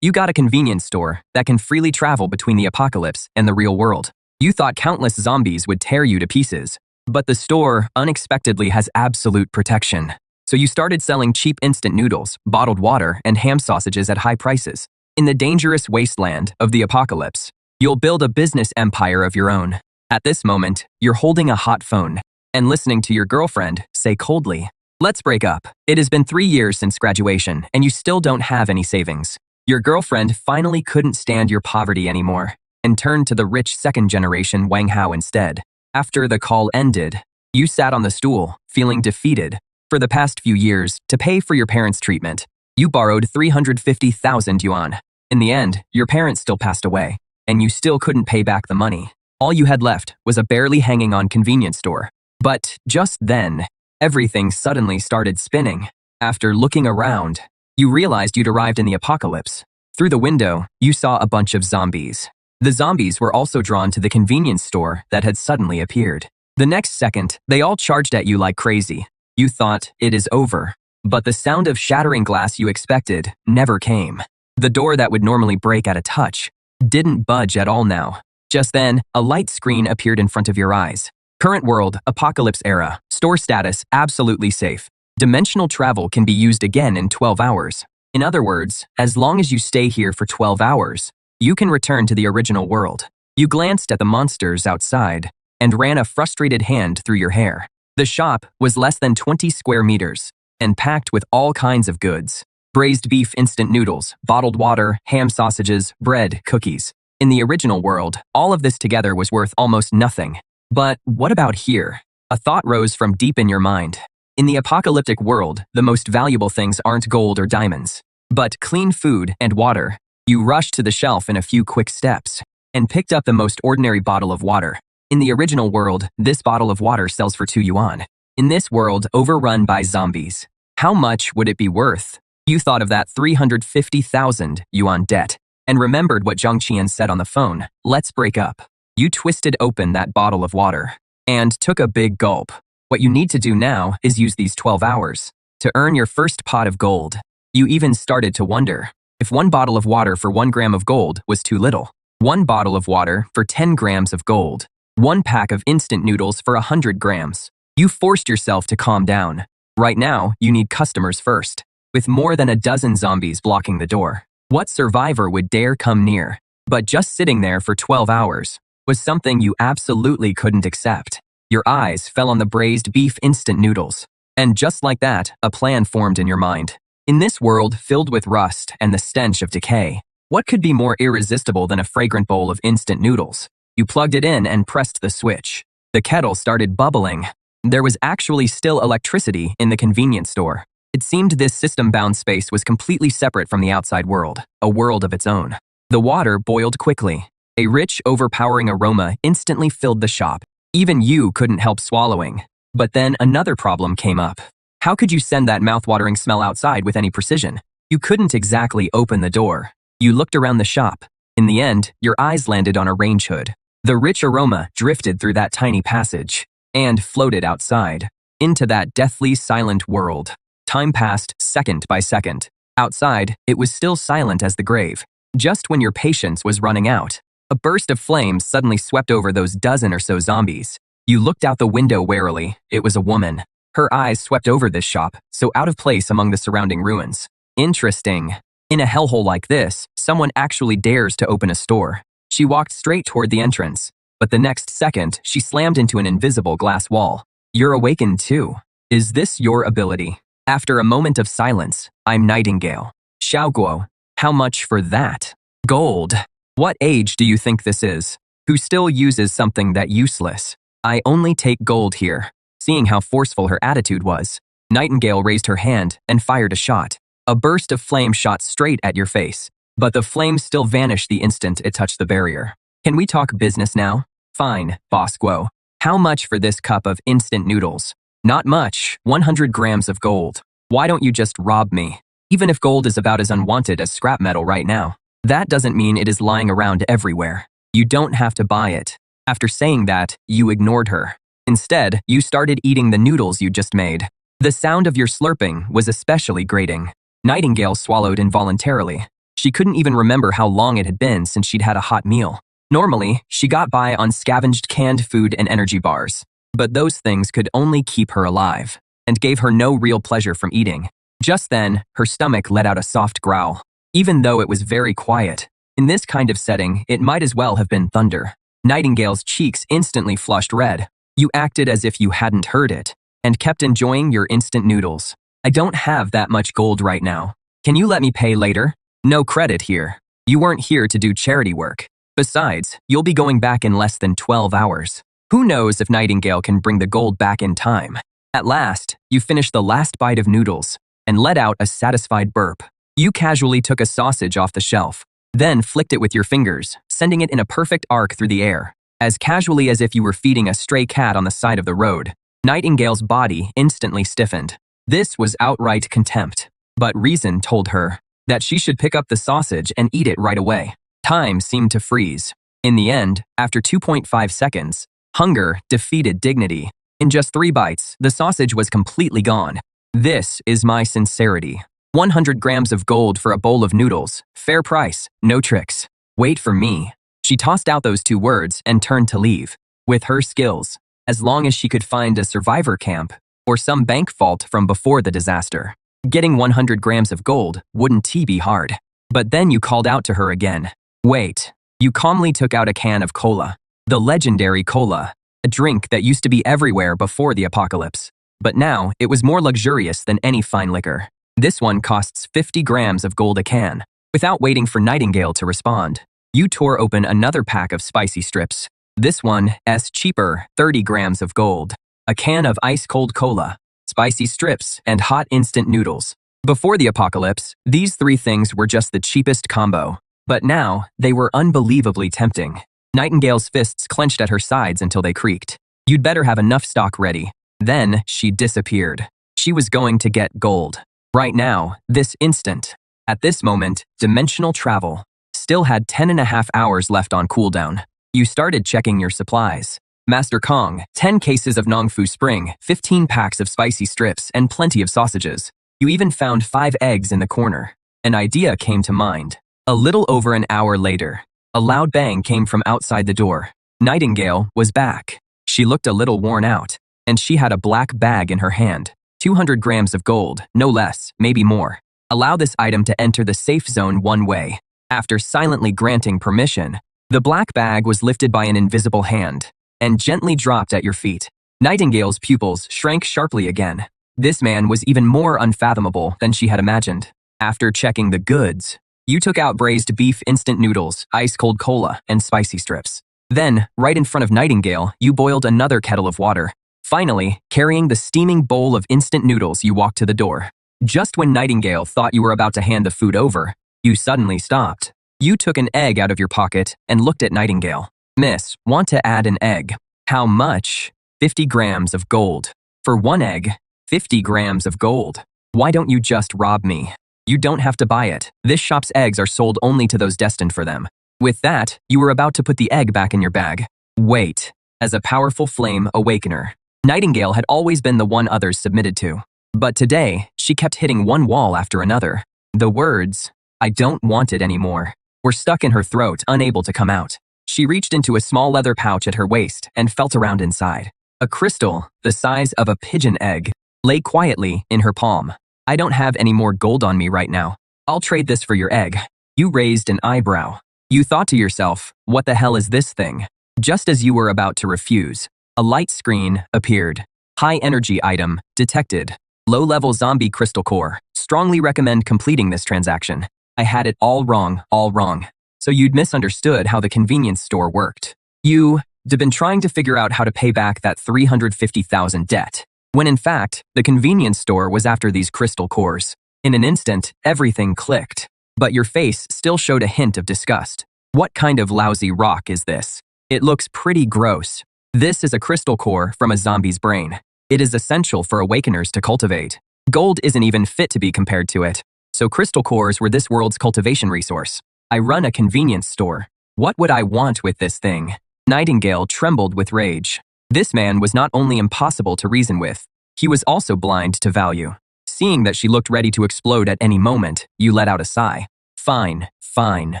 You got a convenience store that can freely travel between the apocalypse and the real world. You thought countless zombies would tear you to pieces, but the store unexpectedly has absolute protection. So you started selling cheap instant noodles, bottled water, and ham sausages at high prices. In the dangerous wasteland of the apocalypse, you'll build a business empire of your own. At this moment, you're holding a hot phone and listening to your girlfriend say coldly, "Let's break up. It has been 3 years since graduation, and you still don't have any savings." Your girlfriend finally couldn't stand your poverty anymore and turned to the rich second-generation Wang Hao instead. After the call ended, you sat on the stool, feeling defeated. For the past few years, to pay for your parents' treatment, you borrowed 350,000 yuan. In the end, your parents still passed away, and you still couldn't pay back the money. All you had left was a barely hanging on convenience store. But just then, everything suddenly started spinning. After looking around, you realized you'd arrived in the apocalypse. Through the window, you saw a bunch of zombies. The zombies were also drawn to the convenience store that had suddenly appeared. The next second, they all charged at you like crazy. You thought, it is over. But the sound of shattering glass you expected never came. The door that would normally break at a touch didn't budge at all now. Just then, a light screen appeared in front of your eyes. Current world, apocalypse era, store status, absolutely safe. Dimensional travel can be used again in 12 hours. In other words, as long as you stay here for 12 hours, you can return to the original world. You glanced at the monsters outside and ran a frustrated hand through your hair. The shop was less than 20 square meters and packed with all kinds of goods. Braised beef instant noodles, bottled water, ham sausages, bread, cookies. In the original world, all of this together was worth almost nothing. But what about here? A thought rose from deep in your mind. In the apocalyptic world, the most valuable things aren't gold or diamonds, but clean food and water. You rushed to the shelf in a few quick steps and picked up the most ordinary bottle of water. In the original world, this bottle of water sells for 2 yuan. In this world, overrun by zombies, how much would it be worth? You thought of that 350,000 yuan debt and remembered what Zhang Qian said on the phone, "Let's break up." You twisted open that bottle of water and took a big gulp. What you need to do now is use these 12 hours to earn your first pot of gold. You even started to wonder if 1 bottle of water for 1 gram of gold was too little. 1 bottle of water for 10 grams of gold. 1 pack of instant noodles for 100 grams. You forced yourself to calm down. Right now, you need customers first. With more than a dozen zombies blocking the door, what survivor would dare come near? But just sitting there for 12 hours was something you absolutely couldn't accept. Your eyes fell on the braised beef instant noodles. And just like that, a plan formed in your mind. In this world filled with rust and the stench of decay, what could be more irresistible than a fragrant bowl of instant noodles? You plugged it in and pressed the switch. The kettle started bubbling. There was actually still electricity in the convenience store. It seemed this system-bound space was completely separate from the outside world, a world of its own. The water boiled quickly. A rich, overpowering aroma instantly filled the shop. Even you couldn't help swallowing. But then another problem came up. How could you send that mouth-watering smell outside with any precision? You couldn't exactly open the door. You looked around the shop. In the end, your eyes landed on a range hood. The rich aroma drifted through that tiny passage and floated outside, into that deathly silent world. Time passed second by second. Outside, it was still silent as the grave. Just when your patience was running out, a burst of flames suddenly swept over those dozen or so zombies. You looked out the window warily. It was a woman. Her eyes swept over this shop, so out of place among the surrounding ruins. Interesting. In a hellhole like this, someone actually dares to open a store. She walked straight toward the entrance, but the next second, she slammed into an invisible glass wall. You're awakened too. Is this your ability? After a moment of silence, I'm Nightingale. Xiaoguo. How much for that? Gold. What age do you think this is? Who still uses something that useless? I only take gold here. Seeing how forceful her attitude was, Nightingale raised her hand and fired a shot. A burst of flame shot straight at your face, but the flame still vanished the instant it touched the barrier. Can we talk business now? Fine, Boss Guo. How much for this cup of instant noodles? Not much, 100 grams of gold. Why don't you just rob me? Even if gold is about as unwanted as scrap metal right now, that doesn't mean it is lying around everywhere. You don't have to buy it. After saying that, you ignored her. Instead, you started eating the noodles you just made. The sound of your slurping was especially grating. Nightingale swallowed involuntarily. She couldn't even remember how long it had been since she'd had a hot meal. Normally, she got by on scavenged canned food and energy bars, but those things could only keep her alive and gave her no real pleasure from eating. Just then, her stomach let out a soft growl. Even though it was very quiet, in this kind of setting, it might as well have been thunder. Nightingale's cheeks instantly flushed red. You acted as if you hadn't heard it and kept enjoying your instant noodles. I don't have that much gold right now. Can you let me pay later? No credit here. You weren't here to do charity work. Besides, you'll be going back in less than 12 hours. Who knows if Nightingale can bring the gold back in time? At last, you finished the last bite of noodles and let out a satisfied burp. You casually took a sausage off the shelf, then flicked it with your fingers, sending it in a perfect arc through the air, as casually as if you were feeding a stray cat on the side of the road. Nightingale's body instantly stiffened. This was outright contempt, but reason told her that she should pick up the sausage and eat it right away. Time seemed to freeze. In the end, after 2.5 seconds, hunger defeated dignity. In just 3 bites, the sausage was completely gone. This is my sincerity. 100 grams of gold for a bowl of noodles. Fair price, no tricks. Wait for me. She tossed out those 2 words and turned to leave. With her skills, as long as she could find a survivor camp or some bank vault from before the disaster, getting 100 grams of gold wouldn't be hard. But then you called out to her again. Wait. You calmly took out a can of cola. The legendary cola, a drink that used to be everywhere before the apocalypse. But now, it was more luxurious than any fine liquor. This one costs 50 grams of gold a can. Without waiting for Nightingale to respond, you tore open another pack of spicy strips. This one is cheaper, 30 grams of gold. A can of ice-cold cola, spicy strips, and hot instant noodles. Before the apocalypse, these 3 things were just the cheapest combo. But now, they were unbelievably tempting. Nightingale's fists clenched at her sides until they creaked. You'd better have enough stock ready. Then, she disappeared. She was going to get gold. Right now, this instant. At this moment, dimensional travel still had 10.5 hours left on cooldown. You started checking your supplies. Master Kong, 10 cases of Nongfu Spring, 15 packs of spicy strips, and plenty of sausages. You even found 5 eggs in the corner. An idea came to mind. A little over an hour later, a loud bang came from outside the door. Nightingale was back. She looked a little worn out, and she had a black bag in her hand. 200 grams of gold, no less, maybe more. Allow this item to enter the safe zone one way. After silently granting permission, the black bag was lifted by an invisible hand and gently dropped at your feet. Nightingale's pupils shrank sharply again. This man was even more unfathomable than she had imagined. After checking the goods, you took out braised beef instant noodles, ice-cold cola, and spicy strips. Then, right in front of Nightingale, you boiled another kettle of water. Finally, carrying the steaming bowl of instant noodles, you walked to the door. Just when Nightingale thought you were about to hand the food over, you suddenly stopped. You took an egg out of your pocket and looked at Nightingale. Miss, want to add an egg? How much? 50 grams of gold. For 1 egg, 50 grams of gold. Why don't you just rob me? You don't have to buy it. This shop's eggs are sold only to those destined for them. With that, you were about to put the egg back in your bag. Wait. As a powerful flame awakener, Nightingale had always been the one others submitted to. But today, she kept hitting one wall after another. The words, "I don't want it anymore," were stuck in her throat, unable to come out. She reached into a small leather pouch at her waist and felt around inside. A crystal, the size of a pigeon egg, lay quietly in her palm. I don't have any more gold on me right now. I'll trade this for your egg. You raised an eyebrow. You thought to yourself, what the hell is this thing? Just as you were about to refuse, a light screen appeared. High energy item detected. Low-level zombie crystal core. Strongly recommend completing this transaction. I had it all wrong. So you'd misunderstood how the convenience store worked. You'd been trying to figure out how to pay back that 350,000 debt, when in fact, the convenience store was after these crystal cores. In an instant, everything clicked. But your face still showed a hint of disgust. What kind of lousy rock is this? It looks pretty gross. This is a crystal core from a zombie's brain. It is essential for awakeners to cultivate. Gold isn't even fit to be compared to it. So crystal cores were this world's cultivation resource. I run a convenience store. What would I want with this thing? Nightingale trembled with rage. This man was not only impossible to reason with, he was also blind to value. Seeing that she looked ready to explode at any moment, you let out a sigh. Fine, fine.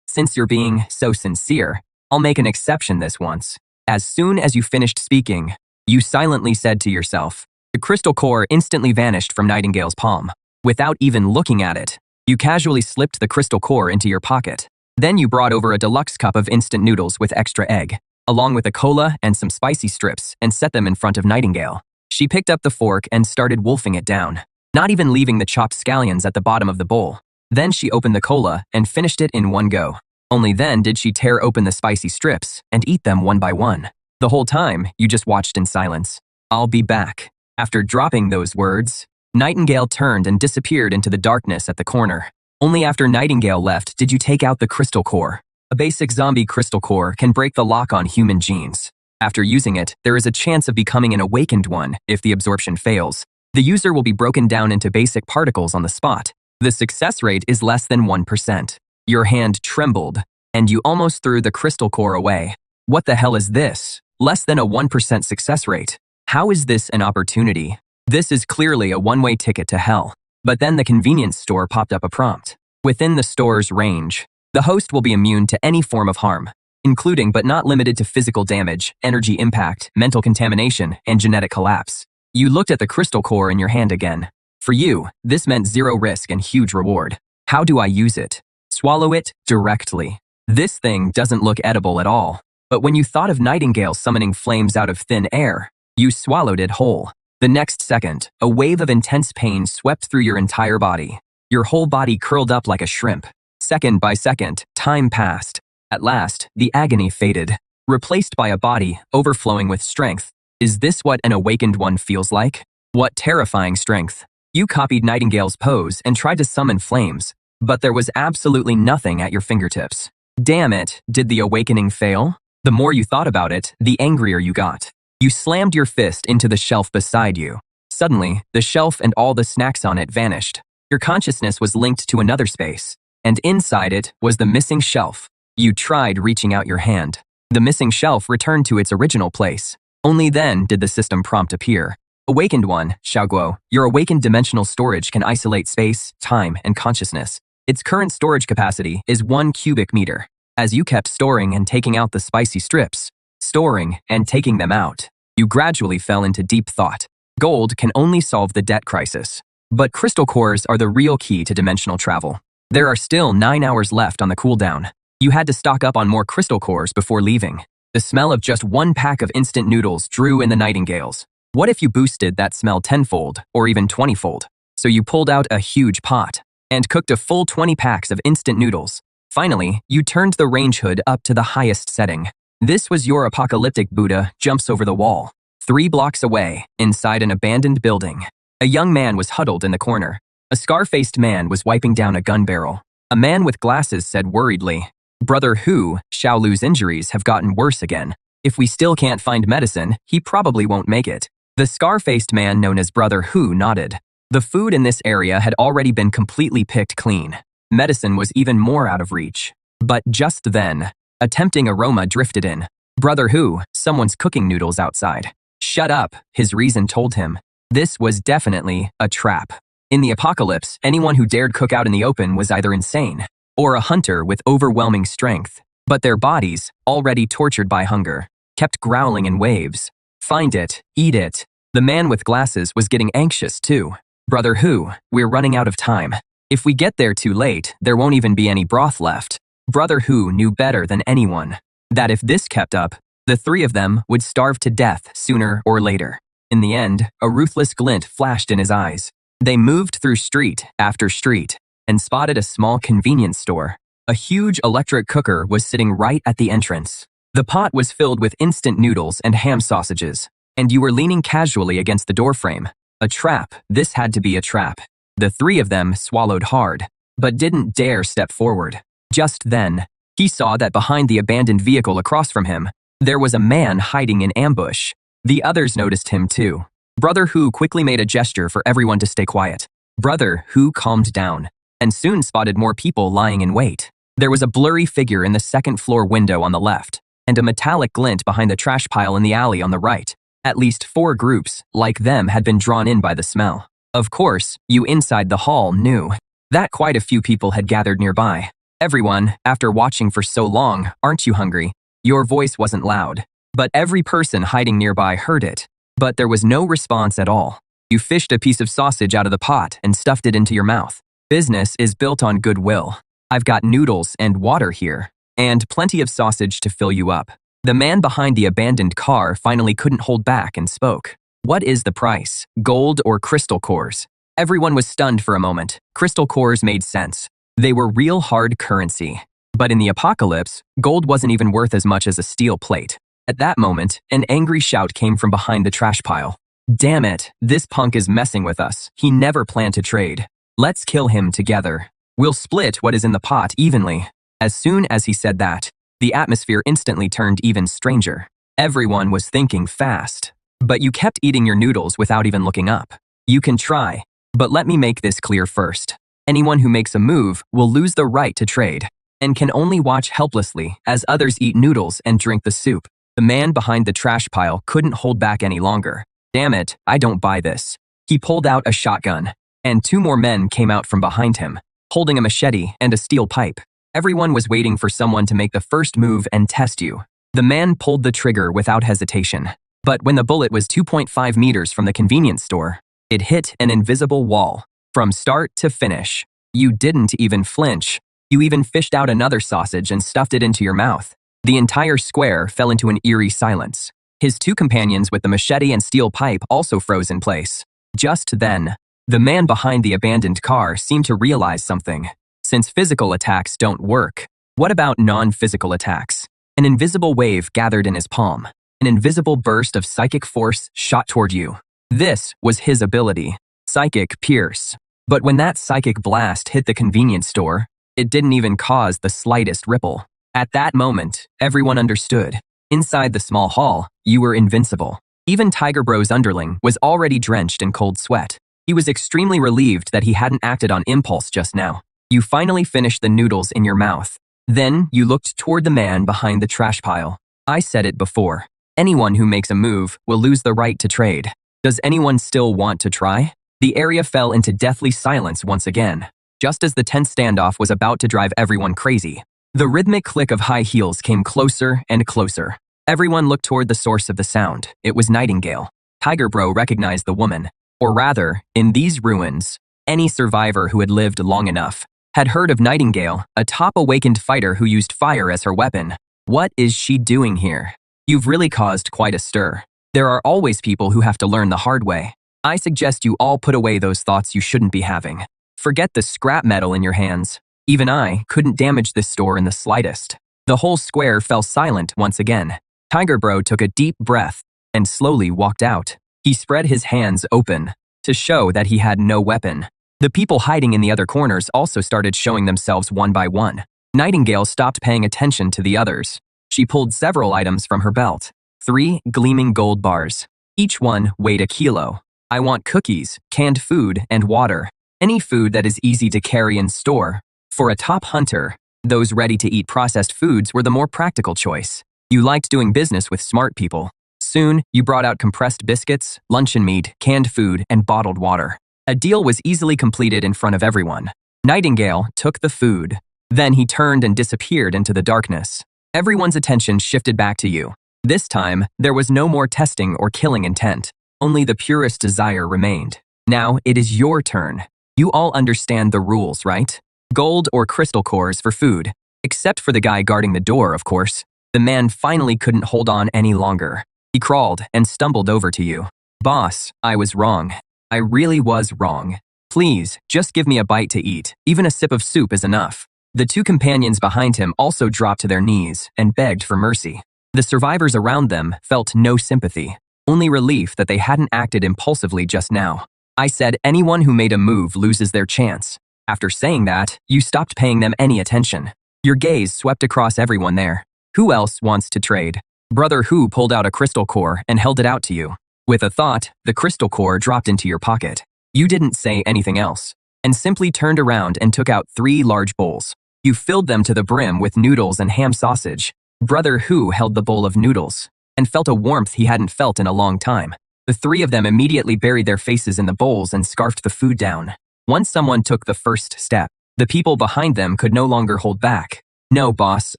Since you're being so sincere, I'll make an exception this once. As soon as you finished speaking, you silently said to yourself. The crystal core instantly vanished from Nightingale's palm. Without even looking at it, you casually slipped the crystal core into your pocket. Then you brought over a deluxe cup of instant noodles with extra egg, along with a cola and some spicy strips, and set them in front of Nightingale. She picked up the fork and started wolfing it down, not even leaving the chopped scallions at the bottom of the bowl. Then she opened the cola and finished it in one go. Only then did she tear open the spicy strips and eat them one by one. The whole time, you just watched in silence. I'll be back. After dropping those words, Nightingale turned and disappeared into the darkness at the corner. Only after Nightingale left did you take out the crystal core. A basic zombie crystal core can break the lock on human genes. After using it, there is a chance of becoming an awakened one if the absorption fails. The user will be broken down into basic particles on the spot. The success rate is less than 1%. Your hand trembled, and you almost threw the crystal core away. What the hell is this? Less than a 1% success rate. How is this an opportunity? This is clearly a one-way ticket to hell. But then the convenience store popped up a prompt. Within the store's range, the host will be immune to any form of harm, including but not limited to physical damage, energy impact, mental contamination, and genetic collapse. You looked at the crystal core in your hand again. For you, this meant zero risk and huge reward. How do I use it? Swallow it directly. This thing doesn't look edible at all. But when you thought of Nightingale summoning flames out of thin air, you swallowed it whole. The next second, a wave of intense pain swept through your entire body. Your whole body curled up like a shrimp. Second by second, time passed. At last, the agony faded, replaced by a body overflowing with strength. Is this what an awakened one feels like? What terrifying strength. You copied Nightingale's pose and tried to summon flames, but there was absolutely nothing at your fingertips. Damn it, did the awakening fail? The more you thought about it, the angrier you got. You slammed your fist into the shelf beside you. Suddenly, the shelf and all the snacks on it vanished. Your consciousness was linked to another space, and inside it was the missing shelf. You tried reaching out your hand. The missing shelf returned to its original place. Only then did the system prompt appear. Awakened one, Xiaoguo, your awakened dimensional storage can isolate space, time, and consciousness. Its current storage capacity is 1 cubic meter. As you kept storing and taking out the spicy strips, storing and taking them out, you gradually fell into deep thought. Gold can only solve the debt crisis, but crystal cores are the real key to dimensional travel. There are still 9 hours left on the cooldown. You had to stock up on more crystal cores before leaving. The smell of just one pack of instant noodles drew in the Nightingales. What if you boosted that smell tenfold or even 20-fold? So you pulled out a huge pot and cooked a full 20 packs of instant noodles. Finally, you turned the range hood up to the highest setting. This was your apocalyptic Buddha jumps over the wall. 3 blocks away, inside an abandoned building, a young man was huddled in the corner. A scar-faced man was wiping down a gun barrel. A man with glasses said worriedly, "Brother Hu, Xiaolu's injuries have gotten worse again. If we still can't find medicine, he probably won't make it." The scar-faced man known as Brother Hu nodded. The food in this area had already been completely picked clean. Medicine was even more out of reach. But just then, a tempting aroma drifted in. "Brother Hu, someone's cooking noodles outside." "Shut up," his reason told him. This was definitely a trap. In the apocalypse, anyone who dared cook out in the open was either insane or a hunter with overwhelming strength. But their bodies, already tortured by hunger, kept growling in waves. "Find it, eat it." The man with glasses was getting anxious too. "Brother Hu, we're running out of time. If we get there too late, there won't even be any broth left." Brother Hu knew better than anyone that if this kept up, the 3 of them would starve to death sooner or later. In the end, a ruthless glint flashed in his eyes. They moved through street after street and spotted a small convenience store. A huge electric cooker was sitting right at the entrance. The pot was filled with instant noodles and ham sausages, and you were leaning casually against the doorframe. A trap. This had to be a trap. The 3 of them swallowed hard, but didn't dare step forward. Just then, he saw that behind the abandoned vehicle across from him, there was a man hiding in ambush. The others noticed him too. Brother Hu quickly made a gesture for everyone to stay quiet. Brother Hu calmed down, and soon spotted more people lying in wait. There was a blurry figure in the second-floor window on the left, and a metallic glint behind the trash pile in the alley on the right. At least 4 groups, like them, had been drawn in by the smell. Of course, you inside the hall knew that quite a few people had gathered nearby. Everyone, after watching for so long, aren't you hungry? Your voice wasn't loud, but every person hiding nearby heard it. But there was no response at all. You fished a piece of sausage out of the pot and stuffed it into your mouth. Business is built on goodwill. I've got noodles and water here, and plenty of sausage to fill you up. The man behind the abandoned car finally couldn't hold back and spoke. What is the price? Gold or crystal cores? Everyone was stunned for a moment. Crystal cores made sense. They were real hard currency. But in the apocalypse, gold wasn't even worth as much as a steel plate. At that moment, an angry shout came from behind the trash pile. Damn it, this punk is messing with us. He never planned to trade. Let's kill him together. We'll split what is in the pot evenly. As soon as he said that, the atmosphere instantly turned even stranger. Everyone was thinking fast. But you kept eating your noodles without even looking up. You can try, but let me make this clear first. Anyone who makes a move will lose the right to trade, and can only watch helplessly as others eat noodles and drink the soup. The man behind the trash pile couldn't hold back any longer. Damn it, I don't buy this. He pulled out a shotgun, and 2 more men came out from behind him, holding a machete and a steel pipe. Everyone was waiting for someone to make the first move and test you. The man pulled the trigger without hesitation. But when the bullet was 2.5 meters from the convenience store, it hit an invisible wall. From start to finish, you didn't even flinch. You even fished out another sausage and stuffed it into your mouth. The entire square fell into an eerie silence. His 2 companions with the machete and steel pipe also froze in place. Just then, the man behind the abandoned car seemed to realize something. Since physical attacks don't work, what about non-physical attacks? An invisible wave gathered in his palm. An invisible burst of psychic force shot toward you. This was his ability, Psychic Pierce. But when that psychic blast hit the convenience store, it didn't even cause the slightest ripple. At that moment, everyone understood. Inside the small hall, you were invincible. Even Tiger Bro's underling was already drenched in cold sweat. He was extremely relieved that he hadn't acted on impulse just now. You finally finished the noodles in your mouth. Then you looked toward the man behind the trash pile. I said it before. Anyone who makes a move will lose the right to trade. Does anyone still want to try? The area fell into deathly silence once again, just as the tense standoff was about to drive everyone crazy. The rhythmic click of high heels came closer and closer. Everyone looked toward the source of the sound. It was Nightingale. Tiger Bro recognized the woman. Or rather, in these ruins, any survivor who had lived long enough had heard of Nightingale, a top-awakened fighter who used fire as her weapon. What is she doing here? You've really caused quite a stir. There are always people who have to learn the hard way. I suggest you all put away those thoughts you shouldn't be having. Forget the scrap metal in your hands. Even I couldn't damage this store in the slightest. The whole square fell silent once again. Tiger Bro took a deep breath and slowly walked out. He spread his hands open to show that he had no weapon. The people hiding in the other corners also started showing themselves one by one. Nightingale stopped paying attention to the others. She pulled several items from her belt. 3 gleaming gold bars. Each one weighed a kilo. I want cookies, canned food, and water. Any food that is easy to carry and store. For a top hunter, those ready-to-eat processed foods were the more practical choice. You liked doing business with smart people. Soon, you brought out compressed biscuits, luncheon meat, canned food, and bottled water. A deal was easily completed in front of everyone. Nightingale took the food. Then he turned and disappeared into the darkness. Everyone's attention shifted back to you. This time, there was no more testing or killing intent. Only the purest desire remained. Now, it is your turn. You all understand the rules, right? Gold or crystal cores for food. Except for the guy guarding the door, of course. The man finally couldn't hold on any longer. He crawled and stumbled over to you. Boss, I was wrong. I really was wrong. Please, just give me a bite to eat. Even a sip of soup is enough. The 2 companions behind him also dropped to their knees and begged for mercy. The survivors around them felt no sympathy, only relief that they hadn't acted impulsively just now. I said anyone who made a move loses their chance. After saying that, you stopped paying them any attention. Your gaze swept across everyone there. Who else wants to trade? Brother Who pulled out a crystal core and held it out to you. With a thought, the crystal core dropped into your pocket. You didn't say anything else, and simply turned around and took out 3 large bowls. You filled them to the brim with noodles and ham sausage. Brother Who held the bowl of noodles and felt a warmth he hadn't felt in a long time. The 3 of them immediately buried their faces in the bowls and scarfed the food down. Once someone took the first step, The people behind them could no longer hold back. No, boss,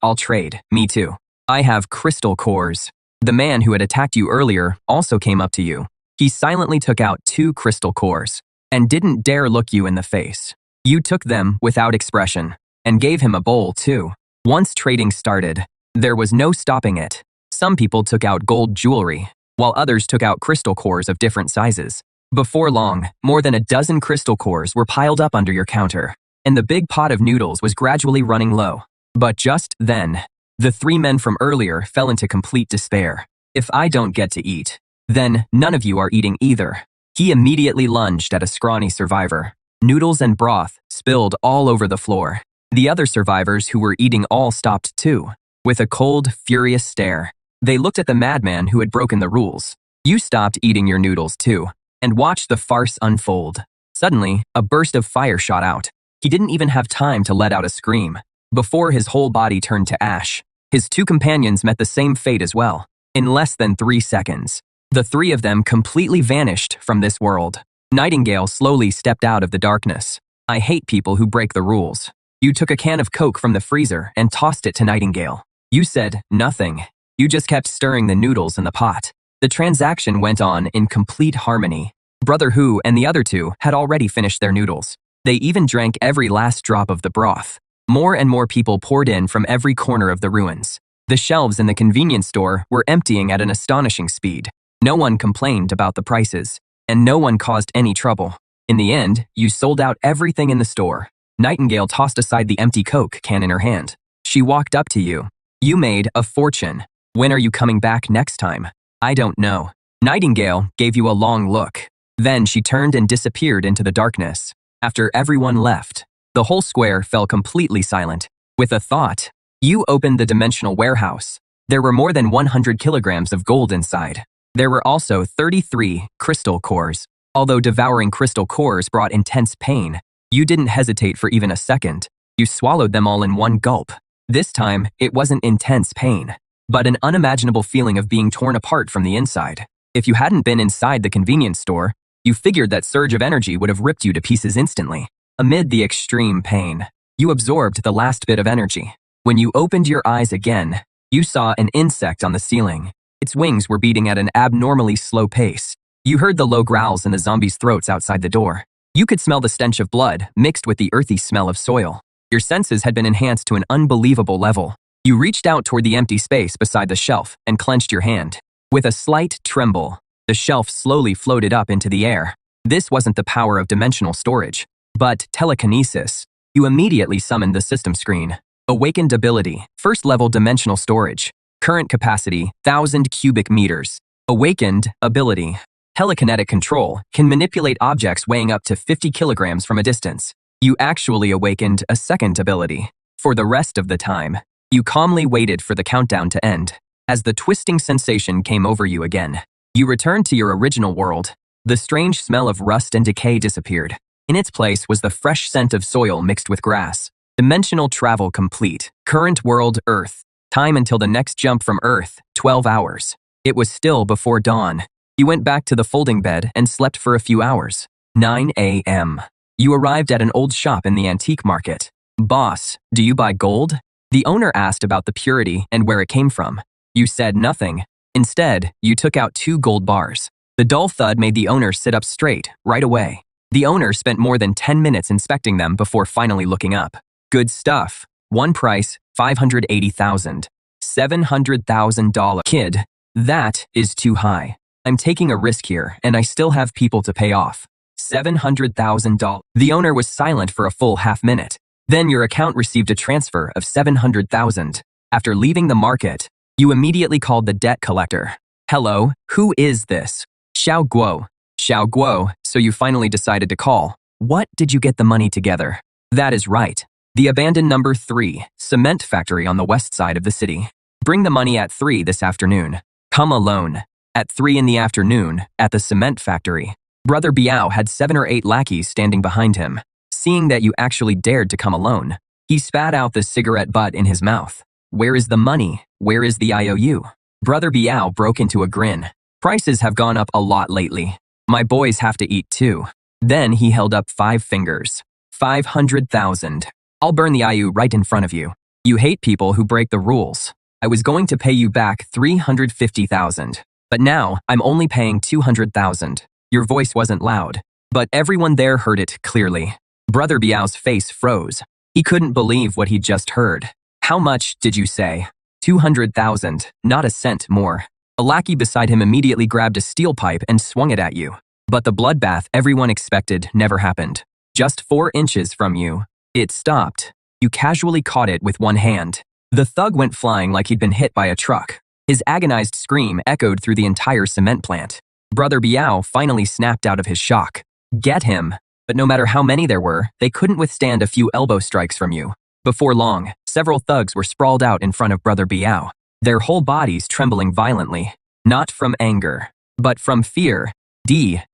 I'll trade. Me too. I have crystal cores. The man who had attacked you earlier also came up to you. He silently took out 2 crystal cores and didn't dare look you in the face. You took them without expression and gave him a bowl too. Once trading started, there was no stopping it. Some people took out gold jewelry, while others took out crystal cores of different sizes. Before long, more than a dozen crystal cores were piled up under your counter, and the big pot of noodles was gradually running low. But just then, the 3 men from earlier fell into complete despair. If I don't get to eat, then none of you are eating either. He immediately lunged at a scrawny survivor. Noodles and broth spilled all over the floor. The other survivors who were eating all stopped too. With a cold, furious stare, they looked at the madman who had broken the rules. You stopped eating your noodles too, and watched the farce unfold. Suddenly, a burst of fire shot out. He didn't even have time to let out a scream. Before his whole body turned to ash, his 2 companions met the same fate as well. In less than 3 seconds, the 3 of them completely vanished from this world. Nightingale slowly stepped out of the darkness. I hate people who break the rules. You took a can of Coke from the freezer and tossed it to Nightingale. You said nothing. You just kept stirring the noodles in the pot. The transaction went on in complete harmony. Brother Hu and the other 2 had already finished their noodles. They even drank every last drop of the broth. More and more people poured in from every corner of the ruins. The shelves in the convenience store were emptying at an astonishing speed. No one complained about the prices, and no one caused any trouble. In the end, you sold out everything in the store. Nightingale tossed aside the empty Coke can in her hand. She walked up to you. You made a fortune. When are you coming back next time? I don't know. Nightingale gave you a long look. Then she turned and disappeared into the darkness. After everyone left, the whole square fell completely silent. With a thought, you opened the dimensional warehouse. There were more than 100 kilograms of gold inside. There were also 33 crystal cores. Although devouring crystal cores brought intense pain, you didn't hesitate for even a second. You swallowed them all in one gulp. This time, it wasn't intense pain, but an unimaginable feeling of being torn apart from the inside. If you hadn't been inside the convenience store, you figured that surge of energy would have ripped you to pieces instantly. Amid the extreme pain, you absorbed the last bit of energy. When you opened your eyes again, you saw an insect on the ceiling. Its wings were beating at an abnormally slow pace. You heard the low growls in the zombies' throats outside the door. You could smell the stench of blood mixed with the earthy smell of soil. Your senses had been enhanced to an unbelievable level. You reached out toward the empty space beside the shelf and clenched your hand. With a slight tremble, the shelf slowly floated up into the air. This wasn't the power of dimensional storage, but telekinesis. You immediately summoned the system screen. Awakened ability, first level dimensional storage. Current capacity, 1,000 cubic meters. Awakened ability, telekinetic control, can manipulate objects weighing up to 50 kilograms from a distance. You actually awakened a second ability. For the rest of the time, you calmly waited for the countdown to end. As the twisting sensation came over you again, you returned to your original world. The strange smell of rust and decay disappeared. In its place was the fresh scent of soil mixed with grass. Dimensional travel complete. Current world Earth. Time until the next jump from Earth, 12 hours. It was still before dawn. You went back to the folding bed and slept for a few hours. 9 a.m. You arrived at an old shop in the antique market. Boss, do you buy gold? The owner asked about the purity and where it came from. You said nothing. Instead, you took out 2 gold bars. The dull thud made the owner sit up straight, right away. The owner spent more than 10 minutes inspecting them before finally looking up. Good stuff. One price, $580,000. $700,000. Kid, that is too high. I'm taking a risk here, and I still have people to pay off. $700,000. The owner was silent for a full half minute. Then your account received a transfer of $700,000. After leaving the market, you immediately called the debt collector. Hello, who is this? Xiao Guo. Xiao Guo, so you finally decided to call. What did you get the money together? That is right. The abandoned number 3, cement factory on the west side of the city. Bring the money at 3 this afternoon. Come alone. At 3 in the afternoon, at the cement factory. Brother Biao had 7 or 8 lackeys standing behind him. Seeing that you actually dared to come alone, he spat out the cigarette butt in his mouth. Where is the money? Where is the IOU? Brother Biao broke into a grin. Prices have gone up a lot lately. My boys have to eat too. Then he held up 5 fingers. 500,000. I'll burn the IU right in front of you. You hate people who break the rules. I was going to pay you back 350,000. But now, I'm only paying 200,000. Your voice wasn't loud, but everyone there heard it clearly. Brother Biao's face froze. He couldn't believe what he'd just heard. How much did you say? 200,000, not a cent more. A lackey beside him immediately grabbed a steel pipe and swung it at you. But the bloodbath everyone expected never happened. Just 4 inches from you, it stopped. You casually caught it with one hand. The thug went flying like he'd been hit by a truck. His agonized scream echoed through the entire cement plant. Brother Biao finally snapped out of his shock. Get him. But no matter how many there were, they couldn't withstand a few elbow strikes from you. Before long, several thugs were sprawled out in front of Brother Biao, their whole bodies trembling violently. Not from anger, but from fear.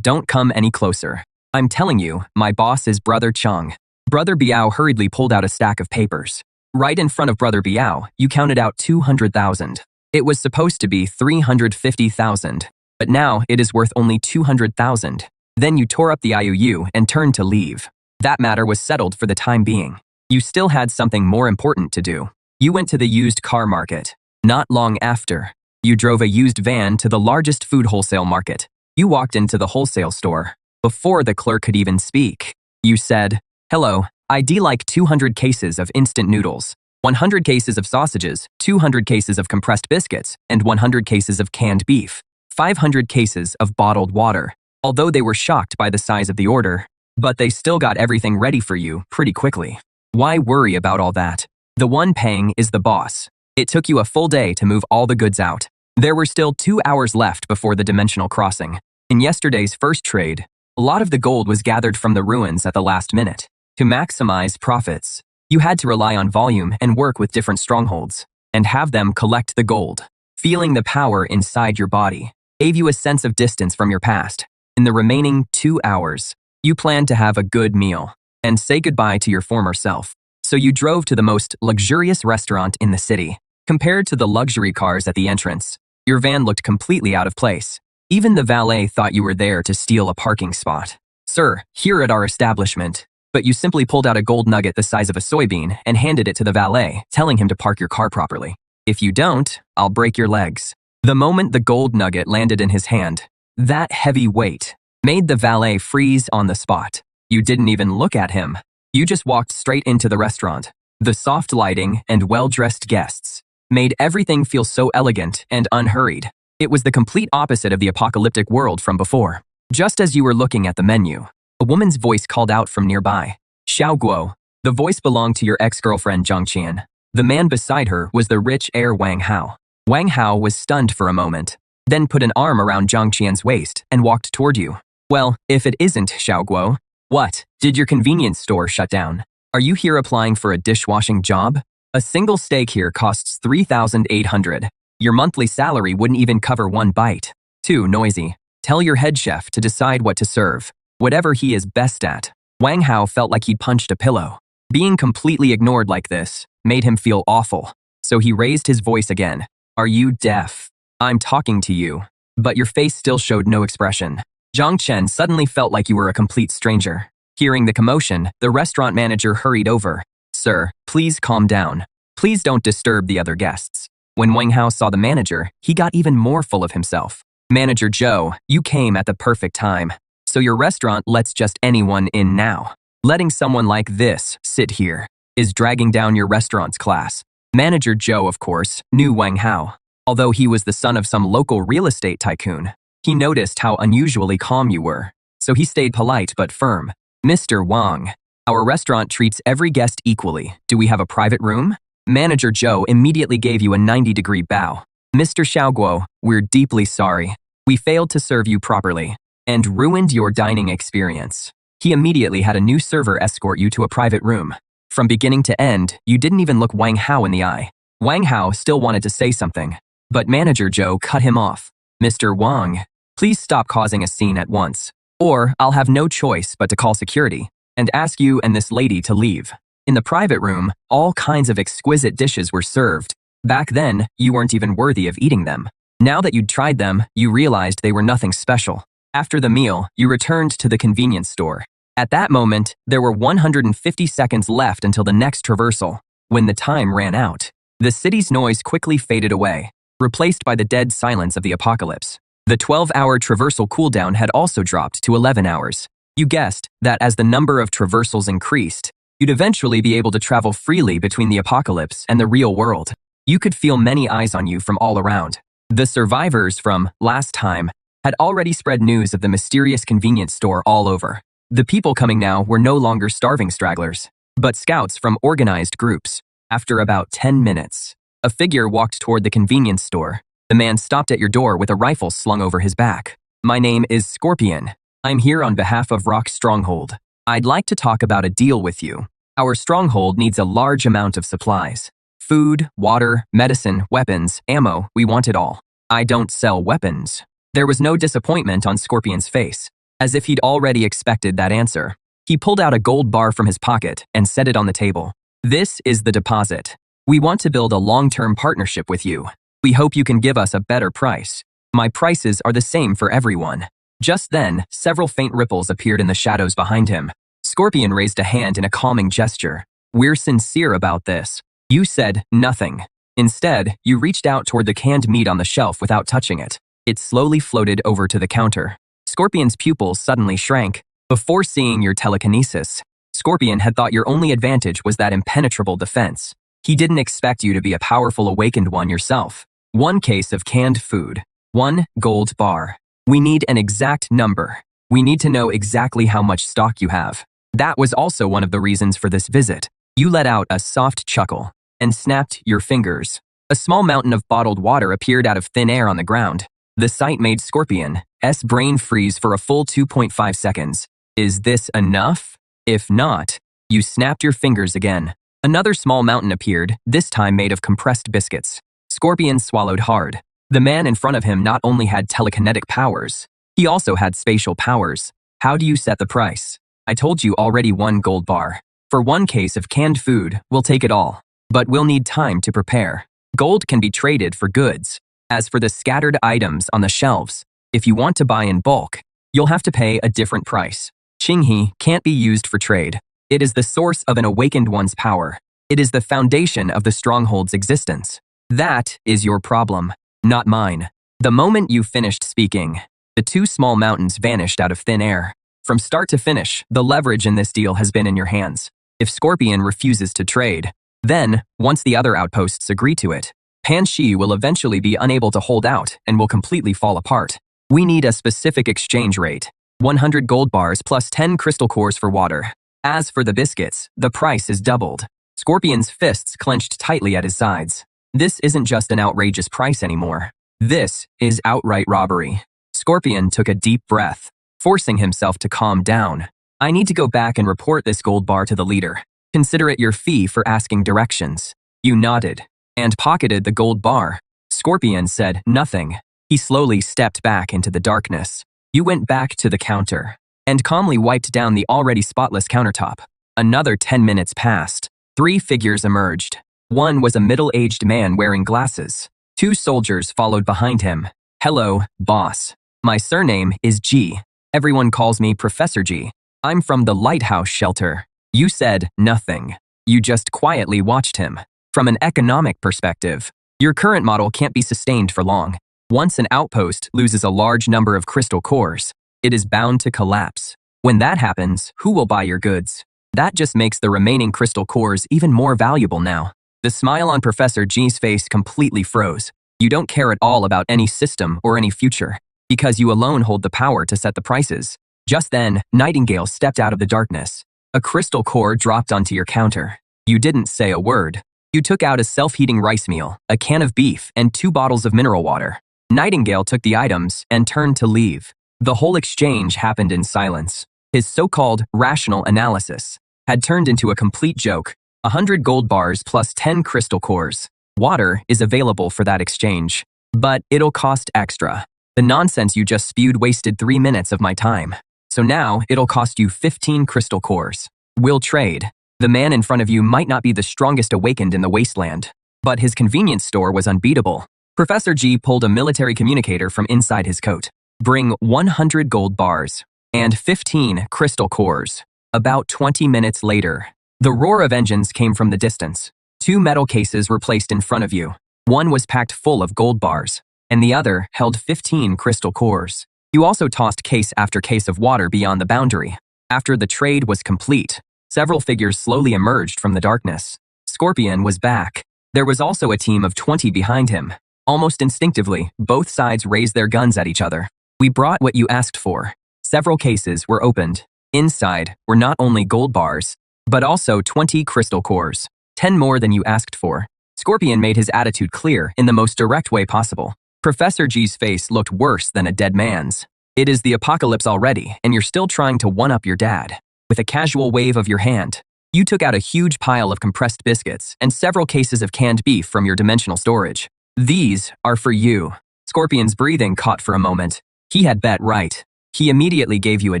Don't come any closer. I'm telling you, my boss is Brother Chang. Brother Biao hurriedly pulled out a stack of papers. Right in front of Brother Biao, you counted out 200,000. It was supposed to be 350,000, but now it is worth only 200,000. Then you tore up the IOU and turned to leave. That matter was settled for the time being. You still had something more important to do. You went to the used car market. Not long after, you drove a used van to the largest food wholesale market. You walked into the wholesale store. Before the clerk could even speak, you said, "Hello, I'd like 200 cases of instant noodles, 100 cases of sausages, 200 cases of compressed biscuits, and 100 cases of canned beef, 500 cases of bottled water." Although they were shocked by the size of the order, but they still got everything ready for you pretty quickly. Why worry about all that? The one paying is the boss. It took you a full day to move all the goods out. There were still 2 hours left before the dimensional crossing. In yesterday's first trade, a lot of the gold was gathered from the ruins at the last minute. To maximize profits, you had to rely on volume and work with different strongholds, and have them collect the gold. Feeling the power inside your body gave you a sense of distance from your past. In the remaining 2 hours, you planned to have a good meal and say goodbye to your former self. So you drove to the most luxurious restaurant in the city. Compared to the luxury cars at the entrance, your van looked completely out of place. Even the valet thought you were there to steal a parking spot. "Sir, here at our establishment." But you simply pulled out a gold nugget the size of a soybean and handed it to the valet, telling him to park your car properly. "If you don't, I'll break your legs." The moment the gold nugget landed in his hand, that heavy weight made the valet freeze on the spot. You didn't even look at him. You just walked straight into the restaurant. The soft lighting and well-dressed guests made everything feel so elegant and unhurried. It was the complete opposite of the apocalyptic world from before. Just as you were looking at the menu, a woman's voice called out from nearby. "Xiao Guo." The voice belonged to your ex-girlfriend Zhang Qian. The man beside her was the rich heir Wang Hao. Wang Hao was stunned for a moment, then put an arm around Zhang Qian's waist and walked toward you. "Well, if it isn't Xiao Guo, what? Did your convenience store shut down? Are you here applying for a dishwashing job? A single steak here costs 3,800. Your monthly salary wouldn't even cover one bite. Too noisy. Tell your head chef to decide what to serve, whatever he is best at." Wang Hao felt like he'd punched a pillow. Being completely ignored like this made him feel awful. So he raised his voice again. "Are you deaf? I'm talking to you." But your face still showed no expression. Zhang Chen suddenly felt like you were a complete stranger. Hearing the commotion, the restaurant manager hurried over. "Sir, please calm down. Please don't disturb the other guests." When Wang Hao saw the manager, he got even more full of himself. "Manager Zhou, you came at the perfect time. So your restaurant lets just anyone in now. Letting someone like this sit here is dragging down your restaurant's class." Manager Zhou, of course, knew Wang Hao. Although he was the son of some local real estate tycoon, he noticed how unusually calm you were. So he stayed polite but firm. "Mr. Wang, our restaurant treats every guest equally. Do we have a private room?" Manager Zhou immediately gave you a 90-degree bow. "Mr. Xiaoguo, we're deeply sorry. We failed to serve you properly and ruined your dining experience." He immediately had a new server escort you to a private room. From beginning to end, you didn't even look Wang Hao in the eye. Wang Hao still wanted to say something, but Manager Zhou cut him off. "Mr. Wang, please stop causing a scene at once, or I'll have no choice but to call security and ask you and this lady to leave." In the private room, all kinds of exquisite dishes were served. Back then, you weren't even worthy of eating them. Now that you'd tried them, you realized they were nothing special. After the meal, you returned to the convenience store. At that moment, there were 150 seconds left until the next traversal. When the time ran out, the city's noise quickly faded away, replaced by the dead silence of the apocalypse. The 12-hour traversal cooldown had also dropped to 11 hours. You guessed that as the number of traversals increased, you'd eventually be able to travel freely between the apocalypse and the real world. You could feel many eyes on you from all around. The survivors from last time had already spread news of the mysterious convenience store all over. The people coming now were no longer starving stragglers, but scouts from organized groups. After about 10 minutes, a figure walked toward the convenience store. The man stopped at your door with a rifle slung over his back. "My name is Scorpion. I'm here on behalf of Rock Stronghold. I'd like to talk about a deal with you. Our stronghold needs a large amount of supplies. Food, water, medicine, weapons, ammo, we want it all. I don't sell weapons." There was no disappointment on Scorpion's face, as if he'd already expected that answer. He pulled out a gold bar from his pocket and set it on the table. "This is the deposit. We want to build a long-term partnership with you. We hope you can give us a better price. My prices are the same for everyone." Just then, several faint ripples appeared in the shadows behind him. Scorpion raised a hand in a calming gesture. "We're sincere about this." You said nothing. Instead, you reached out toward the canned meat on the shelf without touching it. It slowly floated over to the counter. Scorpion's pupils suddenly shrank. Before seeing your telekinesis, Scorpion had thought your only advantage was that impenetrable defense. He didn't expect you to be a powerful awakened one yourself. 1 case of canned food. 1 gold bar. We need an exact number. We need to know exactly how much stock you have. That was also one of the reasons for this visit. You let out a soft chuckle and snapped your fingers. A small mountain of bottled water appeared out of thin air on the ground. The sight made Scorpion's brain freeze for a full 2.5 seconds. Is this enough? If not, you snapped your fingers again. Another small mountain appeared, this time made of compressed biscuits. Scorpion swallowed hard. The man in front of him not only had telekinetic powers, he also had spatial powers. "How do you set the price?" "I told you already, 1 gold bar. For 1 case of canned food, we'll take it all. But we'll need time to prepare. Gold can be traded for goods. As for the scattered items on the shelves, if you want to buy in bulk, you'll have to pay a different price. Qinghe can't be used for trade. It is the source of an awakened one's power. It is the foundation of the stronghold's existence. That is your problem, not mine." The moment you finished speaking, the 2 small mountains vanished out of thin air. From start to finish, the leverage in this deal has been in your hands. If Scorpion refuses to trade, then, once the other outposts agree to it, Panshi will eventually be unable to hold out and will completely fall apart. We need a specific exchange rate. 100 gold bars plus 10 crystal cores for water. As for the biscuits, the price is doubled. Scorpion's fists clenched tightly at his sides. This isn't just an outrageous price anymore. This is outright robbery. Scorpion took a deep breath, forcing himself to calm down. "I need to go back and report this gold bar to the leader. Consider it your fee for asking directions." You nodded and pocketed the gold bar. Scorpion said nothing. He slowly stepped back into the darkness. You went back to the counter and calmly wiped down the already spotless countertop. Another 10 minutes passed. 3 figures emerged. One was a middle-aged man wearing glasses. 2 soldiers followed behind him. "Hello, boss. My surname is G. Everyone calls me Professor G. I'm from the lighthouse shelter." You said nothing. You just quietly watched him. From an economic perspective, your current model can't be sustained for long. Once an outpost loses a large number of crystal cores, it is bound to collapse. When that happens, who will buy your goods? That just makes the remaining crystal cores even more valuable now. The smile on Professor G's face completely froze. You don't care at all about any system or any future, because you alone hold the power to set the prices. Just then, Nightingale stepped out of the darkness. A crystal core dropped onto your counter. You didn't say a word. You took out a self-heating rice meal, a can of beef, and 2 bottles of mineral water. Nightingale took the items and turned to leave. The whole exchange happened in silence. His so-called rational analysis had turned into a complete joke. 100 gold bars plus 10 crystal cores. Water is available for that exchange, but it'll cost extra. The nonsense you just spewed wasted 3 minutes of my time. So now it'll cost you 15 crystal cores. We'll trade. The man in front of you might not be the strongest awakened in the wasteland, but his convenience store was unbeatable. Professor G pulled a military communicator from inside his coat. "Bring 100 gold bars. and 15 crystal cores. About 20 minutes later, the roar of engines came from the distance. 2 metal cases were placed in front of you. One was packed full of gold bars, and the other held 15 crystal cores. You also tossed case after case of water beyond the boundary. After the trade was complete, several figures slowly emerged from the darkness. Scorpion was back. There was also a team of 20 behind him. Almost instinctively, both sides raised their guns at each other. We brought what you asked for. Several cases were opened. Inside were not only gold bars, but also 20 crystal cores, 10 more than you asked for. Scorpion made his attitude clear in the most direct way possible. Professor G's face looked worse than a dead man's. It is the apocalypse already, and you're still trying to one-up your dad. With a casual wave of your hand, you took out a huge pile of compressed biscuits and several cases of canned beef from your dimensional storage. These are for you. Scorpion's breathing caught for a moment. He had bet right. He immediately gave you a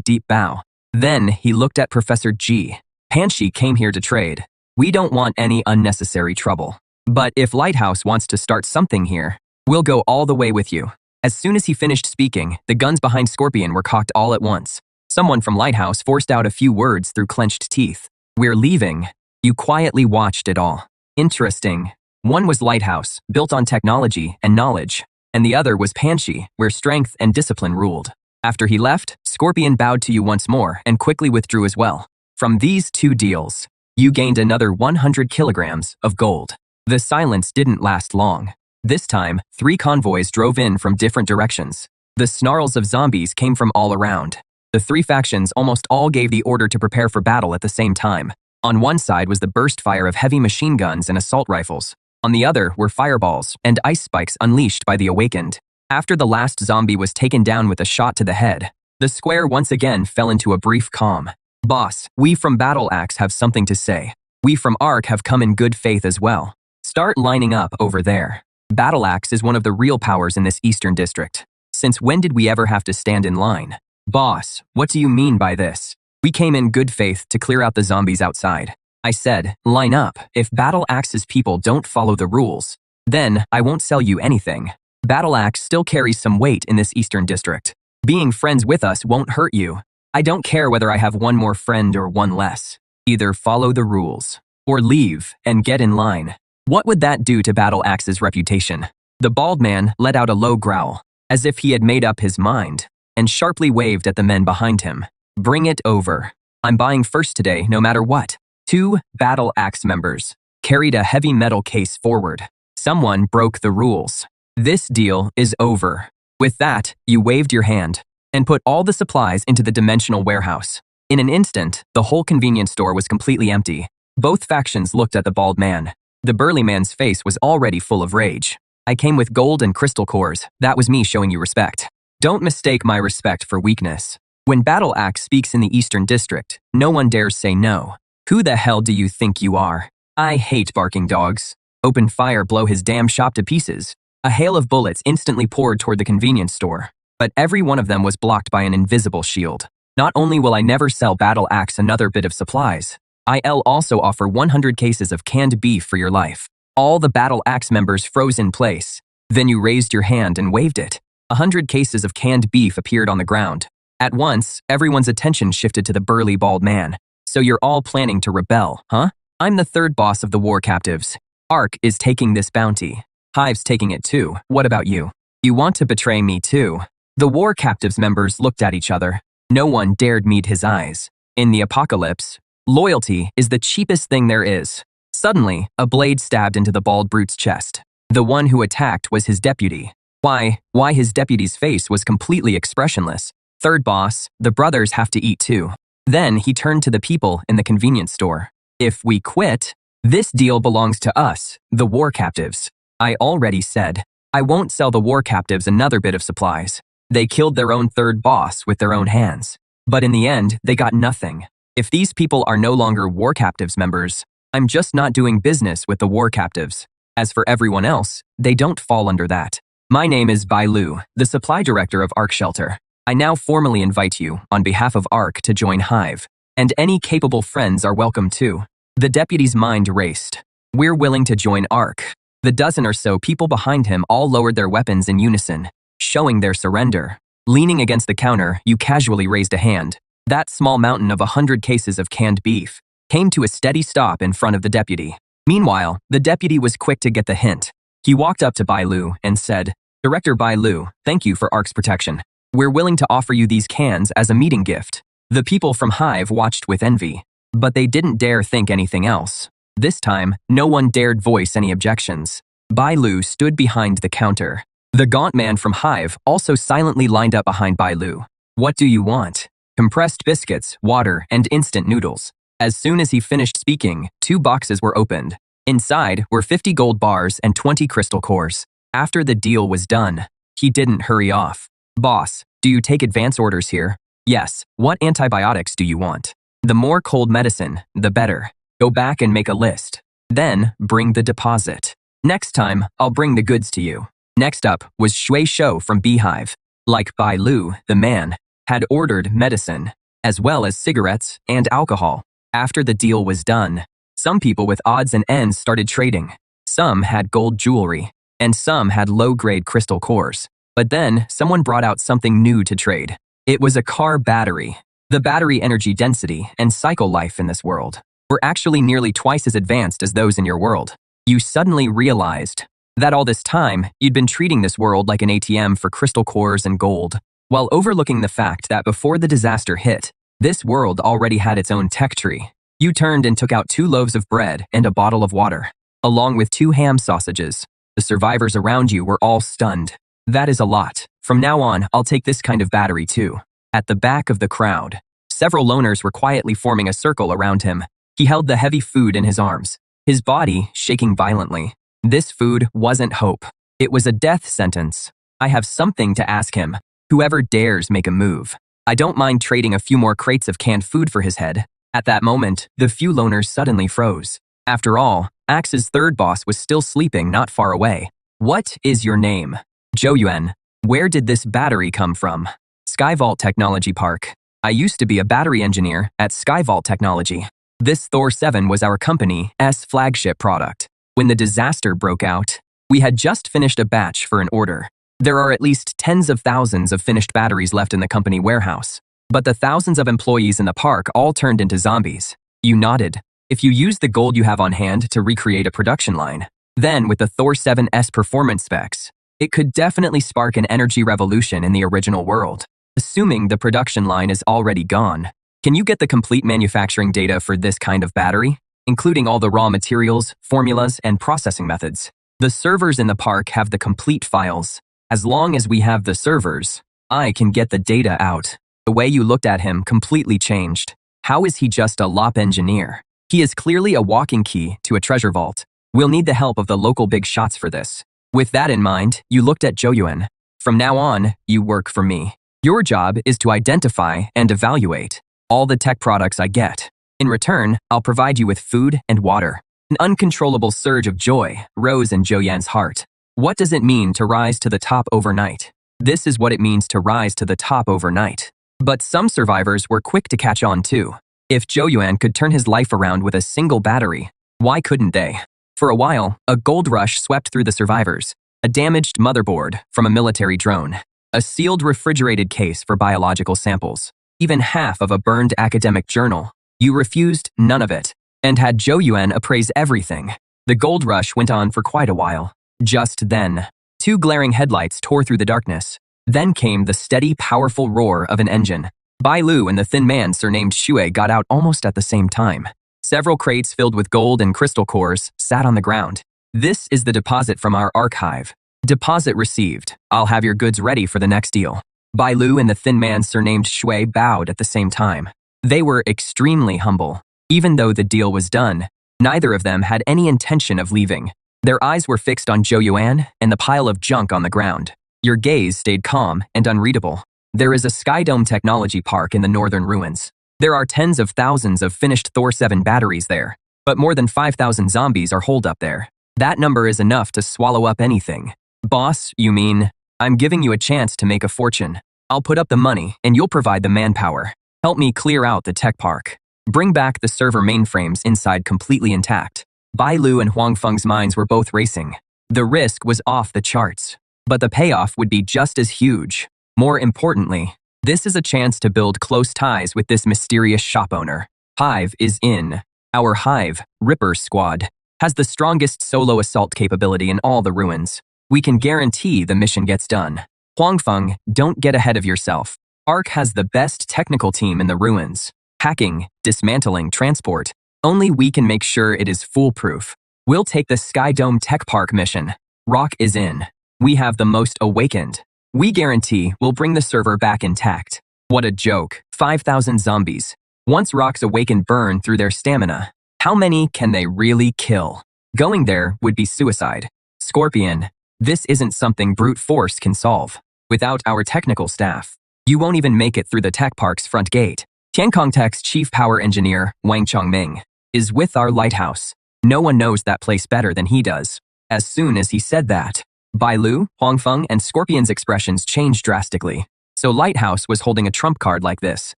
deep bow. Then he looked at Professor G. Panshi came here to trade. We don't want any unnecessary trouble. But if Lighthouse wants to start something here, we'll go all the way with you. As soon as he finished speaking, the guns behind Scorpion were cocked all at once. Someone from Lighthouse forced out a few words through clenched teeth. We're leaving. You quietly watched it all. Interesting. One was Lighthouse, built on technology and knowledge, and the other was Panshi, where strength and discipline ruled. After he left, Scorpion bowed to you once more and quickly withdrew as well. From these 2 deals, you gained another 100 kilograms of gold. The silence didn't last long. This time, 3 convoys drove in from different directions. The snarls of zombies came from all around. The 3 factions almost all gave the order to prepare for battle at the same time. On one side was the burst fire of heavy machine guns and assault rifles. On the other were fireballs and ice spikes unleashed by the awakened. After the last zombie was taken down with a shot to the head, the square once again fell into a brief calm. Boss, we from Battle Axe have something to say. We from Ark have come in good faith as well. Start lining up over there. Battle Axe is one of the real powers in this Eastern District. Since when did we ever have to stand in line? Boss, what do you mean by this? We came in good faith to clear out the zombies outside. I said, line up. If Battle Axe's people don't follow the rules, then I won't sell you anything. Battle Axe still carries some weight in this Eastern District. Being friends with us won't hurt you. I don't care whether I have one more friend or one less. Either follow the rules, or leave and get in line. What would that do to Battle Axe's reputation? The bald man let out a low growl, as if he had made up his mind, and sharply waved at the men behind him. Bring it over. I'm buying first today, no matter what. 2 Battle Axe members carried a heavy metal case forward. Someone broke the rules. This deal is over. With that, you waved your hand and put all the supplies into the dimensional warehouse. In an instant, the whole convenience store was completely empty. Both factions looked at the bald man. The burly man's face was already full of rage. I came with gold and crystal cores. That was me showing you respect. Don't mistake my respect for weakness. When Battle Axe speaks in the Eastern District, no one dares say no. Who the hell do you think you are? I hate barking dogs. Open fire, blow his damn shop to pieces. A hail of bullets instantly poured toward the convenience store, but every one of them was blocked by an invisible shield. Not only will I never sell Battle Axe another bit of supplies, I'll also offer 100 cases of canned beef for your life. All the Battle Axe members froze in place. Then you raised your hand and waved it. 100 cases of canned beef appeared on the ground. At once, everyone's attention shifted to the burly bald man. So you're all planning to rebel, huh? I'm the 3rd boss of the war captives. Ark is taking this bounty. Hive's taking it too. What about you? You want to betray me too? The war captives members looked at each other. No one dared meet his eyes. In the apocalypse, loyalty is the cheapest thing there is. Suddenly, a blade stabbed into the bald brute's chest. The one who attacked was his deputy. Why his deputy's face was completely expressionless. 3rd boss, the brothers have to eat too. Then he turned to the people in the convenience store. If we quit, this deal belongs to us, the war captives. I already said, I won't sell the war captives another bit of supplies. They killed their own 3rd boss with their own hands. But in the end, they got nothing. If these people are no longer war captives members, I'm just not doing business with the war captives. As for everyone else, they don't fall under that. My name is Bai Lu, the supply director of Ark Shelter. I now formally invite you, on behalf of Ark, to join Hive. And any capable friends are welcome too. The deputy's mind raced. We're willing to join Ark. The dozen or so people behind him all lowered their weapons in unison, showing their surrender. Leaning against the counter, you casually raised a hand. That small mountain of 100 cases of canned beef came to a steady stop in front of the deputy. Meanwhile, the deputy was quick to get the hint. He walked up to Bai Lu and said, "Director Bai Lu, thank you for ARC's protection. We're willing to offer you these cans as a meeting gift." The people from Hive watched with envy, but they didn't dare think anything else. This time, no one dared voice any objections. Bai Lu stood behind the counter. The gaunt man from Hive also silently lined up behind Bai Lu. "What do you want?" "Compressed biscuits, water, and instant noodles." As soon as he finished speaking, 2 boxes were opened. Inside were 50 gold bars and 20 crystal cores. After the deal was done, he didn't hurry off. "Boss, do you take advance orders here?" "Yes. What antibiotics do you want?" "The more cold medicine, the better. Go back and make a list. Then, bring the deposit. Next time, I'll bring the goods to you." Next up was Shui Shou from Beehive. Like Bai Lu, the man had ordered medicine, as well as cigarettes and alcohol. After the deal was done, some people with odds and ends started trading. Some had gold jewelry, and some had low-grade crystal cores. But then, someone brought out something new to trade. It was a car battery. The battery energy density and cycle life in this world were actually nearly twice as advanced as those in your world. You suddenly realized that all this time, you'd been treating this world like an ATM for crystal cores and gold, while overlooking the fact that before the disaster hit, this world already had its own tech tree. You turned and took out 2 loaves of bread and a bottle of water, along with 2 ham sausages. The survivors around you were all stunned. "That is a lot. From now on, I'll take this kind of battery too." At the back of the crowd, several loners were quietly forming a circle around him. He held the heavy food in his arms, his body shaking violently. This food wasn't hope. It was a death sentence. "I have something to ask him. Whoever dares make a move. I don't mind trading a few more crates of canned food for his head." At that moment, the few loners suddenly froze. After all, Axe's third boss was still sleeping not far away. "What is your name?" "Zhou Yuan." "Where did this battery come from?" "Skyvault Technology Park. I used to be a battery engineer at Skyvault Technology. This Thor 7 was our company's flagship product. When the disaster broke out, we had just finished a batch for an order. There are at least tens of thousands of finished batteries left in the company warehouse. But the thousands of employees in the park all turned into zombies." You nodded. "If you use the gold you have on hand to recreate a production line, then with the Thor 7's performance specs, it could definitely spark an energy revolution in the original world. Assuming the production line is already gone, can you get the complete manufacturing data for this kind of battery, including all the raw materials, formulas, and processing methods? The servers in the park have the complete files. As long as we have the servers, I can get the data out." The way you looked at him completely changed. How is he just a LOP engineer? He is clearly a walking key to a treasure vault. We'll need the help of the local big shots for this. With that in mind, you looked at Zhou Yuan. "From now on, you work for me. Your job is to identify and evaluate all the tech products I get. In return, I'll provide you with food and water." An uncontrollable surge of joy rose in Zhou Yuan's heart. What does it mean to rise to the top overnight? This is what it means to rise to the top overnight. But some survivors were quick to catch on too. If Zhou Yuan could turn his life around with a single battery, why couldn't they? For a while, a gold rush swept through the survivors. A damaged motherboard from a military drone. A sealed refrigerated case for biological samples. Even half of a burned academic journal. You refused none of it, and had Zhou Yuan appraise everything. The gold rush went on for quite a while. Just then, 2 glaring headlights tore through the darkness. Then came the steady, powerful roar of an engine. Bai Lu and the thin man surnamed Shui got out almost at the same time. Several crates filled with gold and crystal cores sat on the ground. "This is the deposit from our archive. Deposit received. I'll have your goods ready for the next deal." Bai Lu and the thin man surnamed Shui bowed at the same time. They were extremely humble. Even though the deal was done, neither of them had any intention of leaving. Their eyes were fixed on Zhou Yuan and the pile of junk on the ground. Your gaze stayed calm and unreadable. There is a Skydome technology park in the northern ruins. There are tens of thousands of finished Thor 7 batteries there, but more than 5,000 zombies are holed up there. That number is enough to swallow up anything. "Boss, you mean? I'm giving you a chance to make a fortune. I'll put up the money and you'll provide the manpower. Help me clear out the tech park. Bring back the server mainframes inside completely intact." Bai Lu and Huang Feng's minds were both racing. The risk was off the charts, but the payoff would be just as huge. More importantly, this is a chance to build close ties with this mysterious shop owner. Hive is in. Our Hive, Ripper Squad, has the strongest solo assault capability in all the ruins. We can guarantee the mission gets done. Huangfeng, don't get ahead of yourself. ARC has the best technical team in the ruins. Hacking, dismantling, transport. Only we can make sure it is foolproof. We'll take the Sky Dome Tech Park mission. Rock is in. We have the most awakened. We guarantee we'll bring the server back intact. What a joke. 5,000 zombies. Once Rock's awakened burn through their stamina, how many can they really kill? Going there would be suicide. Scorpion, this isn't something brute force can solve. Without our technical staff, you won't even make it through the tech park's front gate. Tiankong Tech's chief power engineer, Wang Chongming, is with our lighthouse. No one knows that place better than he does. As soon as he said that, Bai Lu, Huangfeng, and Scorpion's expressions changed drastically. So Lighthouse was holding a trump card like this.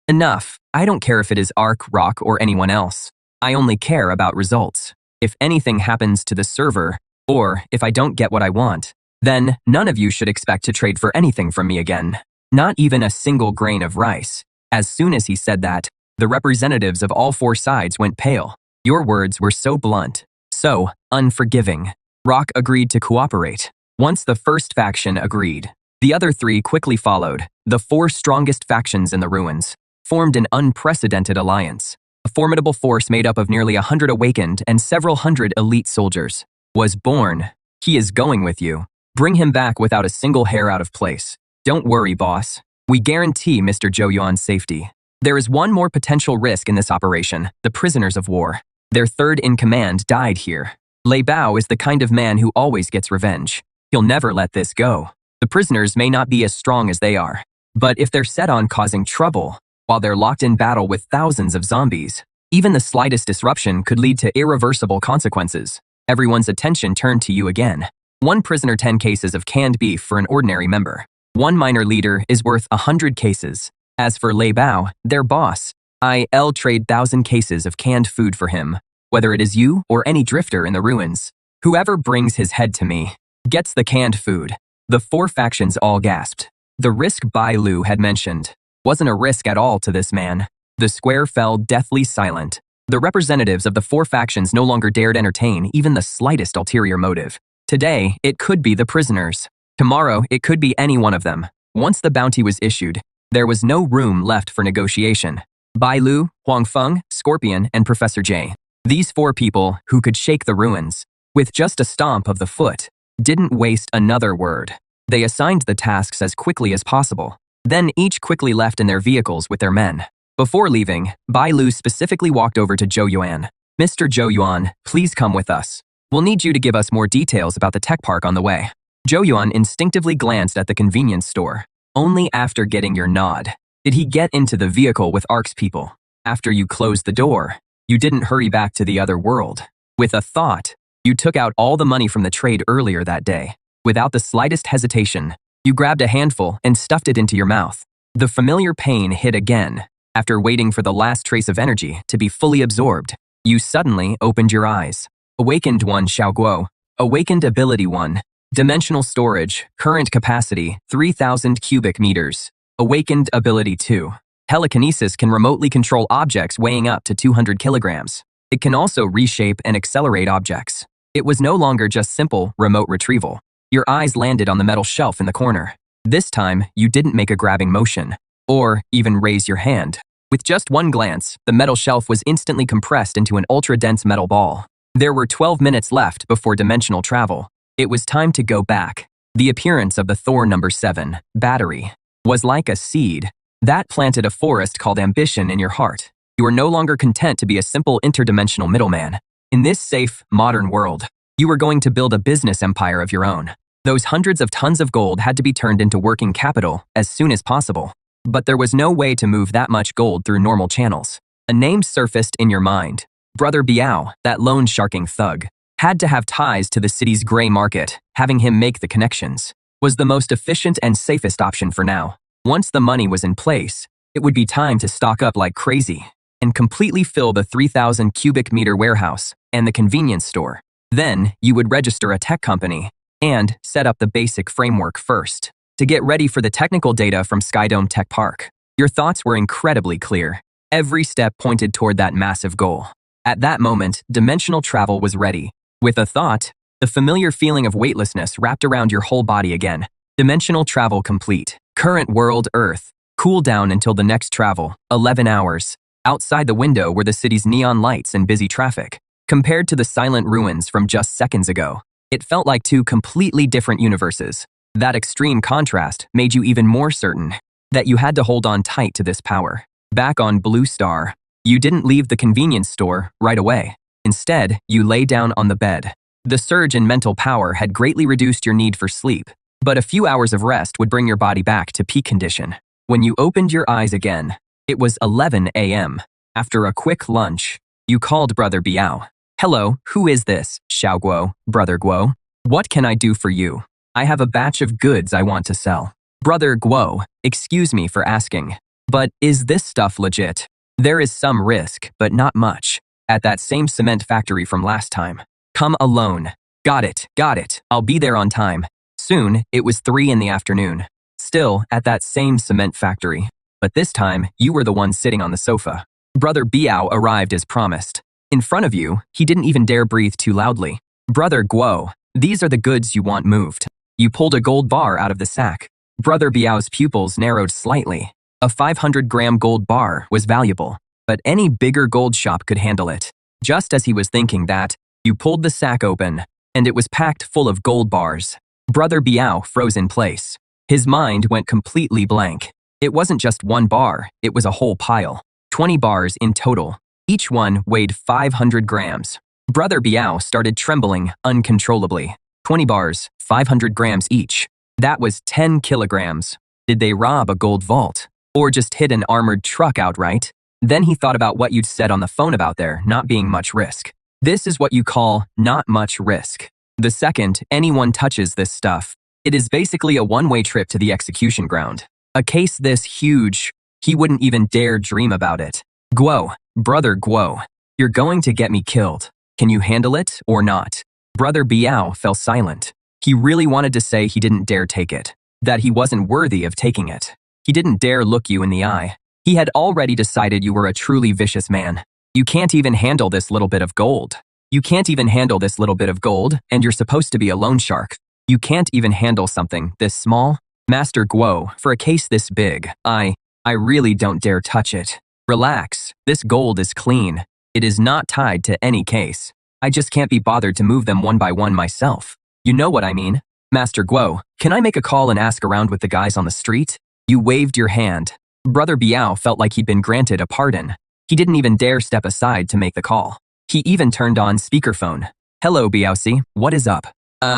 Enough. I don't care if it is Ark, Rock, or anyone else. I only care about results. If anything happens to the server, or if I don't get what I want, then none of you should expect to trade for anything from me again. Not even a single grain of rice. As soon as he said that, the representatives of all four sides went pale. Your words were so blunt, so unforgiving. Rock agreed to cooperate. Once the first faction agreed, the other three quickly followed. The four strongest factions in the ruins formed an unprecedented alliance. A formidable force made up of nearly 100 awakened and several hundred elite soldiers was born. He is going with you. Bring him back without a single hair out of place. Don't worry, boss. We guarantee Mr. Zhou Yuan's safety. There is one more potential risk in this operation, the prisoners of war. Their third in command died here. Lei Bao is the kind of man who always gets revenge. He'll never let this go. The prisoners may not be as strong as they are, but if they're set on causing trouble, while they're locked in battle with thousands of zombies, even the slightest disruption could lead to irreversible consequences. Everyone's attention turned to you again. One prisoner, 10 cases of canned beef for an ordinary member. One minor leader is worth 100 cases. As for Lei Bao, their boss, I'll trade 1,000 cases of canned food for him, whether it is you or any drifter in the ruins. Whoever brings his head to me gets the canned food. The four factions all gasped. The risk Bai Lu had mentioned wasn't a risk at all to this man. The square fell deathly silent. The representatives of the four factions no longer dared entertain even the slightest ulterior motive. Today, it could be the prisoners. Tomorrow, it could be any one of them. Once the bounty was issued, there was no room left for negotiation. Bai Lu, Huangfeng, Scorpion, and Professor J. These four people who could shake the ruins with just a stomp of the foot didn't waste another word. They assigned the tasks as quickly as possible. Then each quickly left in their vehicles with their men. Before leaving, Bai Lu specifically walked over to Zhou Yuan. Mr. Zhou Yuan, please come with us. We'll need you to give us more details about the tech park on the way. Zhou Yuan instinctively glanced at the convenience store. Only after getting your nod did he get into the vehicle with ARC's people. After you closed the door, you didn't hurry back to the other world. With a thought, you took out all the money from the trade earlier that day. Without the slightest hesitation, you grabbed a handful and stuffed it into your mouth. The familiar pain hit again. After waiting for the last trace of energy to be fully absorbed, you suddenly opened your eyes. Awakened 1 Xiaoguo. Awakened Ability 1. Dimensional storage, current capacity, 3,000 cubic meters. Awakened Ability 2. Telekinesis can remotely control objects weighing up to 200 kilograms. It can also reshape and accelerate objects. It was no longer just simple remote retrieval. Your eyes landed on the metal shelf in the corner. This time, you didn't make a grabbing motion, or even raise your hand. With just one glance, the metal shelf was instantly compressed into an ultra-dense metal ball. There were 12 minutes left before dimensional travel. It was time to go back. The appearance of the Thor No. 7 battery was like a seed that planted a forest called ambition in your heart. You are no longer content to be a simple interdimensional middleman. In this safe, modern world, you were going to build a business empire of your own. Those hundreds of tons of gold had to be turned into working capital as soon as possible. But there was no way to move that much gold through normal channels. A name surfaced in your mind. Brother Biao, that loan sharking thug, had to have ties to the city's gray market. Having him make the connections was the most efficient and safest option for now. Once the money was in place, it would be time to stock up like crazy and completely fill the 3,000 cubic meter warehouse and the convenience store. Then you would register a tech company and set up the basic framework first. to get ready for the technical data from Skydome Tech Park. Your thoughts were incredibly clear. Every step pointed toward that massive goal. At that moment, dimensional travel was ready. With a thought, the familiar feeling of weightlessness wrapped around your whole body again. Dimensional travel complete. Current world, Earth. Cool down until the next travel, 11 hours. Outside the window were the city's neon lights and busy traffic. Compared to the silent ruins from just seconds ago, it felt like two completely different universes. That extreme contrast made you even more certain that you had to hold on tight to this power. Back on Blue Star, you didn't leave the convenience store right away. Instead, you lay down on the bed. The surge in mental power had greatly reduced your need for sleep, but a few hours of rest would bring your body back to peak condition. When you opened your eyes again, it was 11 a.m. After a quick lunch, you called Brother Biao. "Hello, who is this?" "Xiao Guo, Brother Guo. What can I do for you?" "I have a batch of goods I want to sell." "Brother Guo, excuse me for asking, but is this stuff legit?" "There is some risk, but not much. At that same cement factory from last time." "Come alone." Got it. I'll be there on time." Soon, it was 3 in the afternoon. Still at that same cement factory. But this time, you were the one sitting on the sofa. Brother Biao arrived as promised. In front of you, he didn't even dare breathe too loudly. "Brother Guo, these are the goods you want moved." You pulled a gold bar out of the sack. Brother Biao's pupils narrowed slightly. A 500-gram gold bar was valuable, but any bigger gold shop could handle it. Just as he was thinking that, you pulled the sack open, and it was packed full of gold bars. Brother Biao froze in place. His mind went completely blank. It wasn't just one bar, it was a whole pile. 20 bars in total. Each one weighed 500 grams. Brother Biao started trembling uncontrollably. 20 bars, 500 grams each. That was 10 kilograms. Did they rob a gold vault? Or just hit an armored truck outright? Then he thought about what you'd said on the phone about there not being much risk. This is what you call not much risk. The second anyone touches this stuff, it is basically a one-way trip to the execution ground. A case this huge, he wouldn't even dare dream about it. "Guo, Brother Guo, you're going to get me killed. Can you handle it or not?" Brother Biao fell silent. He really wanted to say he didn't dare take it, that he wasn't worthy of taking it. He didn't dare look you in the eye. He had already decided you were a truly vicious man. You can't even handle this little bit of gold. You can't even handle this little bit of gold, and you're supposed to be a loan shark. You can't even handle something this small? Master Guo, for a case this big, I really don't dare touch it. Relax, this gold is clean. It is not tied to any case. I just can't be bothered to move them one by one myself. You know what I mean? Master Guo, can I make a call and ask around with the guys on the street? You waved your hand. Brother Biao felt like he'd been granted a pardon. He didn't even dare step aside to make the call. He even turned on speakerphone. "Hello, Biaosi, what is up?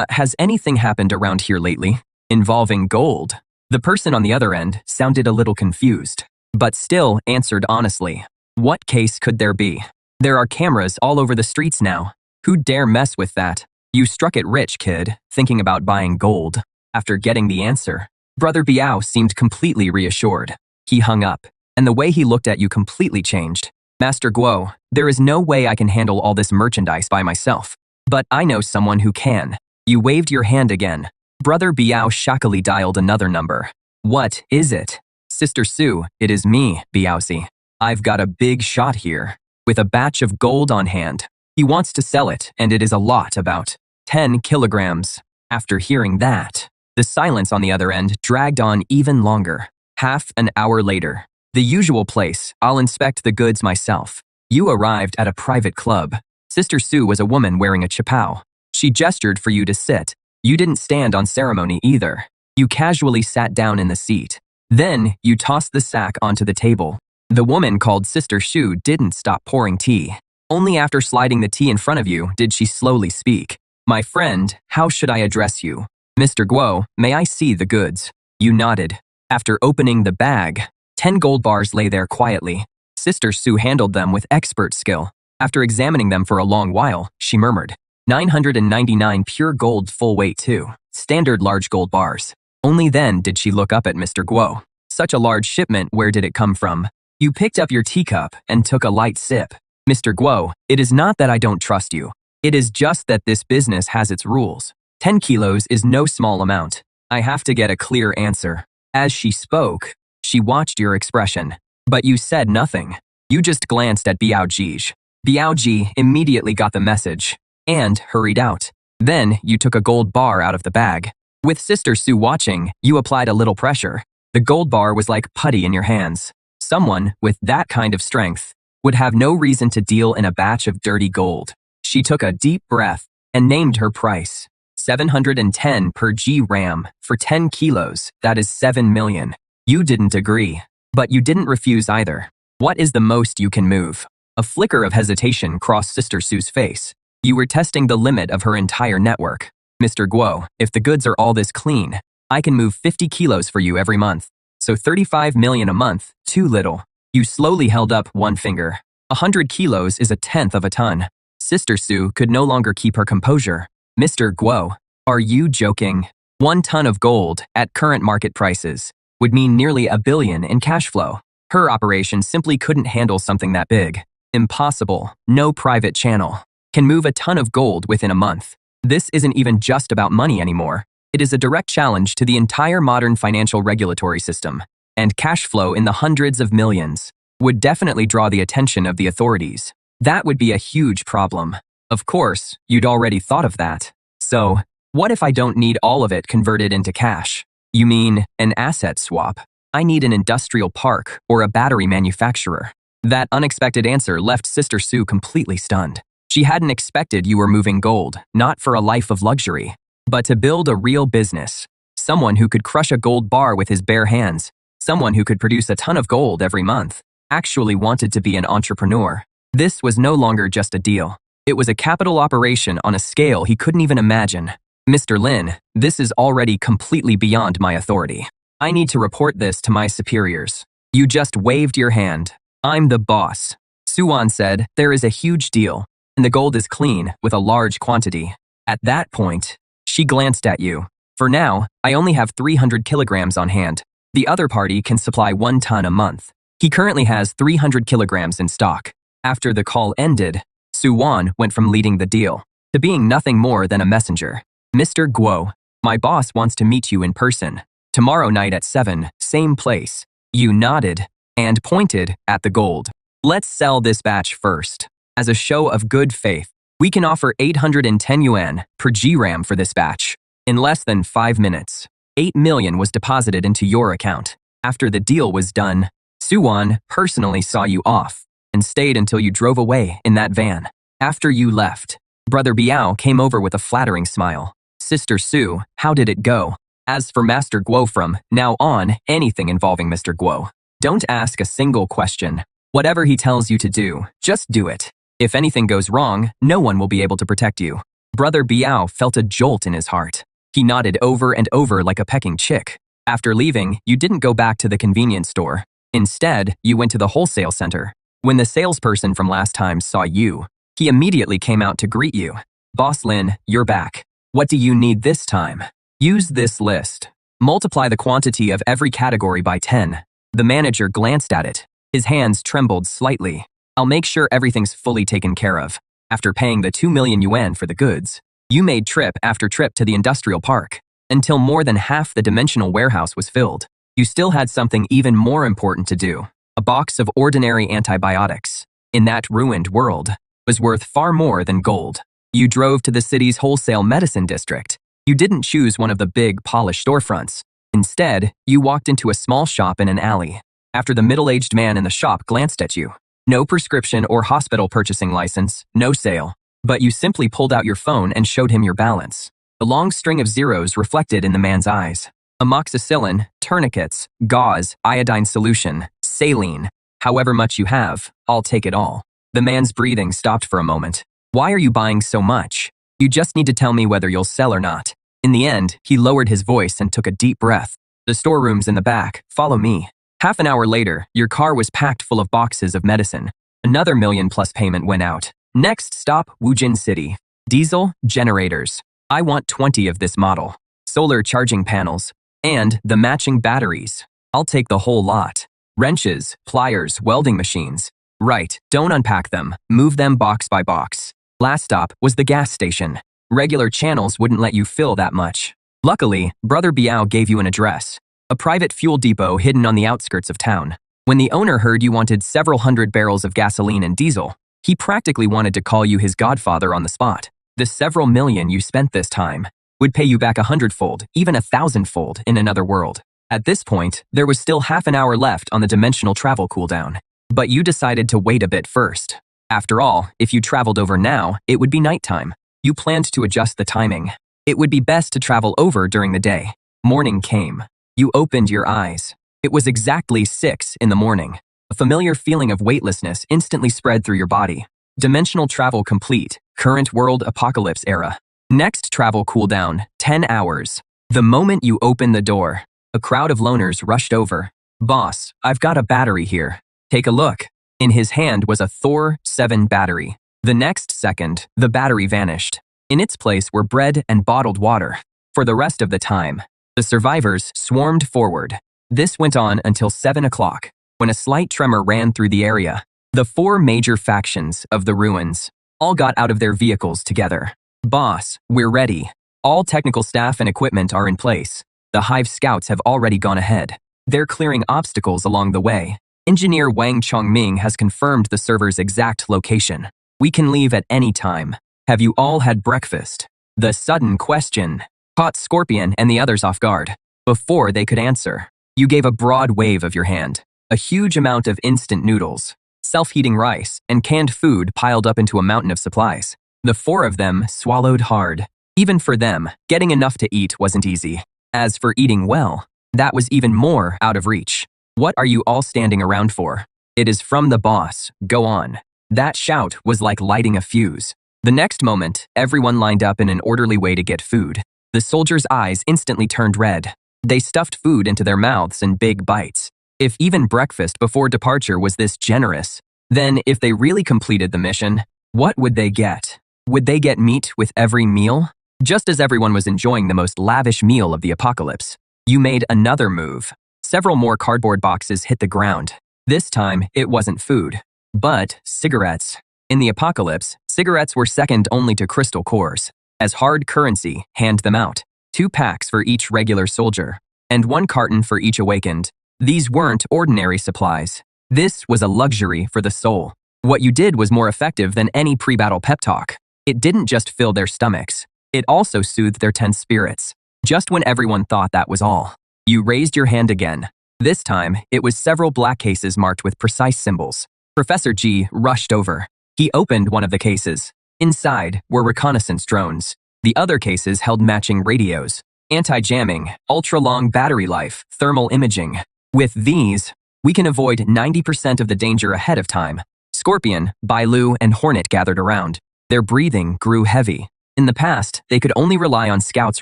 Has anything happened around here lately? Involving gold?" The person on the other end sounded a little confused, but still answered honestly. What case could there be? There are cameras all over the streets now. Who dare mess with that? You struck it rich, kid, thinking about buying gold. After getting the answer, Brother Biao seemed completely reassured. He hung up, and the way he looked at you completely changed. "Master Guo, there is no way I can handle all this merchandise by myself. But I know someone who can." You waved your hand again. Brother Biao shockily dialed another number. "What is it?" "Sister Sue, it is me, Biaosi. I've got a big shot here, with a batch of gold on hand. He wants to sell it, and it is a lot, about 10 kilograms. After hearing that, the silence on the other end dragged on even longer. Half an hour later, the usual place, I'll inspect the goods myself. You arrived at a private club. Sister Sue was a woman wearing a chapao. She gestured for you to sit. You didn't stand on ceremony either. You casually sat down in the seat. Then, you tossed the sack onto the table. The woman called Sister Sue didn't stop pouring tea. Only after sliding the tea in front of you did she slowly speak. "My friend, how should I address you?" "Mr. Guo, may I see the goods?" You nodded. After opening the bag, 10 gold bars lay there quietly. Sister Sue handled them with expert skill. After examining them for a long while, she murmured, 999 pure gold full weight too. Standard large gold bars. Only then did she look up at Mr. Guo. "Such a large shipment, where did it come from?" You picked up your teacup and took a light sip. "Mr. Guo, it is not that I don't trust you. It is just that this business has its rules. 10 kilos is no small amount. I have to get a clear answer. As she spoke, she watched your expression. But you said nothing. You just glanced at Biao-ji. Biao-ji immediately got the message and hurried out. Then you took a gold bar out of the bag. With Sister Sue watching, you applied a little pressure. The gold bar was like putty in your hands. Someone with that kind of strength would have no reason to deal in a batch of dirty gold. She took a deep breath and named her price. 710 per gram for 10 kilos, that is 7 million. You didn't agree, but you didn't refuse either. What is the most you can move? A flicker of hesitation crossed Sister Sue's face. You were testing the limit of her entire network. Mr. Guo, if the goods are all this clean, I can move 50 kilos for you every month. So 35 million a month, too little. You slowly held up one finger. 100 kilos is a tenth of a ton. Sister Sue could no longer keep her composure. Mr. Guo, are you joking? 1 ton of gold at current market prices would mean nearly $1 billion in cash flow. Her operation simply couldn't handle something that big. Impossible. No private channel can move a ton of gold within a month. This isn't even just about money anymore. It is a direct challenge to the entire modern financial regulatory system, and cash flow in the hundreds of millions would definitely draw the attention of the authorities. That would be a huge problem. Of course, you'd already thought of that. So, what if I don't need all of it converted into cash? You mean an asset swap? I need an industrial park or a battery manufacturer. That unexpected answer left Sister Sue completely stunned. She hadn't expected you were moving gold, not for a life of luxury, but to build a real business. Someone who could crush a gold bar with his bare hands, someone who could produce a ton of gold every month, actually wanted to be an entrepreneur. This was no longer just a deal. It was a capital operation on a scale he couldn't even imagine. Mr. Lin, this is already completely beyond my authority. I need to report this to my superiors. You just waved your hand. I'm the boss. Suwan said, there is a huge deal, and the gold is clean with a large quantity. At that point, she glanced at you. For now, I only have 300 kilograms on hand. The other party can supply 1 ton a month. He currently has 300 kilograms in stock. After the call ended, Suwan went from leading the deal to being nothing more than a messenger. Mr. Guo, my boss wants to meet you in person. Tomorrow night at 7, same place. You nodded and pointed at the gold. Let's sell this batch first. As a show of good faith, we can offer 810 yuan per gram for this batch. In less than 5 minutes, 8 million was deposited into your account. After the deal was done, Suwan personally saw you off and stayed until you drove away in that van. After you left, Brother Biao came over with a flattering smile. Sister Sue, how did it go? As for Master Guo, from now on, anything involving Mr. Guo, don't ask a single question. Whatever he tells you to do, just do it. If anything goes wrong, no one will be able to protect you. Brother Biao felt a jolt in his heart. He nodded over and over like a pecking chick. After leaving, you didn't go back to the convenience store. Instead, you went to the wholesale center. When the salesperson from last time saw you, he immediately came out to greet you. Boss Lin, you're back. What do you need this time? Use this list. Multiply the quantity of every category by 10. The manager glanced at it. His hands trembled slightly. I'll make sure everything's fully taken care of. After paying the 2 million yuan for the goods, you made trip after trip to the industrial park, until more than half the dimensional warehouse was filled. You still had something even more important to do. A box of ordinary antibiotics, in that ruined world, was worth far more than gold. You drove to the city's wholesale medicine district. You didn't choose one of the big, polished storefronts. Instead, you walked into a small shop in an alley. After the middle-aged man in the shop glanced at you, no prescription or hospital purchasing license, no sale. But you simply pulled out your phone and showed him your balance. The long string of zeros reflected in the man's eyes. Amoxicillin, tourniquets, gauze, iodine solution, saline. However much you have, I'll take it all. The man's breathing stopped for a moment. Why are you buying so much? You just need to tell me whether you'll sell or not. In the end, he lowered his voice and took a deep breath. The storeroom's in the back. Follow me. Half an hour later, your car was packed full of boxes of medicine. Another $1 million+ payment went out. Next stop, Wujin City. Diesel generators. I want 20 of this model. Solar charging panels. And the matching batteries. I'll take the whole lot. Wrenches, pliers, welding machines. Right, don't unpack them. Move them box by box. Last stop was the gas station. Regular channels wouldn't let you fill that much. Luckily, Brother Biao gave you an address, a private fuel depot hidden on the outskirts of town. When the owner heard you wanted several hundred barrels of gasoline and diesel, he practically wanted to call you his godfather on the spot. The several million you spent this time would pay you back 100-fold, even 1,000-fold in another world. At this point, there was still half an hour left on the dimensional travel cooldown. But you decided to wait a bit first. After all, if you traveled over now, it would be nighttime. You planned to adjust the timing. It would be best to travel over during the day. Morning came. You opened your eyes. It was exactly 6 in the morning. A familiar feeling of weightlessness instantly spread through your body. Dimensional travel complete. Current world apocalypse era. Next travel cooldown, 10 hours. The moment you opened the door, a crowd of loners rushed over. Boss, I've got a battery here. Take a look. In his hand was a Thor 7 battery. The next second, the battery vanished. In its place were bread and bottled water. For the rest of the time, the survivors swarmed forward. This went on until 7 o'clock, when a slight tremor ran through the area. The 4 major factions of the ruins all got out of their vehicles together. Boss, we're ready. All technical staff and equipment are in place. The Hive scouts have already gone ahead. They're clearing obstacles along the way. Engineer Wang Chongming has confirmed the server's exact location. We can leave at any time. Have you all had breakfast? The sudden question caught Scorpion and the others off guard. Before they could answer, you gave a broad wave of your hand. A huge amount of instant noodles, self-heating rice, and canned food piled up into a mountain of supplies. The 4 of them swallowed hard. Even for them, getting enough to eat wasn't easy. As for eating well, that was even more out of reach. What are you all standing around for? It is from the boss. Go on. That shout was like lighting a fuse. The next moment, everyone lined up in an orderly way to get food. The soldiers' eyes instantly turned red. They stuffed food into their mouths in big bites. If even breakfast before departure was this generous, then if they really completed the mission, what would they get? Would they get meat with every meal? Just as everyone was enjoying the most lavish meal of the apocalypse, you made another move. Several more cardboard boxes hit the ground. This time, it wasn't food, but cigarettes. In the apocalypse, cigarettes were second only to crystal cores. As hard currency, hand them out. 2 packs for each regular soldier, and 1 carton for each awakened. These weren't ordinary supplies. This was a luxury for the soul. What you did was more effective than any pre-battle pep talk. It didn't just fill their stomachs. It also soothed their tense spirits. Just when everyone thought that was all, you raised your hand again. This time, it was several black cases marked with precise symbols. Professor G rushed over. He opened one of the cases. Inside were reconnaissance drones. The other cases held matching radios, anti-jamming, ultra-long battery life, thermal imaging. With these, we can avoid 90% of the danger ahead of time. Scorpion, Bailu, and Hornet gathered around. Their breathing grew heavy. In the past, they could only rely on scouts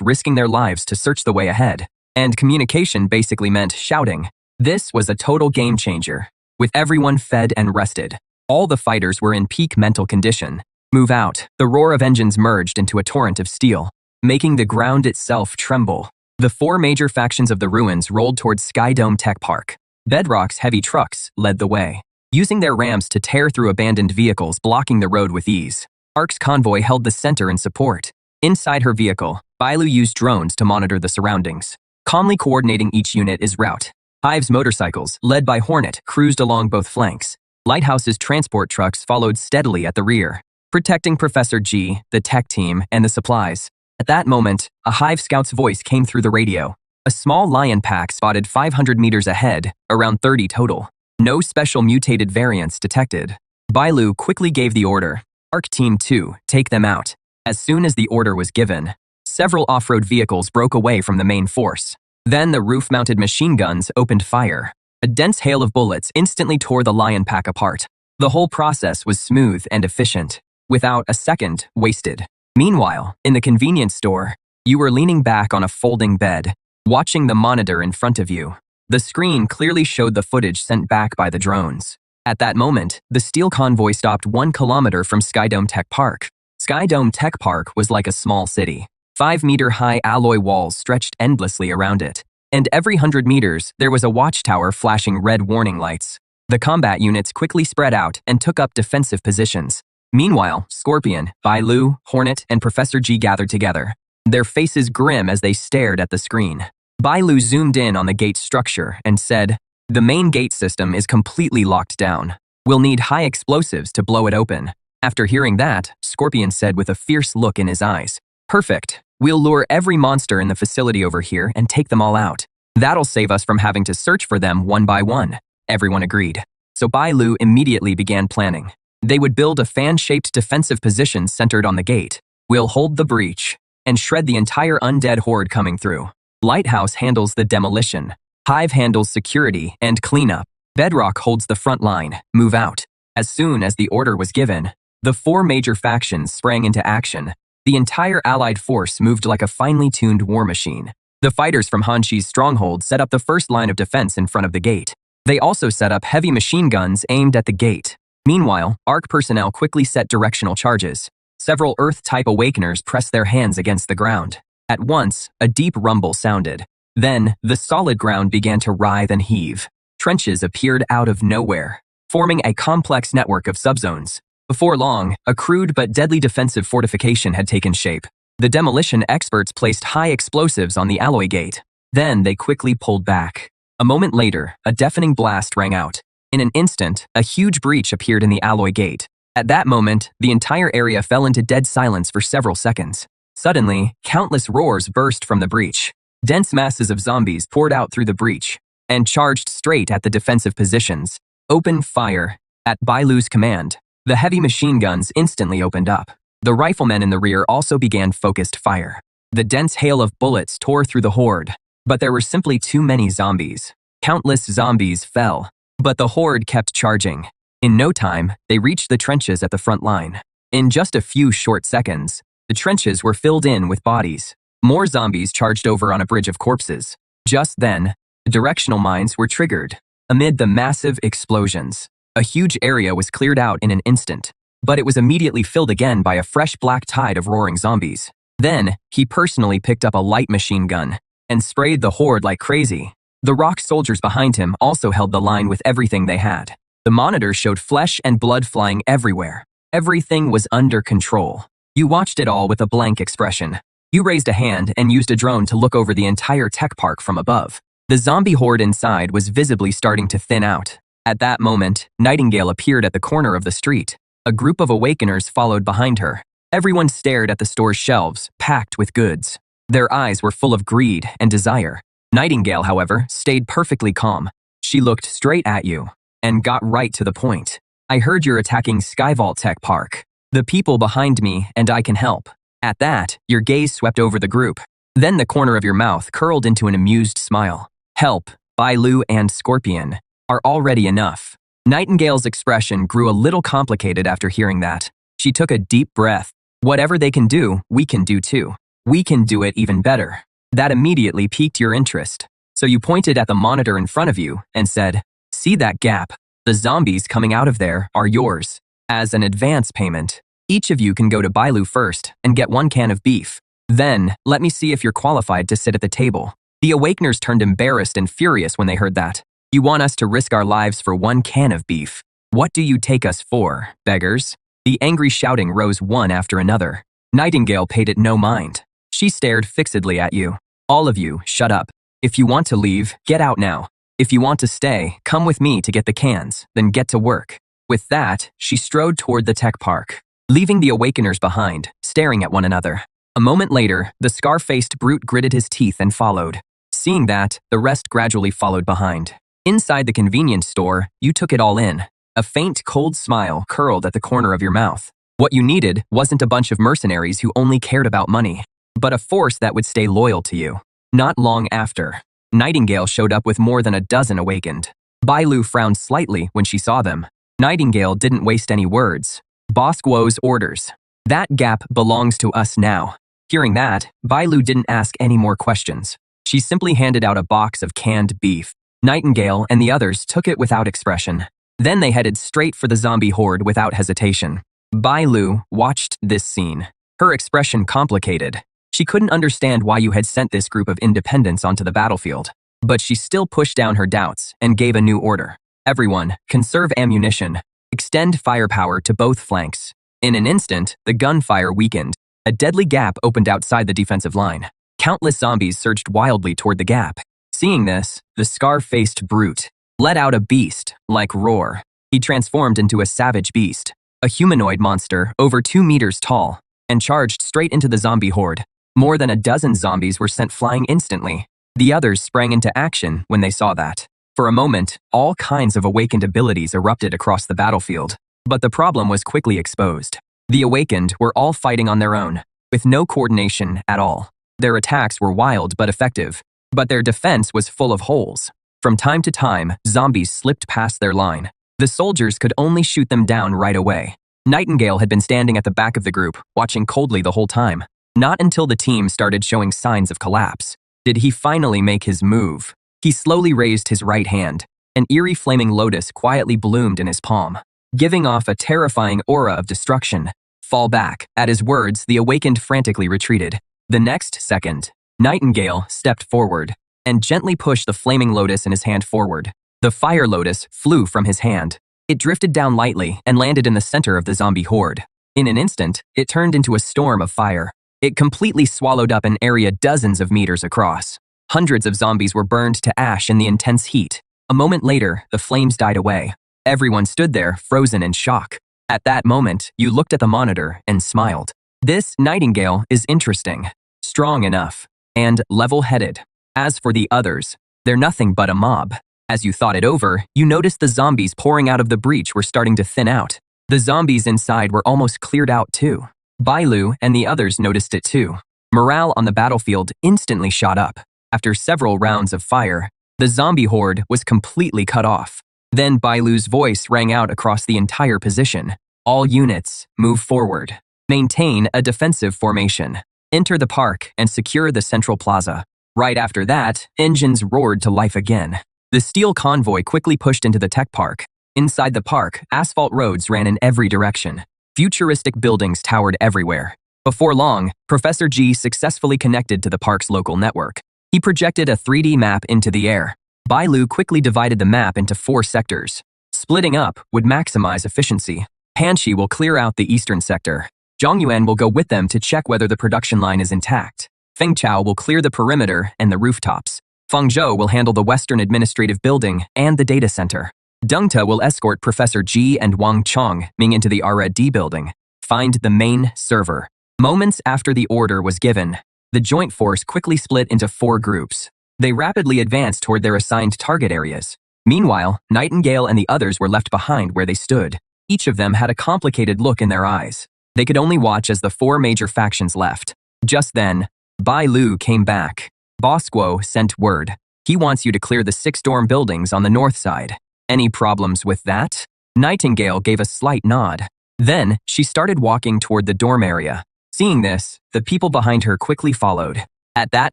risking their lives to search the way ahead, and communication basically meant shouting. This was a total game changer. With everyone fed and rested, all the fighters were in peak mental condition. Move out. The roar of engines merged into a torrent of steel, making the ground itself tremble. The 4 major factions of the ruins rolled towards Skydome Tech Park. Bedrock's heavy trucks led the way, using their rams to tear through abandoned vehicles blocking the road with ease. Ark's convoy held the center in support. Inside her vehicle, Bailu used drones to monitor the surroundings, calmly coordinating each unit's route. Hive's motorcycles, led by Hornet, cruised along both flanks. Lighthouse's transport trucks followed steadily at the rear, protecting Professor G, the tech team, and the supplies. At that moment, a Hive scout's voice came through the radio. A small lion pack spotted 500 meters ahead, around 30 total. No special mutated variants detected. Bailu quickly gave the order. Arc Team 2, take them out. As soon as the order was given, several off-road vehicles broke away from the main force. Then the roof-mounted machine guns opened fire. A dense hail of bullets instantly tore the lion pack apart. The whole process was smooth and efficient, without a second wasted. Meanwhile, in the convenience store, you were leaning back on a folding bed, watching the monitor in front of you. The screen clearly showed the footage sent back by the drones. At that moment, the steel convoy stopped 1 kilometer from Skydome Tech Park. Skydome Tech Park was like a small city. 5-meter-high alloy walls stretched endlessly around it, and every 100 meters, there was a watchtower flashing red warning lights. The combat units quickly spread out and took up defensive positions. Meanwhile, Scorpion, Bailu, Hornet, and Professor G gathered together. their faces grim as they stared at the screen. Bailu zoomed in on the gate structure and said, "The main gate system is completely locked down. We'll need high explosives to blow it open." After hearing that, Scorpion said with a fierce look in his eyes, "Perfect. We'll lure every monster in the facility over here and take them all out. That'll save us from having to search for them one by one." Everyone agreed. So Bailu immediately began planning. They would build a fan-shaped defensive position centered on the gate. "We'll hold the breach and shred the entire undead horde coming through. Lighthouse handles the demolition. Hive handles security and cleanup. Bedrock holds the front line. Move out." As soon as the order was given, the 4 major factions sprang into action. The entire allied force moved like a finely tuned war machine. The fighters from Hanxi's stronghold set up the first line of defense in front of the gate. They also set up heavy machine guns aimed at the gate. Meanwhile, ARC personnel quickly set directional charges. Several Earth-type awakeners pressed their hands against the ground. At once, a deep rumble sounded. Then, the solid ground began to writhe and heave. Trenches appeared out of nowhere, forming a complex network of subzones. Before long, a crude but deadly defensive fortification had taken shape. The demolition experts placed high explosives on the alloy gate. Then they quickly pulled back. A moment later, a deafening blast rang out. In an instant, a huge breach appeared in the alloy gate. At that moment, the entire area fell into dead silence for several seconds. Suddenly, countless roars burst from the breach. Dense masses of zombies poured out through the breach and charged straight at the defensive positions. "Open fire." At Bailu's command, the heavy machine guns instantly opened up. The riflemen in the rear also began focused fire. The dense hail of bullets tore through the horde, but there were simply too many zombies. Countless zombies fell, but the horde kept charging. In no time, they reached the trenches at the front line. In just a few short seconds, the trenches were filled in with bodies. More zombies charged over on a bridge of corpses. Just then, the directional mines were triggered. Amid the massive explosions, a huge area was cleared out in an instant, but it was immediately filled again by a fresh black tide of roaring zombies. Then, he personally picked up a light machine gun and sprayed the horde like crazy. The rock soldiers behind him also held the line with everything they had. The monitor showed flesh and blood flying everywhere. Everything was under control. You watched it all with a blank expression. You raised a hand and used a drone to look over the entire tech park from above. The zombie horde inside was visibly starting to thin out. At that moment, Nightingale appeared at the corner of the street. A group of awakeners followed behind her. Everyone stared at the store's shelves, packed with goods. Their eyes were full of greed and desire. Nightingale, however, stayed perfectly calm. She looked straight at you and got right to the point. "I heard you're attacking Skyvault Tech Park. The people behind me and I can help." At that, your gaze swept over the group. Then the corner of your mouth curled into an amused smile. "Help, Bailu and Scorpion, are already enough." Nightingale's expression grew a little complicated after hearing that. She took a deep breath. "Whatever they can do, we can do too. We can do it even better." That immediately piqued your interest. So you pointed at the monitor in front of you and said, "See that gap? The zombies coming out of there are yours. As an advance payment, each of you can go to Bailu first and get 1 can of beef. Then, let me see if you're qualified to sit at the table." The Awakeners turned embarrassed and furious when they heard that. "You want us to risk our lives for 1 can of beef? What do you take us for, beggars?" The angry shouting rose one after another. Nightingale paid it no mind. She stared fixedly at you. "All of you, shut up. If you want to leave, get out now. If you want to stay, come with me to get the cans, then get to work." With that, she strode toward the tech park, leaving the Awakeners behind, staring at one another. A moment later, the scar-faced brute gritted his teeth and followed. Seeing that, the rest gradually followed behind. Inside the convenience store, you took it all in. A faint, cold smile curled at the corner of your mouth. What you needed wasn't a bunch of mercenaries who only cared about money, but a force that would stay loyal to you. Not long after, Nightingale showed up with more than a dozen awakened. Bailu frowned slightly when she saw them. Nightingale didn't waste any words. "Boss Guo's orders. That gap belongs to us now." Hearing that, Bailu didn't ask any more questions. She simply handed out a box of canned beef. Nightingale and the others took it without expression. Then they headed straight for the zombie horde without hesitation. Bailu watched this scene. Her expression complicated. She couldn't understand why you had sent this group of independents onto the battlefield. But she still pushed down her doubts and gave a new order. "Everyone, conserve ammunition. Extend firepower to both flanks." In an instant, the gunfire weakened. A deadly gap opened outside the defensive line. Countless zombies surged wildly toward the gap. Seeing this, the scar-faced brute let out a beast-like roar. He transformed into a savage beast, a humanoid monster over 2 meters tall, and charged straight into the zombie horde. More than a dozen zombies were sent flying instantly. The others sprang into action when they saw that. For a moment, all kinds of awakened abilities erupted across the battlefield. But the problem was quickly exposed. The awakened were all fighting on their own, with no coordination at all. Their attacks were wild but effective, but their defense was full of holes. From time to time, zombies slipped past their line. The soldiers could only shoot them down right away. Nightingale had been standing at the back of the group, watching coldly the whole time. Not until the team started showing signs of collapse did he finally make his move. He slowly raised his right hand. An eerie flaming lotus quietly bloomed in his palm, giving off a terrifying aura of destruction. Fall back. At his words, the awakened frantically retreated. The next second, Nightingale stepped forward and gently pushed the flaming lotus in his hand forward. The fire lotus flew from his hand. It drifted down lightly and landed in the center of the zombie horde. In an instant, it turned into a storm of fire. It completely swallowed up an area dozens of meters across. Hundreds of zombies were burned to ash in the intense heat. A moment later, the flames died away. Everyone stood there, frozen in shock. At that moment, you looked at the monitor and smiled. This Nightingale is interesting, strong enough, and level-headed. As for the others, they're nothing but a mob. As you thought it over, you noticed the zombies pouring out of the breach were starting to thin out. The zombies inside were almost cleared out too. Bailu and the others noticed it too. Morale on the battlefield instantly shot up. After several rounds of fire, the zombie horde was completely cut off. Then Bailu's voice rang out across the entire position. All units, move forward. Maintain a defensive formation. Enter the park and secure the central plaza. Right after that, engines roared to life again. The steel convoy quickly pushed into the tech park. Inside the park, asphalt roads ran in every direction. Futuristic buildings towered everywhere. Before long, Professor G successfully connected to the park's local network. He projected a 3D map into the air. Bailu quickly divided the map into 4 sectors. Splitting up would maximize efficiency. Hanshi will clear out the eastern sector. Zhongyuan will go with them to check whether the production line is intact. Feng Chao will clear the perimeter and the rooftops. Feng Zhou will handle the western administrative building and the data center. Deng Te will escort Professor Ji and Wang Chongming into the R&D building. Find the main server. Moments after the order was given, the joint force quickly split into 4 groups. They rapidly advanced toward their assigned target areas. Meanwhile, Nightingale and the others were left behind where they stood. Each of them had a complicated look in their eyes. They could only watch as the 4 major factions left. Just then, Bailu came back. Boss Guo sent word. He wants you to clear the 6 dorm buildings on the north side. Any problems with that? Nightingale gave a slight nod. Then, she started walking toward the dorm area. Seeing this, the people behind her quickly followed. At that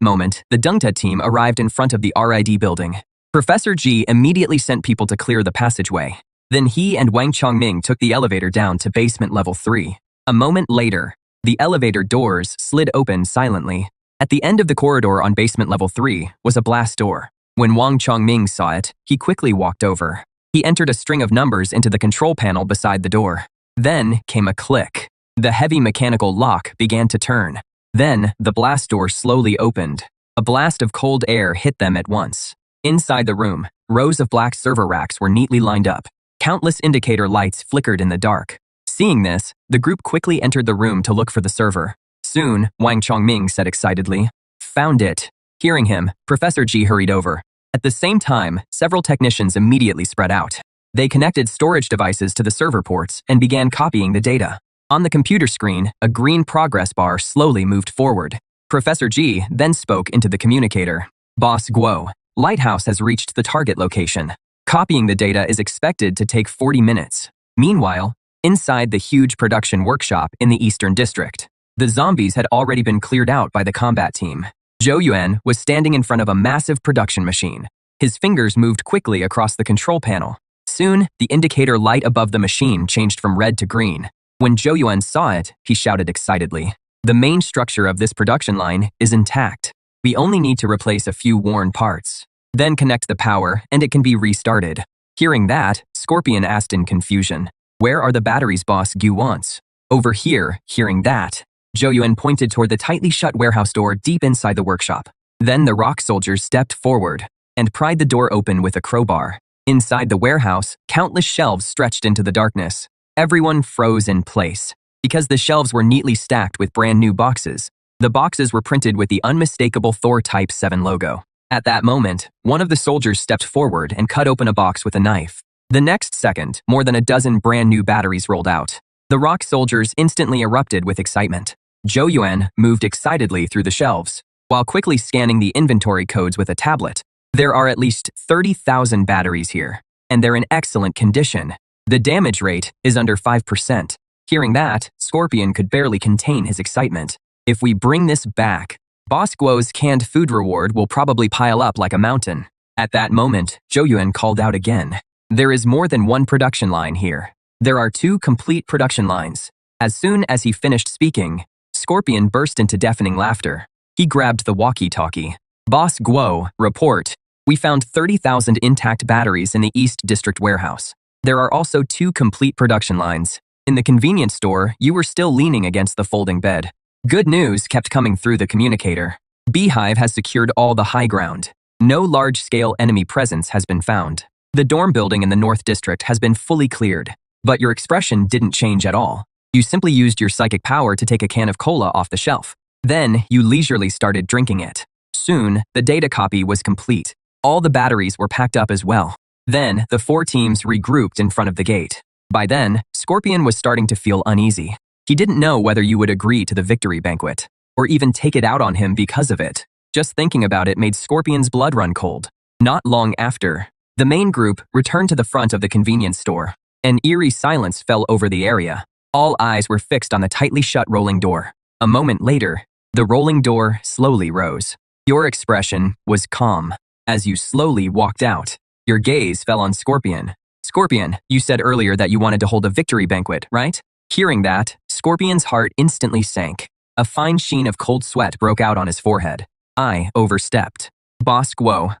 moment, the Deng Te team arrived in front of the RID building. Professor Ji immediately sent people to clear the passageway. Then he and Wang Chongming took the elevator down to basement level 3. A moment later, the elevator doors slid open silently. At the end of the corridor on basement level 3 was a blast door. When Wang Chongming saw it, he quickly walked over. He entered a string of numbers into the control panel beside the door. Then came a click. The heavy mechanical lock began to turn. Then, the blast door slowly opened. A blast of cold air hit them at once. Inside the room, rows of black server racks were neatly lined up. Countless indicator lights flickered in the dark. Seeing this, the group quickly entered the room to look for the server. Soon, Wang Chongming said excitedly, "Found it." Hearing him, Professor Ji hurried over. At the same time, several technicians immediately spread out. They connected storage devices to the server ports and began copying the data. On the computer screen, a green progress bar slowly moved forward. Professor Ji then spoke into the communicator. "Boss Guo, Lighthouse has reached the target location. Copying the data is expected to take 40 minutes. Meanwhile, inside the huge production workshop in the Eastern District, the zombies had already been cleared out by the combat team. Zhou Yuan was standing in front of a massive production machine. His fingers moved quickly across the control panel. Soon, the indicator light above the machine changed from red to green. When Zhou Yuan saw it, he shouted excitedly, "The main structure of this production line is intact. We only need to replace a few worn parts. Then connect the power and it can be restarted." Hearing that, Scorpion asked in confusion, "Where are the batteries Boss Gu wants?" Over here, hearing that, Zhou pointed toward the tightly shut warehouse door deep inside the workshop. Then the rock soldiers stepped forward and pried the door open with a crowbar. Inside the warehouse, countless shelves stretched into the darkness. Everyone froze in place because the shelves were neatly stacked with brand new boxes. The boxes were printed with the unmistakable Thor Type 7 logo. At that moment, one of the soldiers stepped forward and cut open a box with a knife. The next second, more than a dozen brand new batteries rolled out. The rock soldiers instantly erupted with excitement. Zhou moved excitedly through the shelves, while quickly scanning the inventory codes with a tablet. There are at least 30,000 batteries here, and they're in excellent condition. The damage rate is under 5%. Hearing that, Scorpion could barely contain his excitement. If we bring this back, Boss Guo's canned food reward will probably pile up like a mountain. At that moment, Zhou called out again. There is more than one production line here. There are 2 complete production lines. As soon as he finished speaking, Scorpion burst into deafening laughter. He grabbed the walkie-talkie. Boss Guo, report. We found 30,000 intact batteries in the East District warehouse. There are also 2 complete production lines. In the convenience store, you were still leaning against the folding bed. Good news kept coming through the communicator. Beehive has secured all the high ground. No large-scale enemy presence has been found. The dorm building in the North District has been fully cleared. But your expression didn't change at all. You simply used your psychic power to take a can of cola off the shelf. Then, you leisurely started drinking it. Soon, the data copy was complete. All the batteries were packed up as well. Then, the 4 teams regrouped in front of the gate. By then, Scorpion was starting to feel uneasy. He didn't know whether you would agree to the victory banquet, or even take it out on him because of it. Just thinking about it made Scorpion's blood run cold. Not long after, the main group returned to the front of the convenience store. An eerie silence fell over the area. All eyes were fixed on the tightly shut rolling door. A moment later, the rolling door slowly rose. Your expression was calm. As you slowly walked out, your gaze fell on Scorpion. Scorpion, you said earlier that you wanted to hold a victory banquet, right? Hearing that, Scorpion's heart instantly sank. A fine sheen of cold sweat broke out on his forehead. I overstepped. Boss Guo,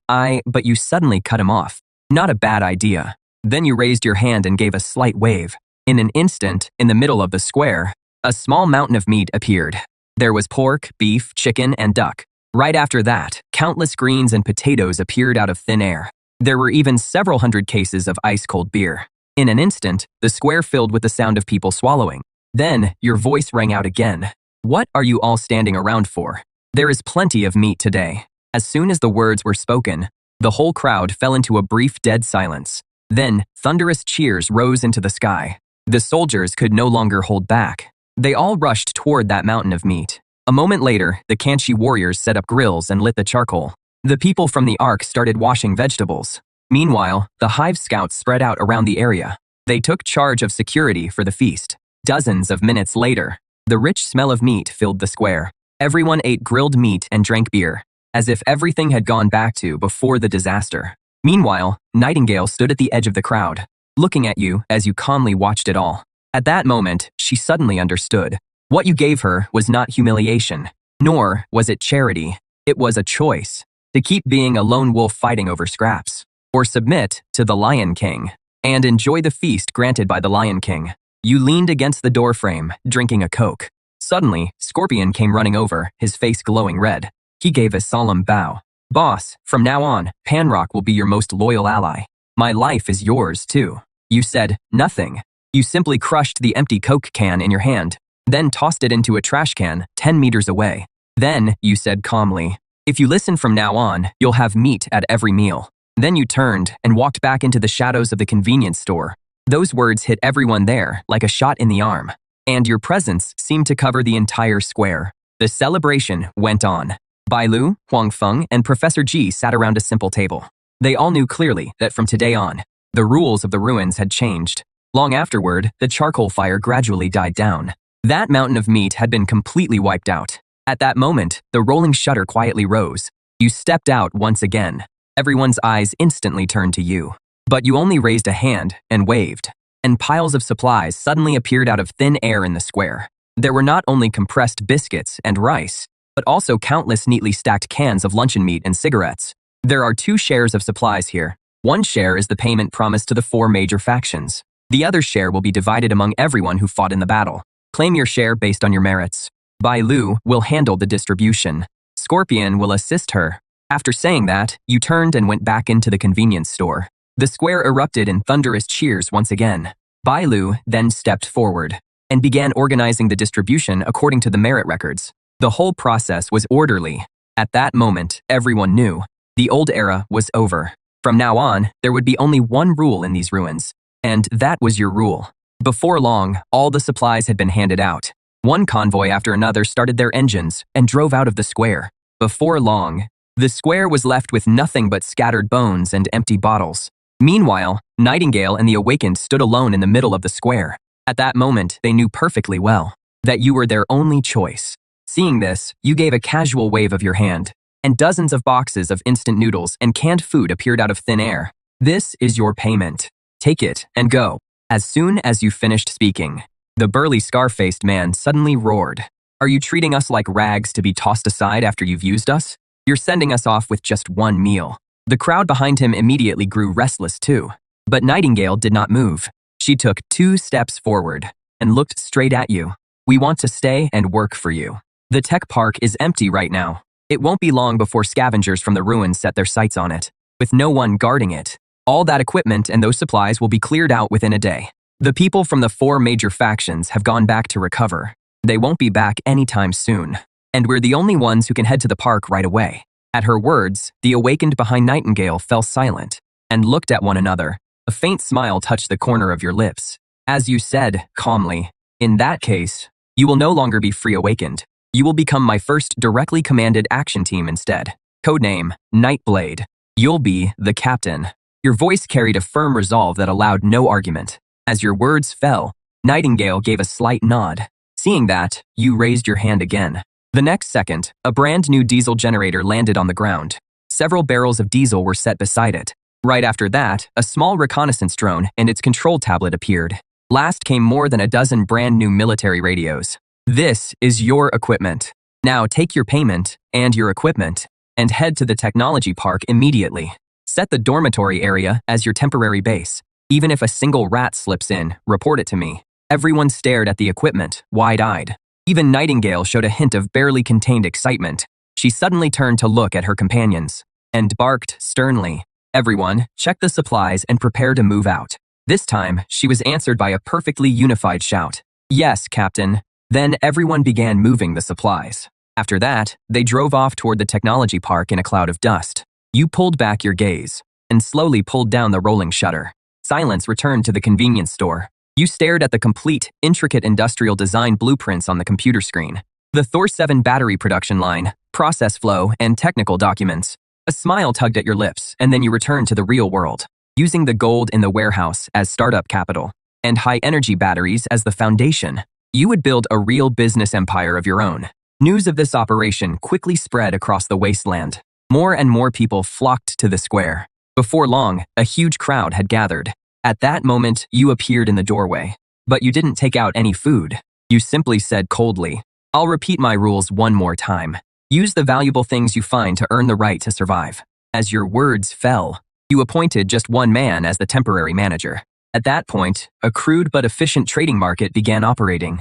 but you suddenly cut him off. Not a bad idea. Then you raised your hand and gave a slight wave. In an instant, in the middle of the square, a small mountain of meat appeared. There was pork, beef, chicken, and duck. Right after that, countless greens and potatoes appeared out of thin air. There were even several hundred cases of ice-cold beer. In an instant, the square filled with the sound of people swallowing. Then, your voice rang out again. What are you all standing around for? There is plenty of meat today. As soon as the words were spoken, the whole crowd fell into a brief dead silence. Then, thunderous cheers rose into the sky. The soldiers could no longer hold back. They all rushed toward that mountain of meat. A moment later, the Kanchi warriors set up grills and lit the charcoal. The people from the Ark started washing vegetables. Meanwhile, the Hive scouts spread out around the area. They took charge of security for the feast. Dozens of minutes later, the rich smell of meat filled the square. Everyone ate grilled meat and drank beer, as if everything had gone back to before the disaster. Meanwhile, Nightingale stood at the edge of the crowd, looking at you as you calmly watched it all. At that moment, she suddenly understood. What you gave her was not humiliation, nor was it charity. It was a choice. To keep being a lone wolf fighting over scraps, or submit to the Lion King, and enjoy the feast granted by the Lion King. You leaned against the doorframe, drinking a Coke. Suddenly, Scorpion came running over, his face glowing red. He gave a solemn bow. Boss, from now on, Panrock will be your most loyal ally. My life is yours, too. You said nothing. You simply crushed the empty Coke can in your hand, then tossed it into a trash can 10 meters away. Then, you said calmly, if you listen from now on, you'll have meat at every meal. Then you turned and walked back into the shadows of the convenience store. Those words hit everyone there like a shot in the arm. And your presence seemed to cover the entire square. The celebration went on. Bai Lu, Huang Feng, and Professor Ji sat around a simple table. They all knew clearly that from today on, the rules of the ruins had changed. Long afterward, the charcoal fire gradually died down. That mountain of meat had been completely wiped out. At that moment, the rolling shutter quietly rose. You stepped out once again. Everyone's eyes instantly turned to you. But you only raised a hand and waved. And piles of supplies suddenly appeared out of thin air in the square. There were not only compressed biscuits and rice, but also countless neatly stacked cans of luncheon meat and cigarettes. There are 2 shares of supplies here. One share is the payment promised to the 4 major factions. The other share will be divided among everyone who fought in the battle. Claim your share based on your merits. Bai Lu will handle the distribution. Scorpion will assist her. After saying that, you turned and went back into the convenience store. The square erupted in thunderous cheers once again. Bai Lu then stepped forward and began organizing the distribution according to the merit records. The whole process was orderly. At that moment, everyone knew the old era was over. From now on, there would be only one rule in these ruins, and that was your rule. Before long, all the supplies had been handed out. One convoy after another started their engines and drove out of the square. Before long, the square was left with nothing but scattered bones and empty bottles. Meanwhile, Nightingale and the Awakened stood alone in the middle of the square. At that moment, they knew perfectly well that you were their only choice. Seeing this, you gave a casual wave of your hand, and dozens of boxes of instant noodles and canned food appeared out of thin air. This is your payment. Take it and go. As soon as you finished speaking, the burly scar-faced man suddenly roared. Are you treating us like rags to be tossed aside after you've used us? You're sending us off with just one meal. The crowd behind him immediately grew restless too. But Nightingale did not move. She took 2 steps forward and looked straight at you. We want to stay and work for you. The tech park is empty right now. It won't be long before scavengers from the ruins set their sights on it, with no one guarding it. All that equipment and those supplies will be cleared out within a day. The people from the 4 major factions have gone back to recover. They won't be back anytime soon. And we're the only ones who can head to the park right away. At her words, the Awakened behind Nightingale fell silent and looked at one another. A faint smile touched the corner of your lips. As you said, calmly, in that case, you will no longer be free Awakened. You will become my first directly commanded action team instead. Codename, Nightblade. You'll be the captain. Your voice carried a firm resolve that allowed no argument. As your words fell, Nightingale gave a slight nod. Seeing that, you raised your hand again. The next second, a brand new diesel generator landed on the ground. Several barrels of diesel were set beside it. Right after that, a small reconnaissance drone and its control tablet appeared. Last came more than a dozen brand new military radios. This is your equipment. Now take your payment and your equipment and head to the technology park immediately. Set the dormitory area as your temporary base. Even if a single rat slips in, report it to me. Everyone stared at the equipment, wide-eyed. Even Nightingale showed a hint of barely contained excitement. She suddenly turned to look at her companions and barked sternly. Everyone, check the supplies and prepare to move out. This time, she was answered by a perfectly unified shout. Yes, Captain. Then everyone began moving the supplies. After that, they drove off toward the technology park in a cloud of dust. You pulled back your gaze and slowly pulled down the rolling shutter. Silence returned to the convenience store. You stared at the complete, intricate industrial design blueprints on the computer screen. The Thor 7 battery production line, process flow, and technical documents. A smile tugged at your lips, and then you returned to the real world, using the gold in the warehouse as startup capital and high-energy batteries as the foundation. You would build a real business empire of your own. News of this operation quickly spread across the wasteland. More and more people flocked to the square. Before long, a huge crowd had gathered. At that moment, you appeared in the doorway. But you didn't take out any food. You simply said coldly, I'll repeat my rules one more time. Use the valuable things you find to earn the right to survive. As your words fell, you appointed just one man as the temporary manager. At that point, a crude but efficient trading market began operating.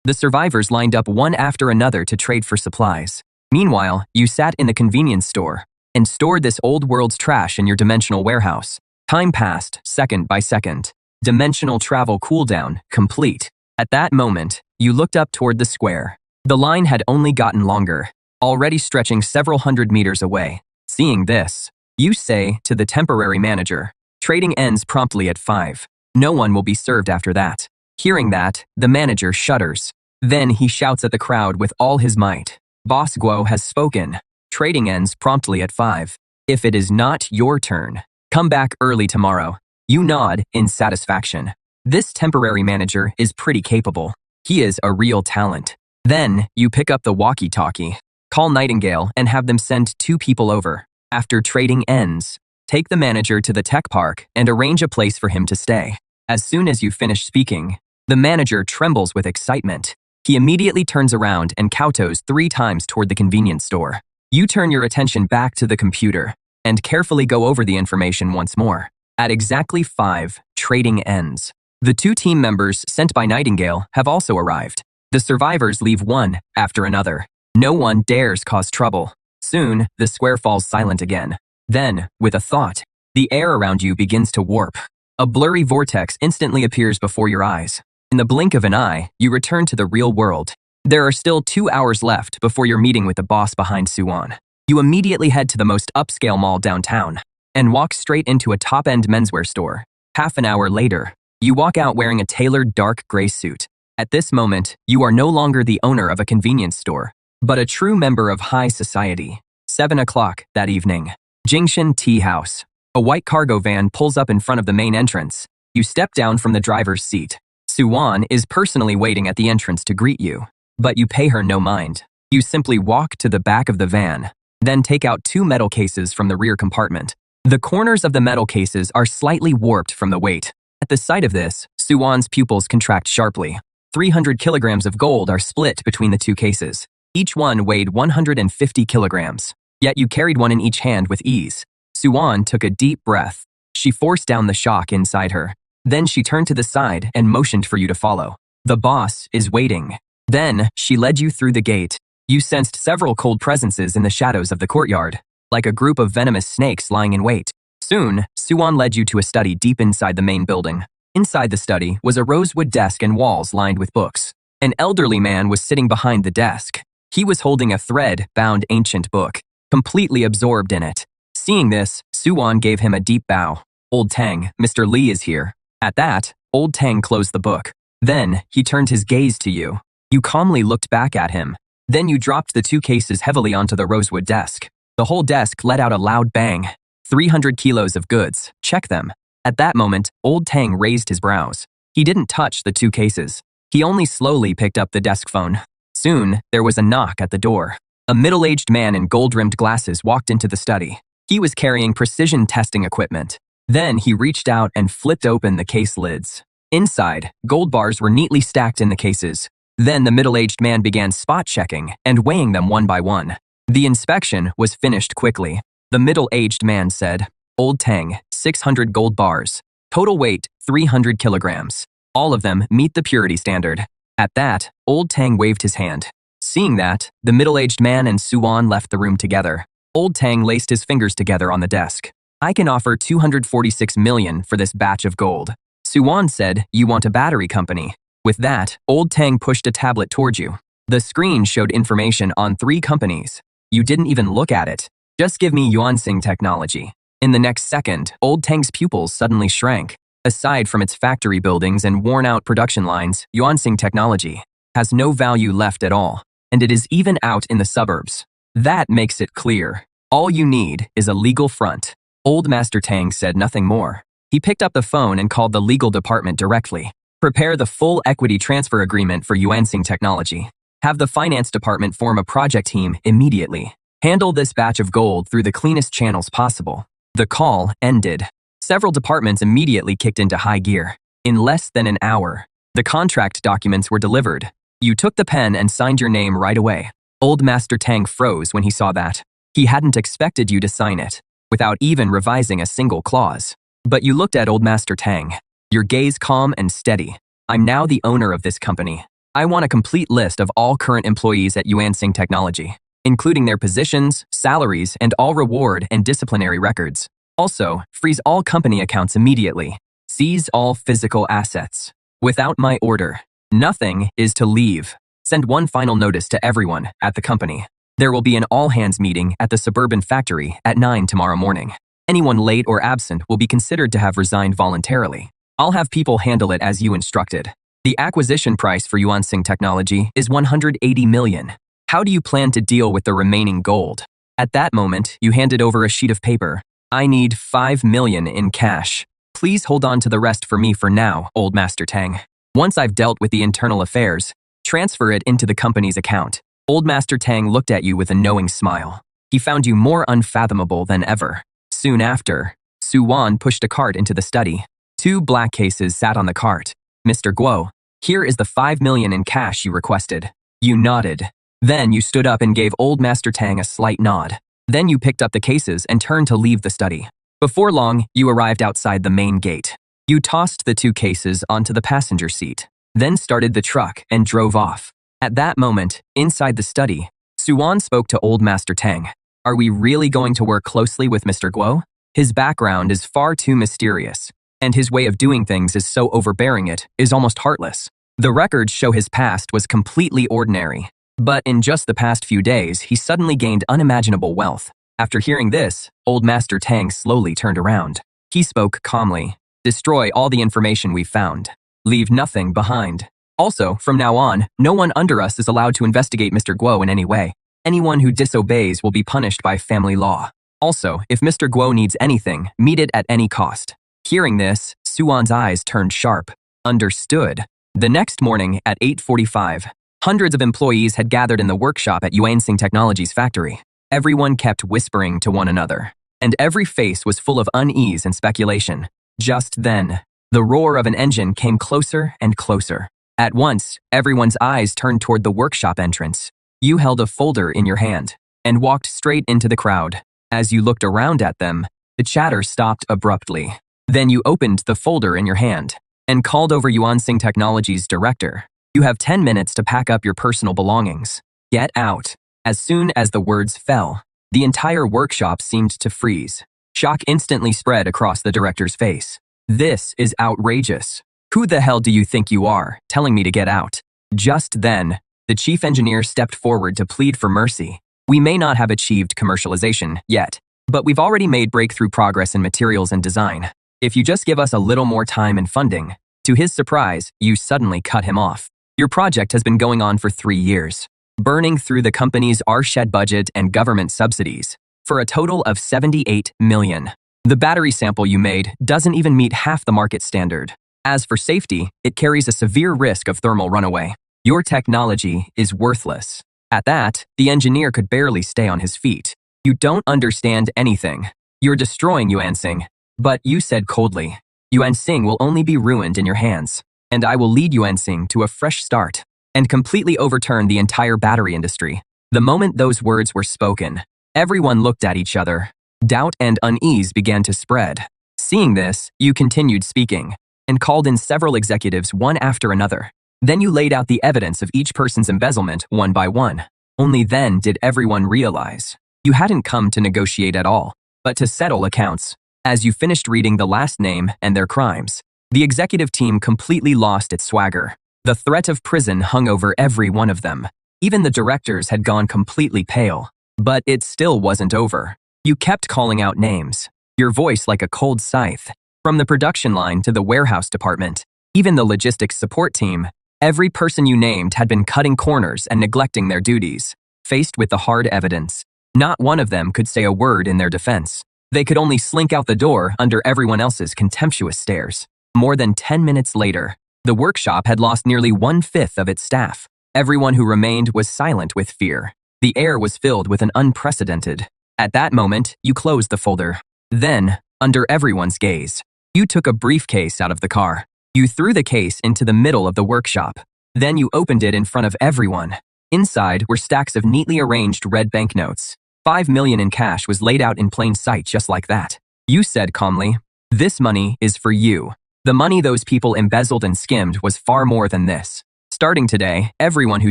The survivors lined up one after another to trade for supplies. Meanwhile, you sat in the convenience store and stored this old world's trash in your dimensional warehouse. Time passed, second by second. Dimensional travel cooldown complete. At that moment, you looked up toward the square. The line had only gotten longer, already stretching several hundred meters away. Seeing this, you say to the temporary manager, trading ends promptly at 5. No one will be served after that. Hearing that, the manager shudders. Then he shouts at the crowd with all his might. Boss Guo has spoken. Trading ends promptly at 5. If it is not your turn, come back early tomorrow. You nod in satisfaction. This temporary manager is pretty capable. He is a real talent. Then, you pick up the walkie-talkie, call Nightingale and have them send 2 people over. After trading ends, take the manager to the tech park and arrange a place for him to stay. As soon as you finish speaking, the manager trembles with excitement. He immediately turns around and kowtows 3 times toward the convenience store. You turn your attention back to the computer and carefully go over the information once more. At exactly 5, trading ends. The 2 team members sent by Nightingale have also arrived. The survivors leave one after another. No one dares cause trouble. Soon, the square falls silent again. Then, with a thought, the air around you begins to warp. A blurry vortex instantly appears before your eyes. In the blink of an eye, you return to the real world. There are still 2 hours left before your meeting with the boss behind Suwon. You immediately head to the most upscale mall downtown and walk straight into a top-end menswear store. Half an hour later, you walk out wearing a tailored dark gray suit. At this moment, you are no longer the owner of a convenience store, but a true member of high society. 7 o'clock that evening. Jingshan Tea House. A white cargo van pulls up in front of the main entrance. You step down from the driver's seat. Suwon is personally waiting at the entrance to greet you, but you pay her no mind. You simply walk to the back of the van, then take out 2 metal cases from the rear compartment. The corners of the metal cases are slightly warped from the weight. At the sight of this, Suwon's pupils contract sharply. 300 kilograms of gold are split between the 2 cases. Each one weighed 150 kilograms, yet you carried one in each hand with ease. Suwon took a deep breath. She forced down the shock inside her. Then she turned to the side and motioned for you to follow. The boss is waiting. Then she led you through the gate. You sensed several cold presences in the shadows of the courtyard, like a group of venomous snakes lying in wait. Soon, Suwon led you to a study deep inside the main building. Inside the study was a rosewood desk and walls lined with books. An elderly man was sitting behind the desk. He was holding a thread-bound ancient book, completely absorbed in it. Seeing this, Suwon gave him a deep bow. "Old Tang, Mr. Lee is here." At that, Old Tang closed the book. Then, he turned his gaze to you. You calmly looked back at him. Then you dropped the 2 cases heavily onto the rosewood desk. The whole desk let out a loud bang. 300 kilos of goods. Check them. At that moment, Old Tang raised his brows. He didn't touch the 2 cases. He only slowly picked up the desk phone. Soon, there was a knock at the door. A middle-aged man in gold-rimmed glasses walked into the study. He was carrying precision testing equipment. Then he reached out and flipped open the case lids. Inside, gold bars were neatly stacked in the cases. Then the middle-aged man began spot-checking and weighing them one by one. The inspection was finished quickly. The middle-aged man said, "Old Tang, 600 gold bars. Total weight, 300 kilograms. All of them meet the purity standard." At that, Old Tang waved his hand. Seeing that, the middle-aged man and Suwon left the room together. Old Tang laced his fingers together on the desk. "I can offer 246 million for this batch of gold." Suwon said, "You want a battery company." With that, Old Tang pushed a tablet towards you. The screen showed information on 3 companies. You didn't even look at it. "Just give me Yuansing Technology." In the next second, Old Tang's pupils suddenly shrank. Aside from its factory buildings and worn-out production lines, Yuansing Technology has no value left at all, and it is even out in the suburbs. That makes it clear. All you need is a legal front. Old Master Tang said nothing more. He picked up the phone and called the legal department directly. "Prepare the full equity transfer agreement for Yuansing Technology. Have the finance department form a project team immediately. Handle this batch of gold through the cleanest channels possible." The call ended. Several departments immediately kicked into high gear. In less than an hour, the contract documents were delivered. You took the pen and signed your name right away. Old Master Tang froze when he saw that. He hadn't expected you to sign it, without even revising a single clause. But you looked at Old Master Tang, your gaze calm and steady. "I'm now the owner of this company. I want a complete list of all current employees at Yuansing Technology, including their positions, salaries, and all reward and disciplinary records. Also, freeze all company accounts immediately. Seize all physical assets. Without my order, nothing is to leave. Send one final notice to everyone at the company. There will be an all-hands meeting at the suburban factory at 9 tomorrow morning. Anyone late or absent will be considered to have resigned voluntarily. I'll have people handle it as you instructed. The acquisition price for Yuansing Technology is 180 million. How do you plan to deal with the remaining gold?" At that moment, you handed over a sheet of paper. "I need 5 million in cash. Please hold on to the rest for me for now, Old Master Tang. Once I've dealt with the internal affairs, transfer it into the company's account." Old Master Tang looked at you with a knowing smile. He found you more unfathomable than ever. Soon after, Suwon pushed a cart into the study. 2 black cases sat on the cart. "Mr. Guo, here is the 5 million in cash you requested." You nodded. Then you stood up and gave Old Master Tang a slight nod. Then you picked up the cases and turned to leave the study. Before long, you arrived outside the main gate. You tossed the 2 cases onto the passenger seat, then started the truck and drove off. At that moment, inside the study, Suwon spoke to Old Master Tang. Are we really going to work closely with Mr. Guo? His background is far too mysterious, and his way of doing things is so overbearing it is almost heartless. The records show his past was completely ordinary, but in just the past few days, he suddenly gained unimaginable wealth. After hearing this, Old Master Tang slowly turned around. He spoke calmly. Destroy all the information we found. Leave nothing behind. Also, from now on, no one under us is allowed to investigate Mr. Guo in any way. Anyone who disobeys will be punished by family law. Also, if Mr. Guo needs anything, meet it at any cost. Hearing this, Suwon's eyes turned sharp. Understood. The next morning at 8:45, hundreds of employees had gathered in the workshop at Yuansing Technologies factory. Everyone kept whispering to one another, and every face was full of unease and speculation. Just then, the roar of an engine came closer and closer. At once, everyone's eyes turned toward the workshop entrance. You held a folder in your hand and walked straight into the crowd. As you looked around at them, the chatter stopped abruptly. Then you opened the folder in your hand and called over Yuansing Technologies' director. You have 10 minutes to pack up your personal belongings. Get out. As soon as the words fell, the entire workshop seemed to freeze. Shock instantly spread across the director's face. This is outrageous. Who the hell do you think you are, telling me to get out? Just then, the chief engineer stepped forward to plead for mercy. We may not have achieved commercialization yet, but we've already made breakthrough progress in materials and design. If you just give us a little more time and funding. To his surprise, you suddenly cut him off. Your project has been going on for 3 years, burning through the company's R-shed budget and government subsidies, for a total of 78 million. The battery sample you made doesn't even meet half the market standard. As for safety, it carries a severe risk of thermal runaway. Your technology is worthless. At that, the engineer could barely stay on his feet. You don't understand anything. You're destroying Yuansing. But you said coldly, Yuansing will only be ruined in your hands, and I will lead Yuansing to a fresh start and completely overturn the entire battery industry. The moment those words were spoken, everyone looked at each other. Doubt and unease began to spread. Seeing this, you continued speaking and called in several executives one after another. Then you laid out the evidence of each person's embezzlement one by one. Only then did everyone realize you hadn't come to negotiate at all, but to settle accounts. As you finished reading the last name and their crimes, the executive team completely lost its swagger. The threat of prison hung over every one of them. Even the directors had gone completely pale. But it still wasn't over. You kept calling out names, your voice like a cold scythe. From the production line to the warehouse department, even the logistics support team, every person you named had been cutting corners and neglecting their duties. Faced with the hard evidence, not one of them could say a word in their defense. They could only slink out the door under everyone else's contemptuous stares. More than 10 minutes later, the workshop had lost nearly 1/5 of its staff. Everyone who remained was silent with fear. The air was filled with an unprecedented. At that moment, you closed the folder. Then, under everyone's gaze, you took a briefcase out of the car. You threw the case into the middle of the workshop. Then you opened it in front of everyone. Inside were stacks of neatly arranged red banknotes. 5 million in cash was laid out in plain sight just like that. You said calmly, "This money is for you." The money those people embezzled and skimmed was far more than this. Starting today, everyone who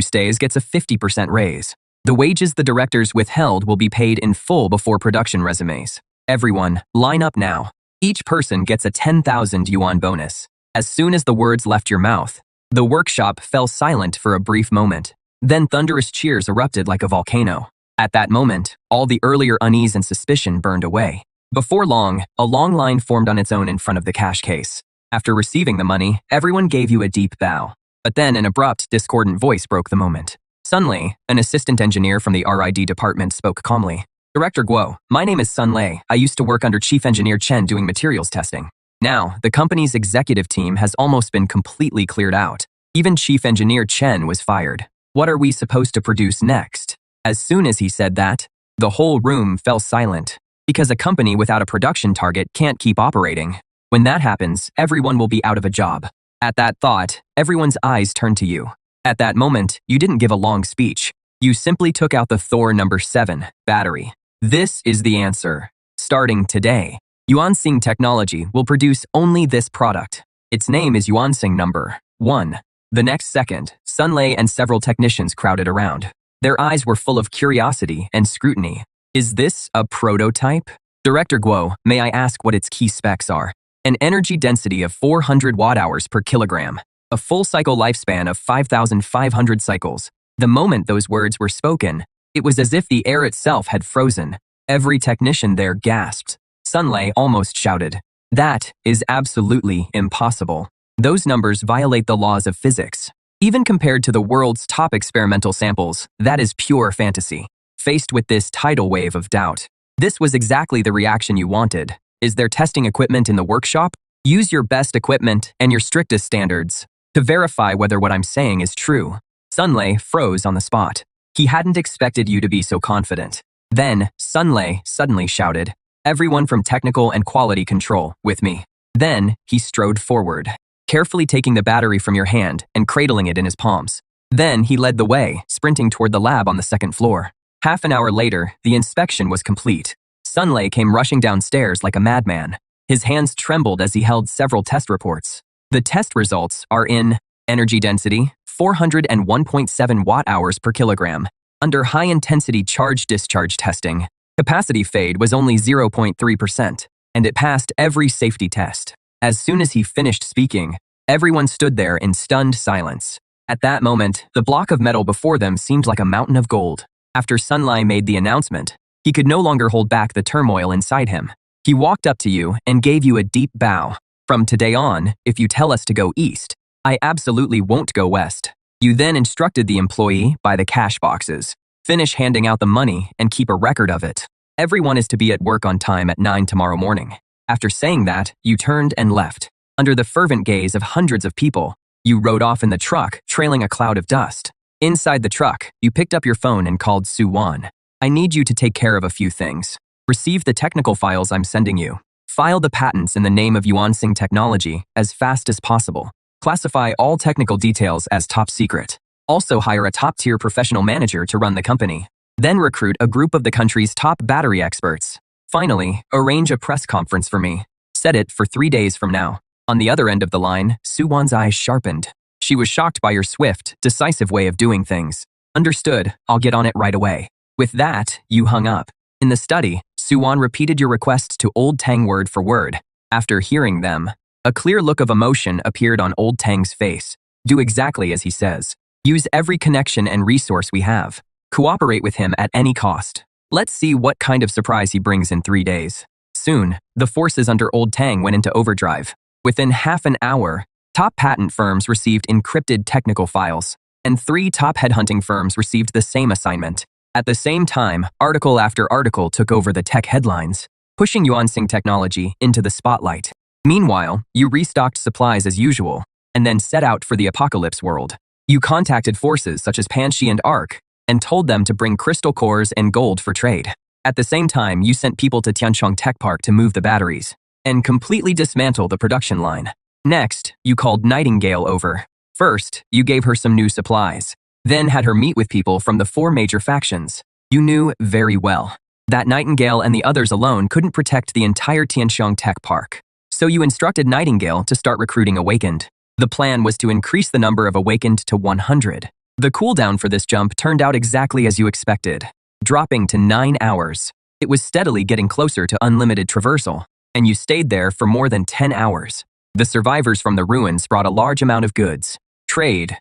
stays gets a 50% raise. The wages the directors withheld will be paid in full before production resumes. Everyone, line up now. Each person gets a 10,000 yuan bonus. As soon as the words left your mouth, the workshop fell silent for a brief moment. Then thunderous cheers erupted like a volcano. At that moment, all the earlier unease and suspicion burned away. Before long, a long line formed on its own in front of the cash case. After receiving the money, everyone gave you a deep bow. But then an abrupt, discordant voice broke the moment. Suddenly, an assistant engineer from the RID department spoke calmly. "Director Guo, my name is Sun Lei. I used to work under Chief Engineer Chen doing materials testing. Now, the company's executive team has almost been completely cleared out. Even Chief Engineer Chen was fired. What are we supposed to produce next?" As soon as he said that, the whole room fell silent. Because a company without a production target can't keep operating. When that happens, everyone will be out of a job. At that thought, everyone's eyes turned to you. At that moment, you didn't give a long speech. You simply took out the Thor No. 7 battery. "This is the answer. Starting today, Yuansing technology will produce only this product. Its name is Yuansing number 1. The next second, Sunlei and several technicians crowded around. Their eyes were full of curiosity and scrutiny. Is this a prototype? Director Guo, may I ask what its key specs are? An energy density of 400 watt-hours per kilogram. A full cycle lifespan of 5,500 cycles. The moment those words were spoken, it was as if the air itself had frozen. Every technician there gasped. Sunlei almost shouted, "That is absolutely impossible. Those numbers violate the laws of physics. Even compared to the world's top experimental samples, that is pure fantasy." Faced with this tidal wave of doubt, this was exactly the reaction you wanted. Is there testing equipment in the workshop? Use your best equipment and your strictest standards to verify whether what I'm saying is true. Sunlei froze on the spot. He hadn't expected you to be so confident. Then, Sunlei suddenly shouted, "Everyone from technical and quality control, with me." Then, he strode forward, carefully taking the battery from your hand and cradling it in his palms. Then, he led the way, sprinting toward the lab on the second floor. Half an hour later, the inspection was complete. Sunlei came rushing downstairs like a madman. His hands trembled as he held several test reports. The test results are in energy density, 401.7 watt-hours per kilogram. Under high-intensity charge-discharge testing, capacity fade was only 0.3%, and it passed every safety test. As soon as he finished speaking, everyone stood there in stunned silence. At that moment, the block of metal before them seemed like a mountain of gold. After Sunlei made the announcement, he could no longer hold back the turmoil inside him. He walked up to you and gave you a deep bow. "From today on, if you tell us to go east, I absolutely won't go west." You then instructed the employee by the cash boxes. Finish handing out the money and keep a record of it. Everyone is to be at work on time at 9 tomorrow morning. After saying that, you turned and left. Under the fervent gaze of hundreds of people, you rode off in the truck, trailing a cloud of dust. Inside the truck, you picked up your phone and called Su-Wan. "I need you to take care of a few things. Receive the technical files I'm sending you. File the patents in the name of Yuansing Technology as fast as possible. Classify all technical details as top secret. Also hire a top-tier professional manager to run the company. Then recruit a group of the country's top battery experts. Finally, arrange a press conference for me. Set it for 3 days from now." On the other end of the line, Su-Wan's eyes sharpened. She was shocked by your swift, decisive way of doing things. "Understood, I'll get on it right away." With that, you hung up. In the study, Su-Wan repeated your requests to Old Tang word for word. After hearing them, a clear look of emotion appeared on Old Tang's face. "Do exactly as he says. Use every connection and resource we have. Cooperate with him at any cost. Let's see what kind of surprise he brings in 3 days." Soon, the forces under Old Tang went into overdrive. Within half an hour, top patent firms received encrypted technical files, and 3 top headhunting firms received the same assignment. At the same time, article after article took over the tech headlines, pushing Yuansing Technology into the spotlight. Meanwhile, you restocked supplies as usual, and then set out for the apocalypse world. You contacted forces such as Panshi and Ark, and told them to bring crystal cores and gold for trade. At the same time, you sent people to Tianchong Tech Park to move the batteries, and completely dismantle the production line. Next, you called Nightingale over. First, you gave her some new supplies, then had her meet with people from the 4 major factions. You knew very well that Nightingale and the others alone couldn't protect the entire Tianchong Tech Park. So you instructed Nightingale to start recruiting Awakened. The plan was to increase the number of Awakened to 100. The cooldown for this jump turned out exactly as you expected, dropping to 9 hours. It was steadily getting closer to unlimited traversal, and you stayed there for more than 10 hours. The survivors from the ruins brought a large amount of goods. Trade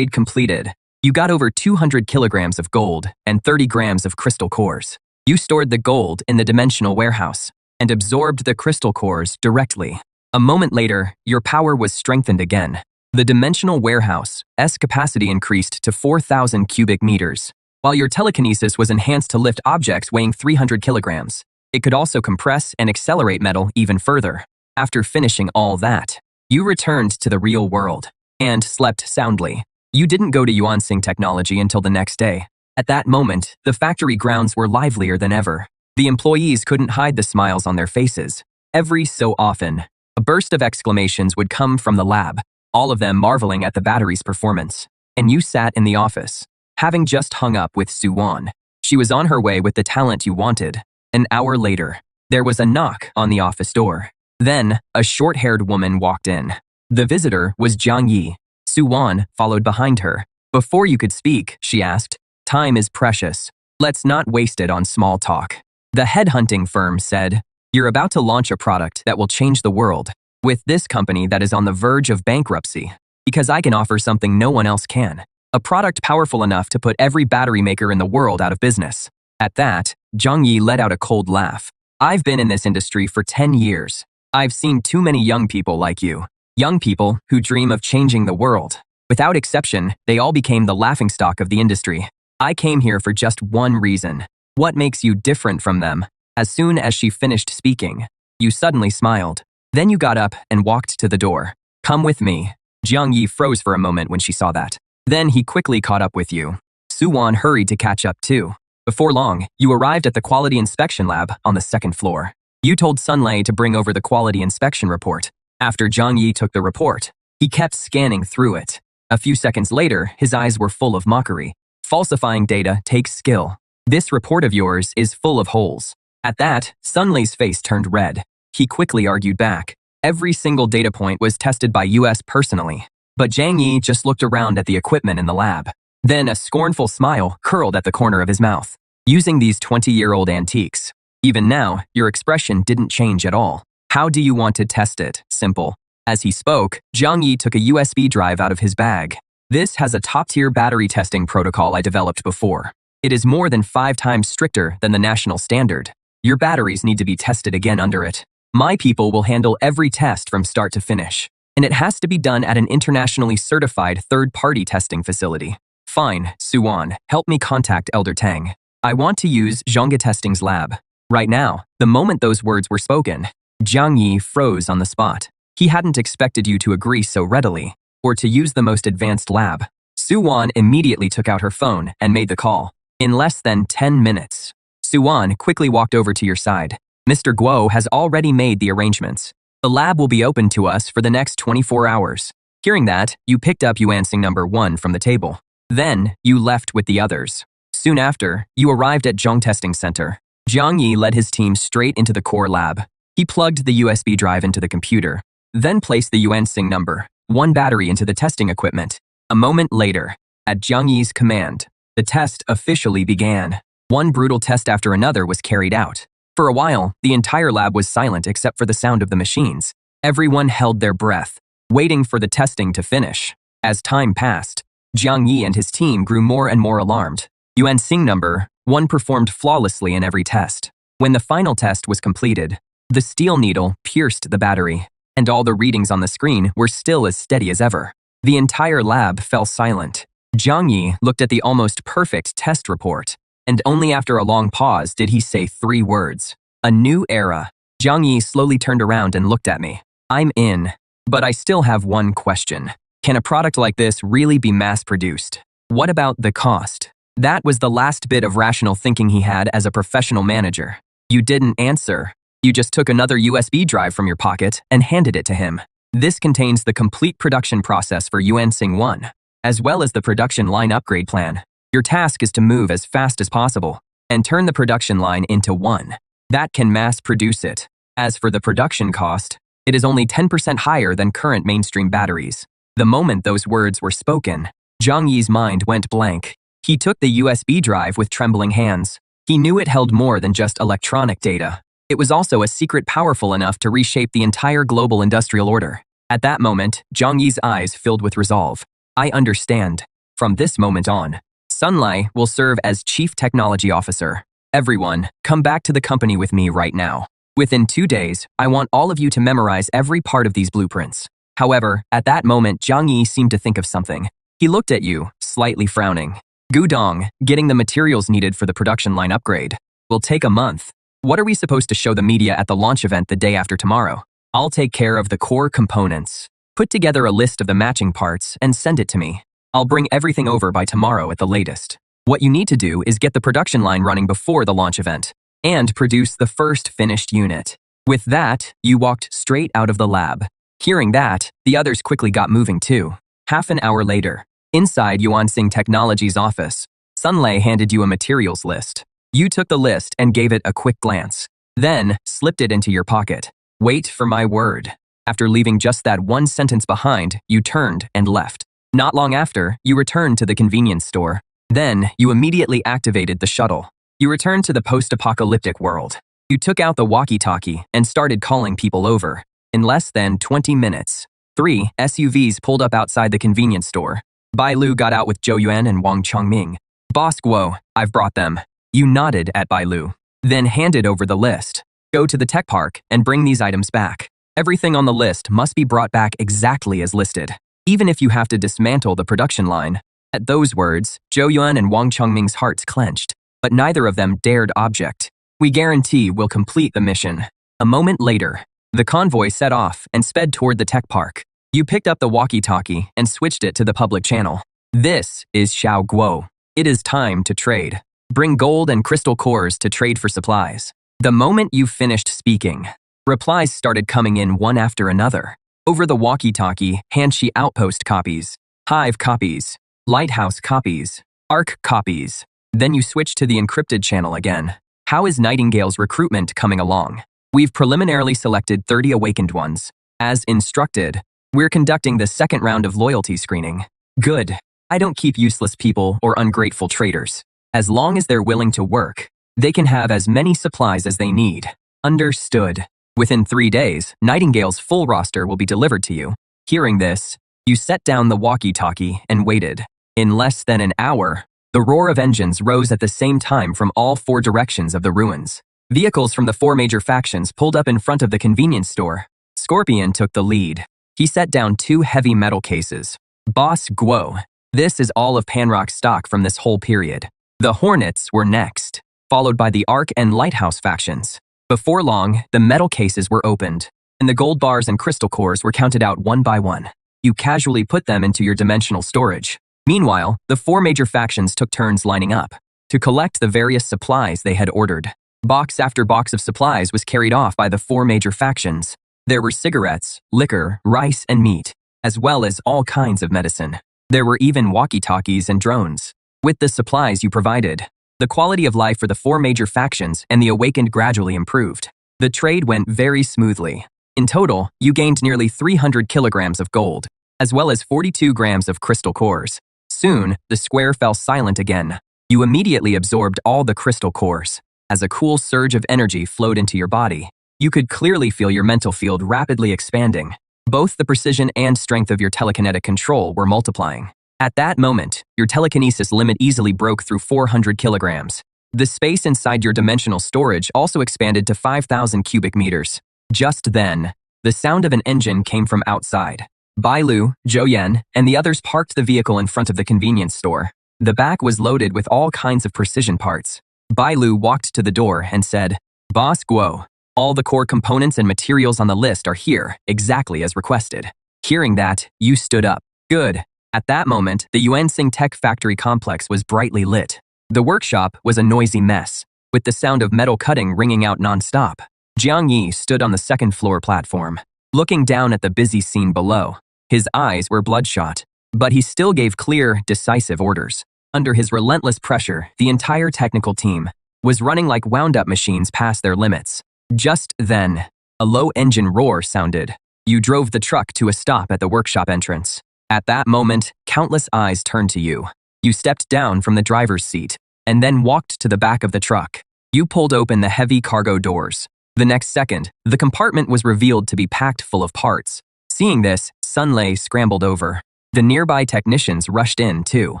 completed. You got over 200 kilograms of gold and 30 grams of crystal cores. You stored the gold in the dimensional warehouse and absorbed the crystal cores directly. A moment later, your power was strengthened again. The dimensional warehouse's capacity increased to 4,000 cubic meters, while your telekinesis was enhanced to lift objects weighing 300 kilograms. It could also compress and accelerate metal even further. After finishing all that, you returned to the real world and slept soundly. You didn't go to Yuansing Technology until the next day. At that moment, the factory grounds were livelier than ever. The employees couldn't hide the smiles on their faces. Every so often, a burst of exclamations would come from the lab, all of them marveling at the battery's performance. And you sat in the office, having just hung up with Su-Wan. She was on her way with the talent you wanted. An hour later, There was a knock on the office door. Then, a short-haired woman walked in. The visitor was Jiang Yi. Su-wan followed behind her. Before you could speak, she asked, "Time is precious. Let's not waste it on small talk." The headhunting firm said, "You're about to launch a product that will change the world with this company that is on the verge of bankruptcy, because I can offer something no one else can. A product powerful enough to put every battery maker in the world out of business." At that, Jiang Yi let out a cold laugh. "I've been in this industry for 10 years. I've seen too many young people like you. Young people who dream of changing the world. Without exception, they all became the laughingstock of the industry. I came here for just one reason. What makes you different from them?" As soon as she finished speaking, you suddenly smiled. Then you got up and walked to the door. "Come with me." Jiang Yi froze for a moment when she saw that. Then he quickly caught up with you. Su-wan hurried to catch up too. Before long, you arrived at the quality inspection lab on the second floor. You told Sunlei to bring over the quality inspection report. After Jiang Yi took the report, he kept scanning through it. A few seconds later, his eyes were full of mockery. "Falsifying data takes skill. This report of yours is full of holes." At that, Sunlei's face turned red. He quickly argued back. Every single data point was tested by US personally. But Jiang Yi just looked around at the equipment in the lab. Then a scornful smile curled at the corner of his mouth. "Using these 20-year-old antiques. Even now, your expression didn't change at all. How do you want to test it? Simple." As he spoke, Jiang Yi took a USB drive out of his bag. "This has a top-tier battery testing protocol I developed before. It is more than 5 times stricter than the national standard. Your batteries need to be tested again under it. My people will handle every test from start to finish. And it has to be done at an internationally certified third-party testing facility." "Fine, Su-wan, help me contact Elder Tang. I want to use Zhonga Testing's lab." Right now, the moment those words were spoken, Jiang Yi froze on the spot. He hadn't expected you to agree so readily, or to use the most advanced lab. Su-wan immediately took out her phone and made the call. In less than 10 minutes, Su-wan quickly walked over to your side. "Mr. Guo has already made the arrangements. The lab will be open to us for the next 24 hours. Hearing that, you picked up Yuansing number 1 from the table. Then, you left with the others. Soon after, you arrived at Zhong Testing Center. Jiang Yi led his team straight into the core lab. He plugged the USB drive into the computer, then placed the Yuansing number 1 battery into the testing equipment. A moment later, at Jiang Yi's command, the test officially began. One brutal test after another was carried out. For a while, the entire lab was silent except for the sound of the machines. Everyone held their breath, waiting for the testing to finish. As time passed, Jiang Yi and his team grew more and more alarmed. Yuansing number 1 performed flawlessly in every test. When the final test was completed, the steel needle pierced the battery, and all the readings on the screen were still as steady as ever. The entire lab fell silent. Jiang Yi looked at the almost perfect test report, and only after a long pause did he say 3 words. "A new era." Jiang Yi slowly turned around and looked at me. "I'm in, but I still have one question. Can a product like this really be mass-produced? What about the cost?" That was the last bit of rational thinking he had as a professional manager. You didn't answer. You just took another USB drive from your pocket and handed it to him. "This contains the complete production process for Yuansing 1, as well as the production line upgrade plan. Your task is to move as fast as possible and turn the production line into one that can mass produce it. As for the production cost, it is only 10% higher than current mainstream batteries." The moment those words were spoken, Jiang Yi's mind went blank. He took the USB drive with trembling hands. He knew it held more than just electronic data. It was also a secret powerful enough to reshape the entire global industrial order. At that moment, Jiang Yi's eyes filled with resolve. "I understand. From this moment on, Sunlei will serve as Chief Technology Officer. Everyone, come back to the company with me right now. Within 2 days, I want all of you to memorize every part of these blueprints." However, at that moment, Jiang Yi seemed to think of something. He looked at you, slightly frowning. "Gudong, getting the materials needed for the production line upgrade will take a month. What are we supposed to show the media at the launch event the day after tomorrow? I'll take care of the core components. Put together a list of the matching parts and send it to me. I'll bring everything over by tomorrow at the latest. What you need to do is get the production line running before the launch event and produce the first finished unit." With that, you walked straight out of the lab. Hearing that, the others quickly got moving too. Half an hour later, inside Yuansing Technology's office, Sunlei handed you a materials list. You took the list and gave it a quick glance. then slipped it into your pocket. Wait for my word. After leaving just that one sentence behind, you turned and left. Not long after, you returned to the convenience store. Then, you immediately activated the shuttle. You returned to the post-apocalyptic world. You took out the walkie-talkie and started calling people over. In less than 20 minutes, 3 SUVs pulled up outside the convenience store. Bai Lu got out with Zhou Yuan and Wang Chongming. Boss Guo, I've brought them. You nodded at Bai Lu, then handed over the list. Go to the tech park and bring these items back. Everything on the list must be brought back exactly as listed, even if you have to dismantle the production line. At those words, Zhou Yuan and Wang Chongming's hearts clenched, but neither of them dared object. We guarantee we'll complete the mission. A moment later, the convoy set off and sped toward the tech park. You picked up the walkie-talkie and switched it to the public channel. This is Xiao Guo. It is time to trade. Bring gold and crystal cores to trade for supplies. The moment you finished speaking, replies started coming in one after another. Over the walkie-talkie, Hanshi outpost copies, Hive copies, Lighthouse copies, Arc copies. Then you switched to the encrypted channel again. How is Nightingale's recruitment coming along? We've preliminarily selected 30 awakened ones. As instructed, we're conducting the second round of loyalty screening. Good. I don't keep useless people or ungrateful traders. As long as they're willing to work, they can have as many supplies as they need. Understood. Within 3 days, Nightingale's full roster will be delivered to you. Hearing this, you set down the walkie-talkie and waited. In less than an hour, the roar of engines rose at the same time from all 4 directions of the ruins. Vehicles from the 4 major factions pulled up in front of the convenience store. Scorpion took the lead. He set down 2 heavy metal cases. Boss Guo, this is all of Panrock's stock from this whole period. The Hornets were next, followed by the Arc and Lighthouse factions. Before long, the metal cases were opened, and the gold bars and crystal cores were counted out one by one. You casually put them into your dimensional storage. Meanwhile, the 4 major factions took turns lining up to collect the various supplies they had ordered. Box after box of supplies was carried off by the 4 major factions. There were cigarettes, liquor, rice, and meat, as well as all kinds of medicine. There were even walkie-talkies and drones. With the supplies you provided, the quality of life for the 4 major factions and the awakened gradually improved. The trade went very smoothly. In total, you gained nearly 300 kilograms of gold, as well as 42 grams of crystal cores. Soon, the square fell silent again. You immediately absorbed all the crystal cores. As a cool surge of energy flowed into your body, you could clearly feel your mental field rapidly expanding. Both the precision and strength of your telekinetic control were multiplying. At that moment, your telekinesis limit easily broke through 400 kilograms. The space inside your dimensional storage also expanded to 5,000 cubic meters. Just then, the sound of an engine came from outside. Bai Lu, Zhou Yan, and the others parked the vehicle in front of the convenience store. The back was loaded with all kinds of precision parts. Bai Lu walked to the door and said, Boss Guo, all the core components and materials on the list are here, exactly as requested. Hearing that, you stood up. Good. At that moment, the Yuansing Tech Factory complex was brightly lit. The workshop was a noisy mess, with the sound of metal cutting ringing out non-stop. Jiang Yi stood on the second floor platform, looking down at the busy scene below. His eyes were bloodshot, but he still gave clear, decisive orders. Under his relentless pressure, the entire technical team was running like wound-up machines past their limits. Just then, a low engine roar sounded. You drove the truck to a stop at the workshop entrance. At that moment, countless eyes turned to you. You stepped down from the driver's seat and then walked to the back of the truck. You pulled open the heavy cargo doors. The next second, the compartment was revealed to be packed full of parts. Seeing this, Sun Lei scrambled over. The nearby technicians rushed in, too.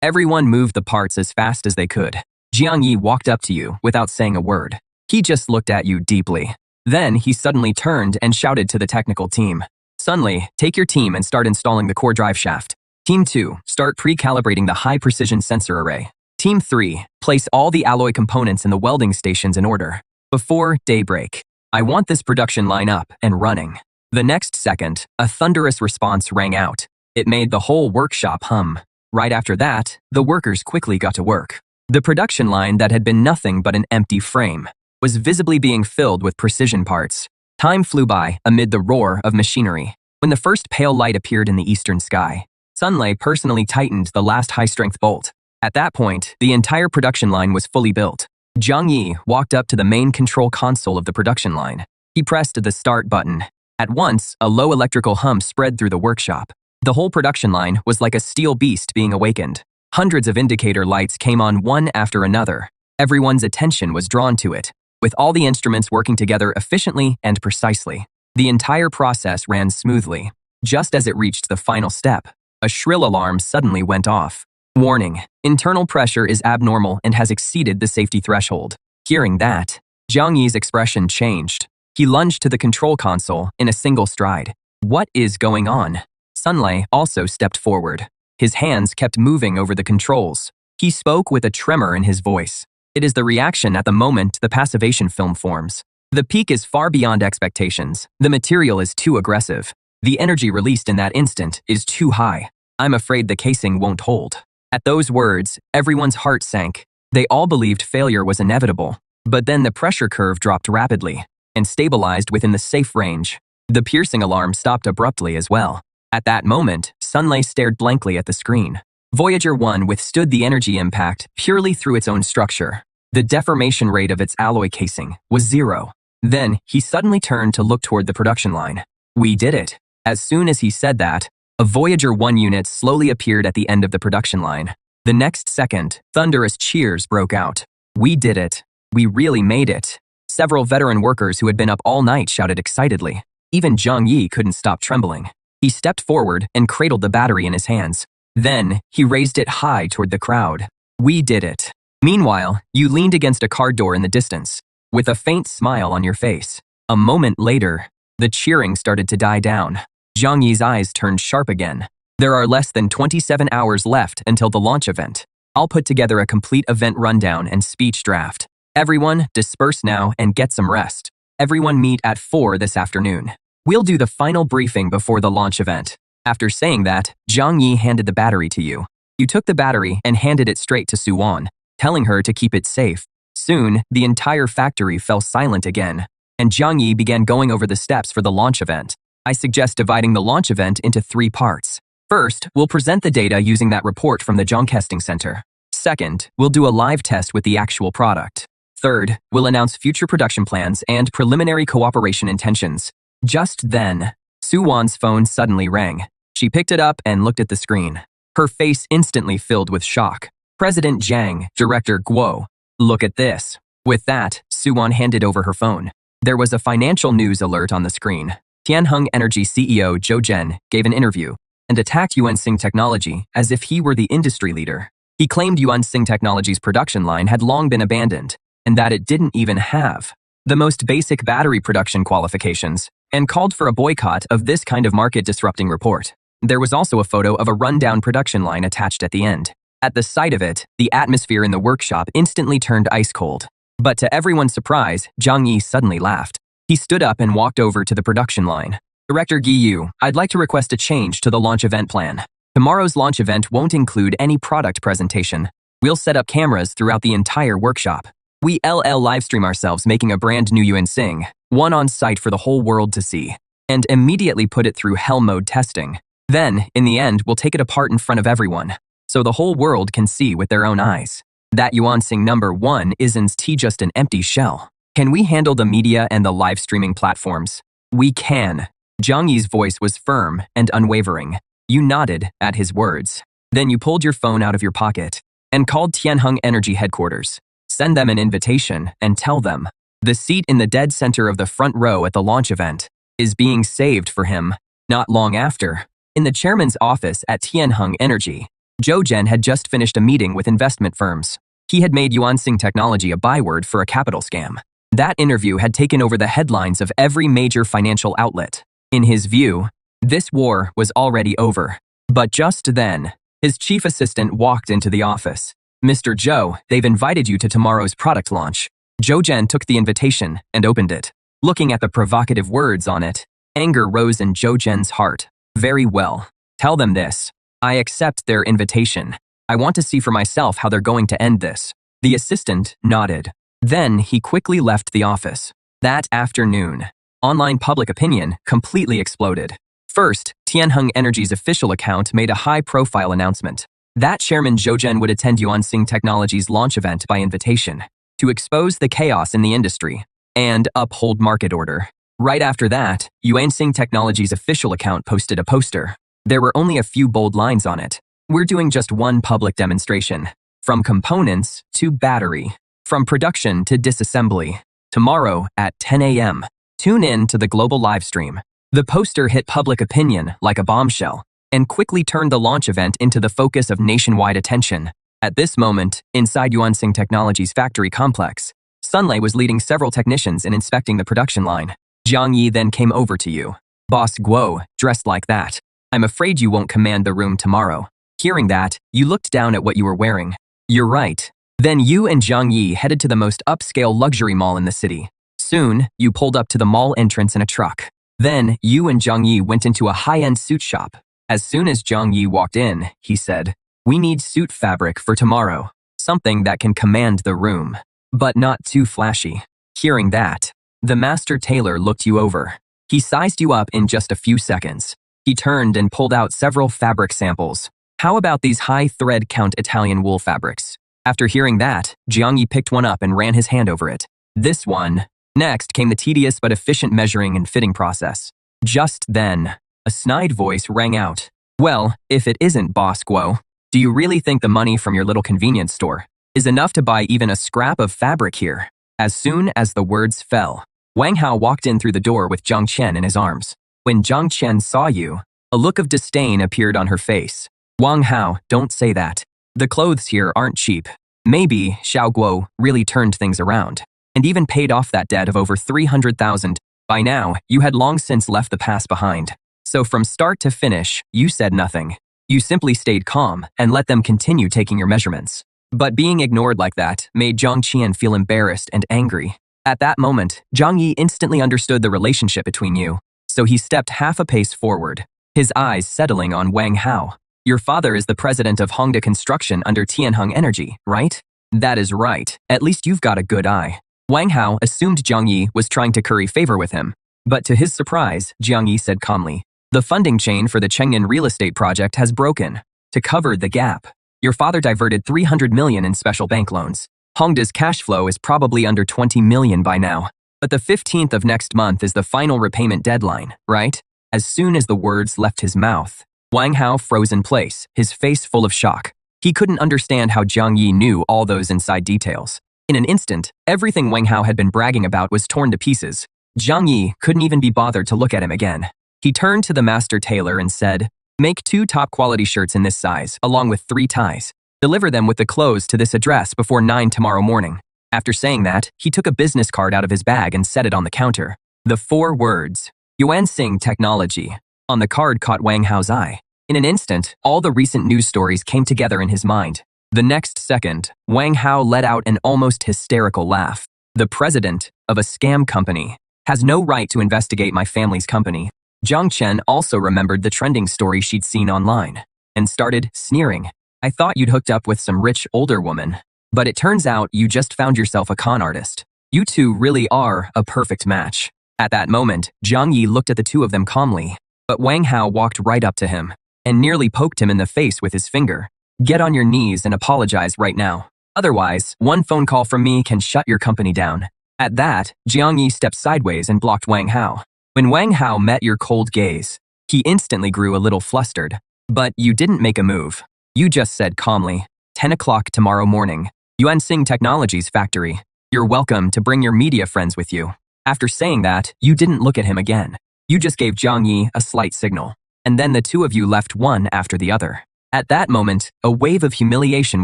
Everyone moved the parts as fast as they could. Jiang Yi walked up to you without saying a word. He just looked at you deeply. Then he suddenly turned and shouted to the technical team. Sun Lei, take your team and start installing the core drive shaft. Team 2, start pre-calibrating the high-precision sensor array. Team 3, place all the alloy components in the welding stations in order. Before daybreak, I want this production line up and running. The next second, a thunderous response rang out. It made the whole workshop hum. Right after that, the workers quickly got to work. The production line that had been nothing but an empty frame was visibly being filled with precision parts. Time flew by amid the roar of machinery. When the first pale light appeared in the eastern sky, Sun Lei personally tightened the last high-strength bolt. At that point, the entire production line was fully built. Zhang Yi walked up to the main control console of the production line. He pressed the start button. At once, a low electrical hum spread through the workshop. The whole production line was like a steel beast being awakened. Hundreds of indicator lights came on one after another. Everyone's attention was drawn to it, with all the instruments working together efficiently and precisely. The entire process ran smoothly. Just as it reached the final step, a shrill alarm suddenly went off. Warning: internal pressure is abnormal and has exceeded the safety threshold. Hearing that, Zhang Yi's expression changed. He lunged to the control console in a single stride. What is going on? Sunlei also stepped forward. His hands kept moving over the controls. He spoke with a tremor in his voice. It is the reaction at the moment the passivation film forms. The peak is far beyond expectations. The material is too aggressive. The energy released in that instant is too high. I'm afraid the casing won't hold. At those words, everyone's heart sank. They all believed failure was inevitable. But then the pressure curve dropped rapidly and stabilized within the safe range. The piercing alarm stopped abruptly as well. At that moment, Sunlei stared blankly at the screen. Voyager 1 withstood the energy impact purely through its own structure. The deformation rate of its alloy casing was 0. Then, he suddenly turned to look toward the production line. We did it. As soon as he said that, a Voyager 1 unit slowly appeared at the end of the production line. The next second, thunderous cheers broke out. We did it. We really made it. Several veteran workers who had been up all night shouted excitedly. Even Zhang Yi couldn't stop trembling. He stepped forward and cradled the battery in his hands. Then, he raised it high toward the crowd. We did it. Meanwhile, you leaned against a car door in the distance, with a faint smile on your face. A moment later, the cheering started to die down. Zhang Yi's eyes turned sharp again. There are less than 27 hours left until the launch event. I'll put together a complete event rundown and speech draft. Everyone, disperse now and get some rest. Everyone meet at 4 this afternoon. We'll do the final briefing before the launch event. After saying that, Zhang Yi handed the battery to you. You took the battery and handed it straight to Suwan, telling her to keep it safe. Soon, the entire factory fell silent again, and Zhang Yi began going over the steps for the launch event. I suggest dividing the launch event into 3 parts. First, we'll present the data using that report from the Zhongkesting Center. Second, we'll do a live test with the actual product. Third, we'll announce future production plans and preliminary cooperation intentions. Just then, Suwan's phone suddenly rang. She picked it up and looked at the screen. Her face instantly filled with shock. President Zhang, Director Guo. Look at this. With that, Suwan handed over her phone. There was a financial news alert on the screen. Tianheng Energy CEO Zhou Zhen gave an interview and attacked Yuansing Technology as if he were the industry leader. He claimed Yuansing Technology's production line had long been abandoned and that it didn't even have the most basic battery production qualifications, and called for a boycott of this kind of market-disrupting report. There was also a photo of a rundown production line attached at the end. At the sight of it, the atmosphere in the workshop instantly turned ice cold. But to everyone's surprise, Zhang Yi suddenly laughed. He stood up and walked over to the production line. Director Gi Yu, I'd like to request a change to the launch event plan. Tomorrow's launch event won't include any product presentation. We'll set up cameras throughout the entire workshop. We livestream ourselves making a brand new Yuansing, one on site for the whole world to see, and immediately put it through hell mode testing. Then, in the end, we'll take it apart in front of everyone, so the whole world can see with their own eyes. That Yuansing number 1 isn't just an empty shell. Can we handle the media and the live streaming platforms? We can. Zhang Yi's voice was firm and unwavering. You nodded at his words. Then you pulled your phone out of your pocket and called Tianheng Energy headquarters. Send them an invitation and tell them the seat in the dead center of the front row at the launch event is being saved for him. Not long after, in the chairman's office at Tianheng Energy, Zhou Zhen had just finished a meeting with investment firms. He had made Yuansing Technology a byword for a capital scam. That interview had taken over the headlines of every major financial outlet. In his view, this war was already over. But just then, his chief assistant walked into the office. Mr. Zhou, they've invited you to tomorrow's product launch. Zhou Zhen took the invitation and opened it. Looking at the provocative words on it, anger rose in Zhou Zhen's heart. Very well. Tell them this. I accept their invitation. I want to see for myself how they're going to end this. The assistant nodded. Then he quickly left the office. That afternoon, online public opinion completely exploded. First, Tianheng Energy's official account made a high-profile announcement that Chairman Zhou Zhen would attend Yuansing Technology's launch event by invitation. to expose the chaos in the industry and uphold market order. Right after that, Yuansing Technologies' official account posted a poster. There were only a few bold lines on it. We're doing just one public demonstration. From components to battery. From production to disassembly. Tomorrow at 10 a.m. Tune in to the global livestream. The poster hit public opinion like a bombshell and quickly turned the launch event into the focus of nationwide attention. At this moment, inside Yuansing Technologies' factory complex, Sunlei was leading several technicians in inspecting the production line. Jiang Yi then came over to you. Boss Guo, dressed like that. I'm afraid you won't command the room tomorrow. Hearing that, you looked down at what you were wearing. You're right. Then you and Jiang Yi headed to the most upscale luxury mall in the city. Soon, you pulled up to the mall entrance in a truck. Then, you and Jiang Yi went into a high-end suit shop. As soon as Jiang Yi walked in, he said, "We need suit fabric for tomorrow. Something that can command the room, but not too flashy." Hearing that, the master tailor looked you over. He sized you up in just a few seconds. He turned and pulled out several fabric samples. How about these high thread count Italian wool fabrics? After hearing that, Jiang Yi picked one up and ran his hand over it. This one. Next came the tedious but efficient measuring and fitting process. Just then, a snide voice rang out. "Well, if it isn't Boss Guo, do you really think the money from your little convenience store is enough to buy even a scrap of fabric here?" As soon as the words fell, Wang Hao walked in through the door with Zhang Qian in his arms. When Zhang Qian saw you, a look of disdain appeared on her face. "Wang Hao, don't say that. The clothes here aren't cheap." Maybe Xiao Guo really turned things around and even paid off that debt of over 300,000. By now, you had long since left the past behind. So from start to finish, you said nothing. You simply stayed calm and let them continue taking your measurements. But being ignored like that made Zhang Qian feel embarrassed and angry. At that moment, Jiang Yi instantly understood the relationship between you, so he stepped half a pace forward, his eyes settling on Wang Hao. "Your father is the president of Hongda Construction under Tianheng Energy, right?" "That is right. At least you've got a good eye." Wang Hao assumed Jiang Yi was trying to curry favor with him, but to his surprise, Jiang Yi said calmly, "The funding chain for the Chengyan real estate project has broken. To cover the gap, your father diverted 300 million in special bank loans. Hongda's cash flow is probably under 20 million by now, but the 15th of next month is the final repayment deadline, right?" As soon as the words left his mouth, Wang Hao froze in place, his face full of shock. He couldn't understand how Jiang Yi knew all those inside details. In an instant, everything Wang Hao had been bragging about was torn to pieces. Jiang Yi couldn't even be bothered to look at him again. He turned to the master tailor and said, "Make 2 top-quality shirts in this size, along with 3 ties. Deliver them with the clothes to this address before 9 tomorrow morning." After saying that, he took a business card out of his bag and set it on the counter. The 4 words, "Yuansing Technology," on the card caught Wang Hao's eye. In an instant, all the recent news stories came together in his mind. The next second, Wang Hao let out an almost hysterical laugh. "The president of a scam company has no right to investigate my family's company." Zhang Chen also remembered the trending story she'd seen online and started sneering. "I thought you'd hooked up with some rich older woman, but it turns out you just found yourself a con artist. You two really are a perfect match." At that moment, Jiang Yi looked at the two of them calmly, but Wang Hao walked right up to him and nearly poked him in the face with his finger. "Get on your knees and apologize right now. Otherwise, one phone call from me can shut your company down." At that, Jiang Yi stepped sideways and blocked Wang Hao. When Wang Hao met your cold gaze, he instantly grew a little flustered. But you didn't make a move. You just said calmly, 10 o'clock tomorrow morning, Yuansing Technologies factory. You're welcome to bring your media friends with you. After saying that, you didn't look at him again. You just gave Jiang Yi a slight signal. And then the two of you left one after the other. At that moment, a wave of humiliation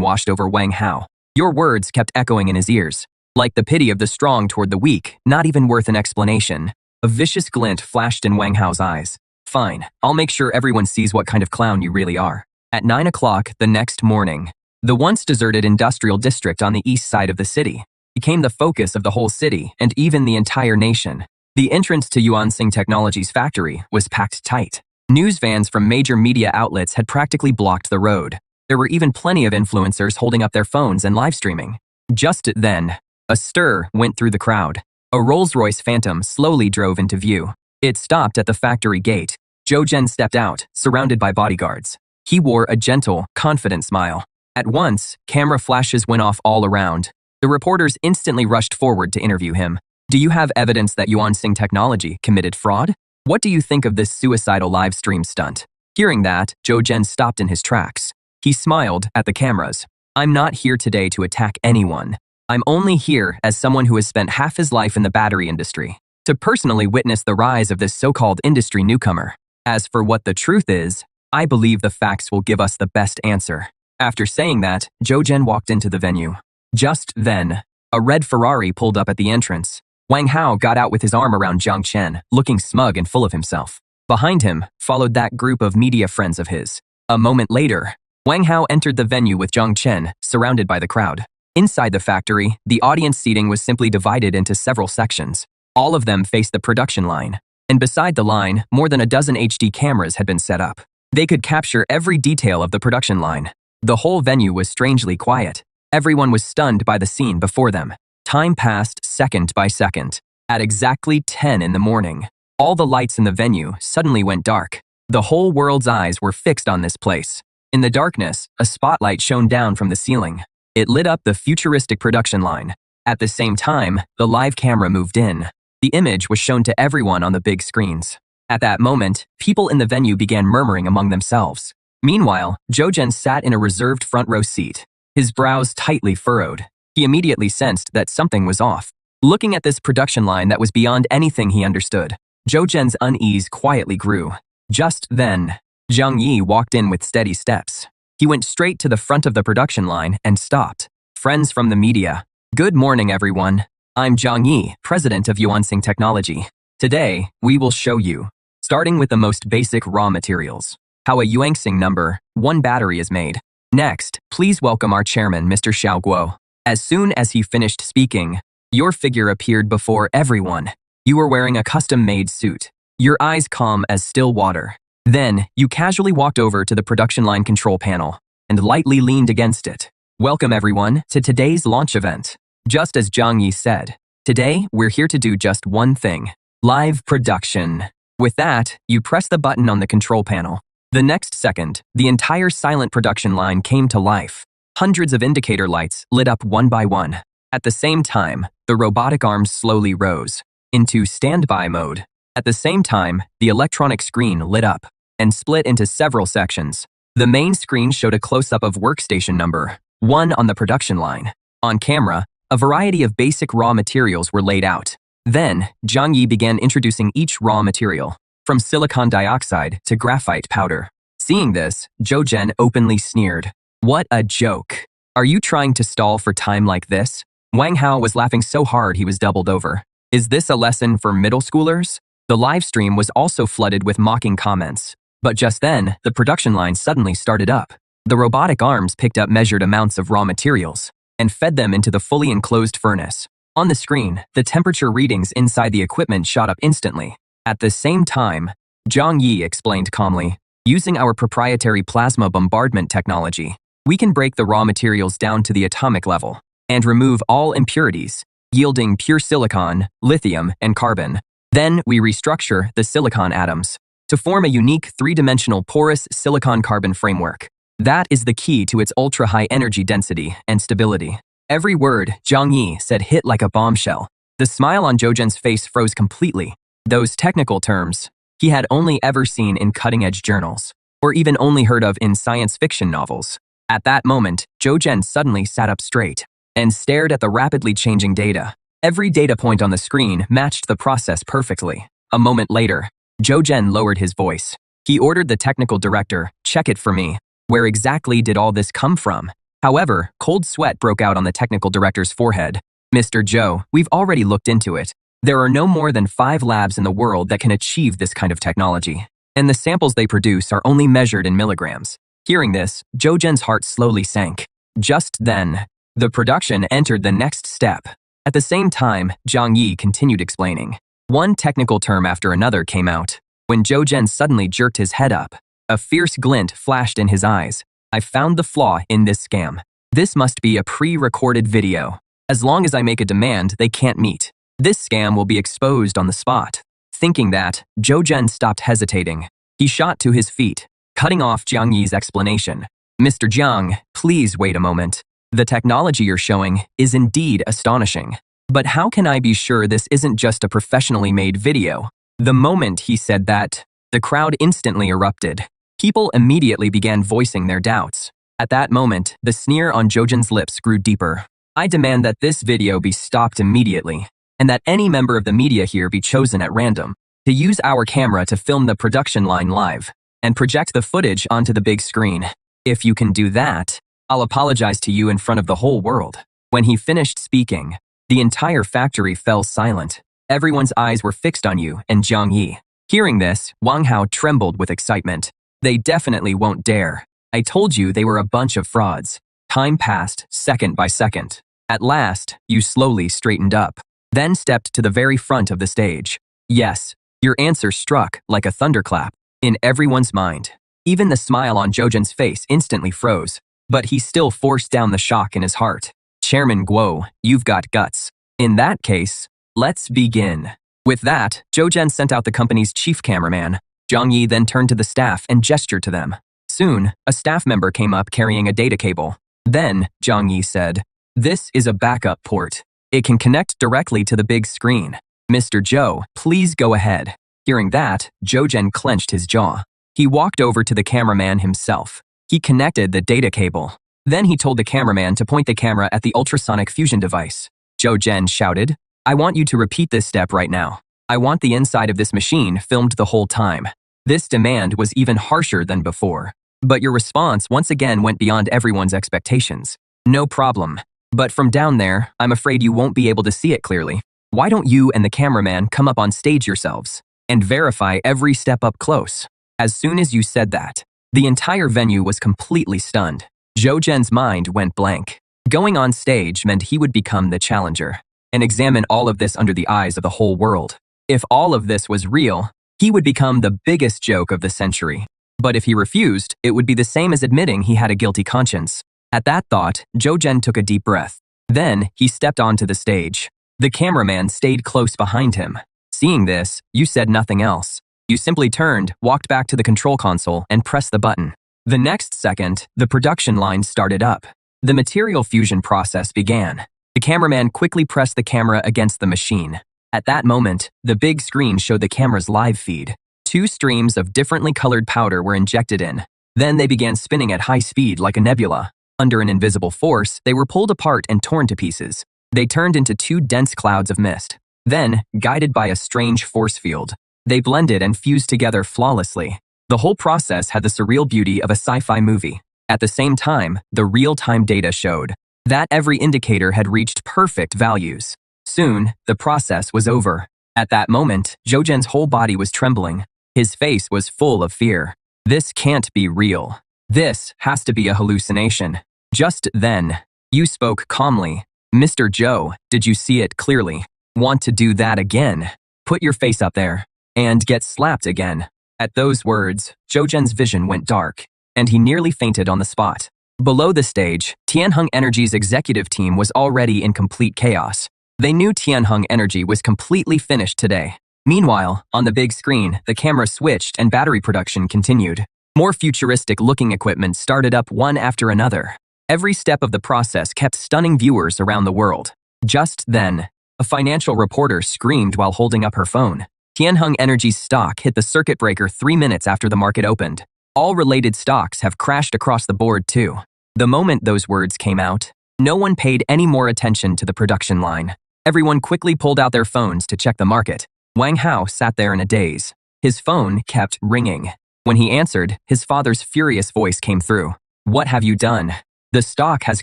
washed over Wang Hao. Your words kept echoing in his ears. Like the pity of the strong toward the weak, not even worth an explanation. A vicious glint flashed in Wang Hao's eyes. "Fine, I'll make sure everyone sees what kind of clown you really are." At 9 o'clock the next morning, the once deserted industrial district on the east side of the city became the focus of the whole city and even the entire nation. The entrance to Yuansing Technologies factory was packed tight. News vans from major media outlets had practically blocked the road. There were even plenty of influencers holding up their phones and live streaming. Just then, a stir went through the crowd. A Rolls-Royce Phantom slowly drove into view. It stopped at the factory gate. Zhou Zhen stepped out, surrounded by bodyguards. He wore a gentle, confident smile. At once, camera flashes went off all around. The reporters instantly rushed forward to interview him. Do you have evidence that Yuansing Technology committed fraud? What do you think of this suicidal live stream stunt? Hearing that, Zhou Zhen stopped in his tracks. He smiled at the cameras. I'm not here today to attack anyone. I'm only here as someone who has spent half his life in the battery industry, to personally witness the rise of this so-called industry newcomer. As for what the truth is, I believe the facts will give us the best answer. After saying that, Zhou Zhen walked into the venue. Just then, a red Ferrari pulled up at the entrance. Wang Hao got out with his arm around Jiang Chen, looking smug and full of himself. Behind him followed that group of media friends of his. A moment later, Wang Hao entered the venue with Jiang Chen, surrounded by the crowd. Inside the factory, the audience seating was simply divided into several sections. All of them faced the production line. And beside the line, more than a dozen HD cameras had been set up. They could capture every detail of the production line. The whole venue was strangely quiet. Everyone was stunned by the scene before them. Time passed second by second. At exactly 10 in the morning, all the lights in the venue suddenly went dark. The whole world's eyes were fixed on this place. In the darkness, a spotlight shone down from the ceiling. It lit up the futuristic production line. At the same time, the live camera moved in. The image was shown to everyone on the big screens. At that moment, people in the venue began murmuring among themselves. Meanwhile, Zhou Zhen sat in a reserved front row seat, his brows tightly furrowed. He immediately sensed that something was off. Looking at this production line that was beyond anything he understood, Zhou Zhen's unease quietly grew. Just then, Zhang Yi walked in with steady steps. He went straight to the front of the production line and stopped. Friends from the media. Good morning, everyone. I'm Zhang Yi, president of Yuansing Technology. Today, we will show you, starting with the most basic raw materials, how a Yuansing number 1 battery is made. Next, please welcome our chairman, Mr. Xiao Guo. As soon as he finished speaking, your figure appeared before everyone. You were wearing a custom-made suit, your eyes calm as still water. Then, you casually walked over to the production line control panel and lightly leaned against it. Welcome everyone to today's launch event. Just as Zhang Yi said, today we're here to do just one thing, live production. With that, you press the button on the control panel. The next second, the entire silent production line came to life. Hundreds of indicator lights lit up one by one. At the same time, the robotic arms slowly rose into standby mode. At the same time, the electronic screen lit up and split into several sections. The main screen showed a close-up of workstation number 1 on the production line. On camera, a variety of basic raw materials were laid out. Then, Zhang Yi began introducing each raw material, from silicon dioxide to graphite powder. Seeing this, Zhou Zhen openly sneered. What a joke. Are you trying to stall for time like this? Wang Hao was laughing so hard he was doubled over. Is this a lesson for middle schoolers? The live stream was also flooded with mocking comments. But just then, the production line suddenly started up. The robotic arms picked up measured amounts of raw materials and fed them into the fully enclosed furnace. On the screen, the temperature readings inside the equipment shot up instantly. At the same time, Zhang Yi explained calmly, using our proprietary plasma bombardment technology, we can break the raw materials down to the atomic level and remove all impurities, yielding pure silicon, lithium, and carbon. Then we restructure the silicon atoms to form a unique three-dimensional porous silicon-carbon framework. That is the key to its ultra-high energy density and stability. Every word Zhang Yi said hit like a bombshell. The smile on Zhou Zhen's face froze completely. Those technical terms he had only ever seen in cutting-edge journals, or even only heard of in science fiction novels. At that moment, Zhou Zhen suddenly sat up straight and stared at the rapidly changing data. Every data point on the screen matched the process perfectly. A moment later, Zhou Zhen lowered his voice. He ordered the technical director, check it for me. Where exactly did all this come from? However, cold sweat broke out on the technical director's forehead. Mr. Zhou, we've already looked into it. There are no more than 5 labs in the world that can achieve this kind of technology, and the samples they produce are only measured in milligrams. Hearing this, Zhou Zhen's heart slowly sank. Just then, the production entered the next step. At the same time, Zhang Yi continued explaining. One technical term after another came out. When Zhou Zhen suddenly jerked his head up, a fierce glint flashed in his eyes. I found the flaw in this scam. This must be a pre-recorded video. As long as I make a demand they can't meet, this scam will be exposed on the spot. Thinking that, Zhou Zhen stopped hesitating. He shot to his feet, cutting off Jiang Yi's explanation. Mr. Jiang, please wait a moment. The technology you're showing is indeed astonishing. But how can I be sure this isn't just a professionally made video? The moment he said that, the crowd instantly erupted. People immediately began voicing their doubts. At that moment, the sneer on Jojin's lips grew deeper. I demand that this video be stopped immediately, and that any member of the media here be chosen at random to use our camera to film the production line live and project the footage onto the big screen. If you can do that, I'll apologize to you in front of the whole world. When he finished speaking, the entire factory fell silent. Everyone's eyes were fixed on you and Jiang Yi. Hearing this, Wang Hao trembled with excitement. They definitely won't dare. I told you they were a bunch of frauds. Time passed, second by second. At last, you slowly straightened up, then stepped to the very front of the stage. Yes, your answer struck like a thunderclap in everyone's mind. Even the smile on Jojin's face instantly froze, but he still forced down the shock in his heart. Chairman Guo, you've got guts. In that case, let's begin. With that, Jojin sent out the company's chief cameraman. Jiang Yi then turned to the staff and gestured to them. Soon, a staff member came up carrying a data cable. Then, Jiang Yi said, "This is a backup port. It can connect directly to the big screen. Mr. Zhou, please go ahead." Hearing that, Jojin clenched his jaw. He walked over to the cameraman himself. He connected the data cable. Then he told the cameraman to point the camera at the ultrasonic fusion device. Jojin shouted, "I want you to repeat this step right now. I want the inside of this machine filmed the whole time." This demand was even harsher than before. But your response once again went beyond everyone's expectations. No problem. But from down there, I'm afraid you won't be able to see it clearly. Why don't you and the cameraman come up on stage yourselves and verify every step up close? As soon as you said that, the entire venue was completely stunned. Jojin's mind went blank. Going on stage meant he would become the challenger and examine all of this under the eyes of the whole world. If all of this was real, he would become the biggest joke of the century. But if he refused, it would be the same as admitting he had a guilty conscience. At that thought, Jojin took a deep breath. Then, he stepped onto the stage. The cameraman stayed close behind him. Seeing this, you said nothing else. You simply turned, walked back to the control console, and pressed the button. The next second, the production line started up. The material fusion process began. The cameraman quickly pressed the camera against the machine. At that moment, the big screen showed the camera's live feed. 2 streams of differently colored powder were injected in. Then they began spinning at high speed like a nebula. Under an invisible force, they were pulled apart and torn to pieces. They turned into 2 dense clouds of mist. Then, guided by a strange force field, they blended and fused together flawlessly. The whole process had the surreal beauty of a sci-fi movie. At the same time, the real-time data showed that every indicator had reached perfect values. Soon, the process was over. At that moment, Jojin's whole body was trembling. His face was full of fear. This can't be real. This has to be a hallucination. Just then, you spoke calmly. "Mr. Zhou, did you see it clearly? Want to do that again? Put your face up there and get slapped again." At those words, Jojin's vision went dark, and he nearly fainted on the spot. Below the stage, Tianheng Energy's executive team was already in complete chaos. They knew Tianheng Energy was completely finished today. Meanwhile, on the big screen, the camera switched and battery production continued. More futuristic-looking equipment started up one after another. Every step of the process kept stunning viewers around the world. Just then, a financial reporter screamed while holding up her phone. Tianheng Energy's stock hit the circuit breaker 3 minutes after the market opened. All related stocks have crashed across the board too. The moment those words came out, no one paid any more attention to the production line. Everyone quickly pulled out their phones to check the market. Wang Hao sat there in a daze. His phone kept ringing. When he answered, his father's furious voice came through. "What have you done? The stock has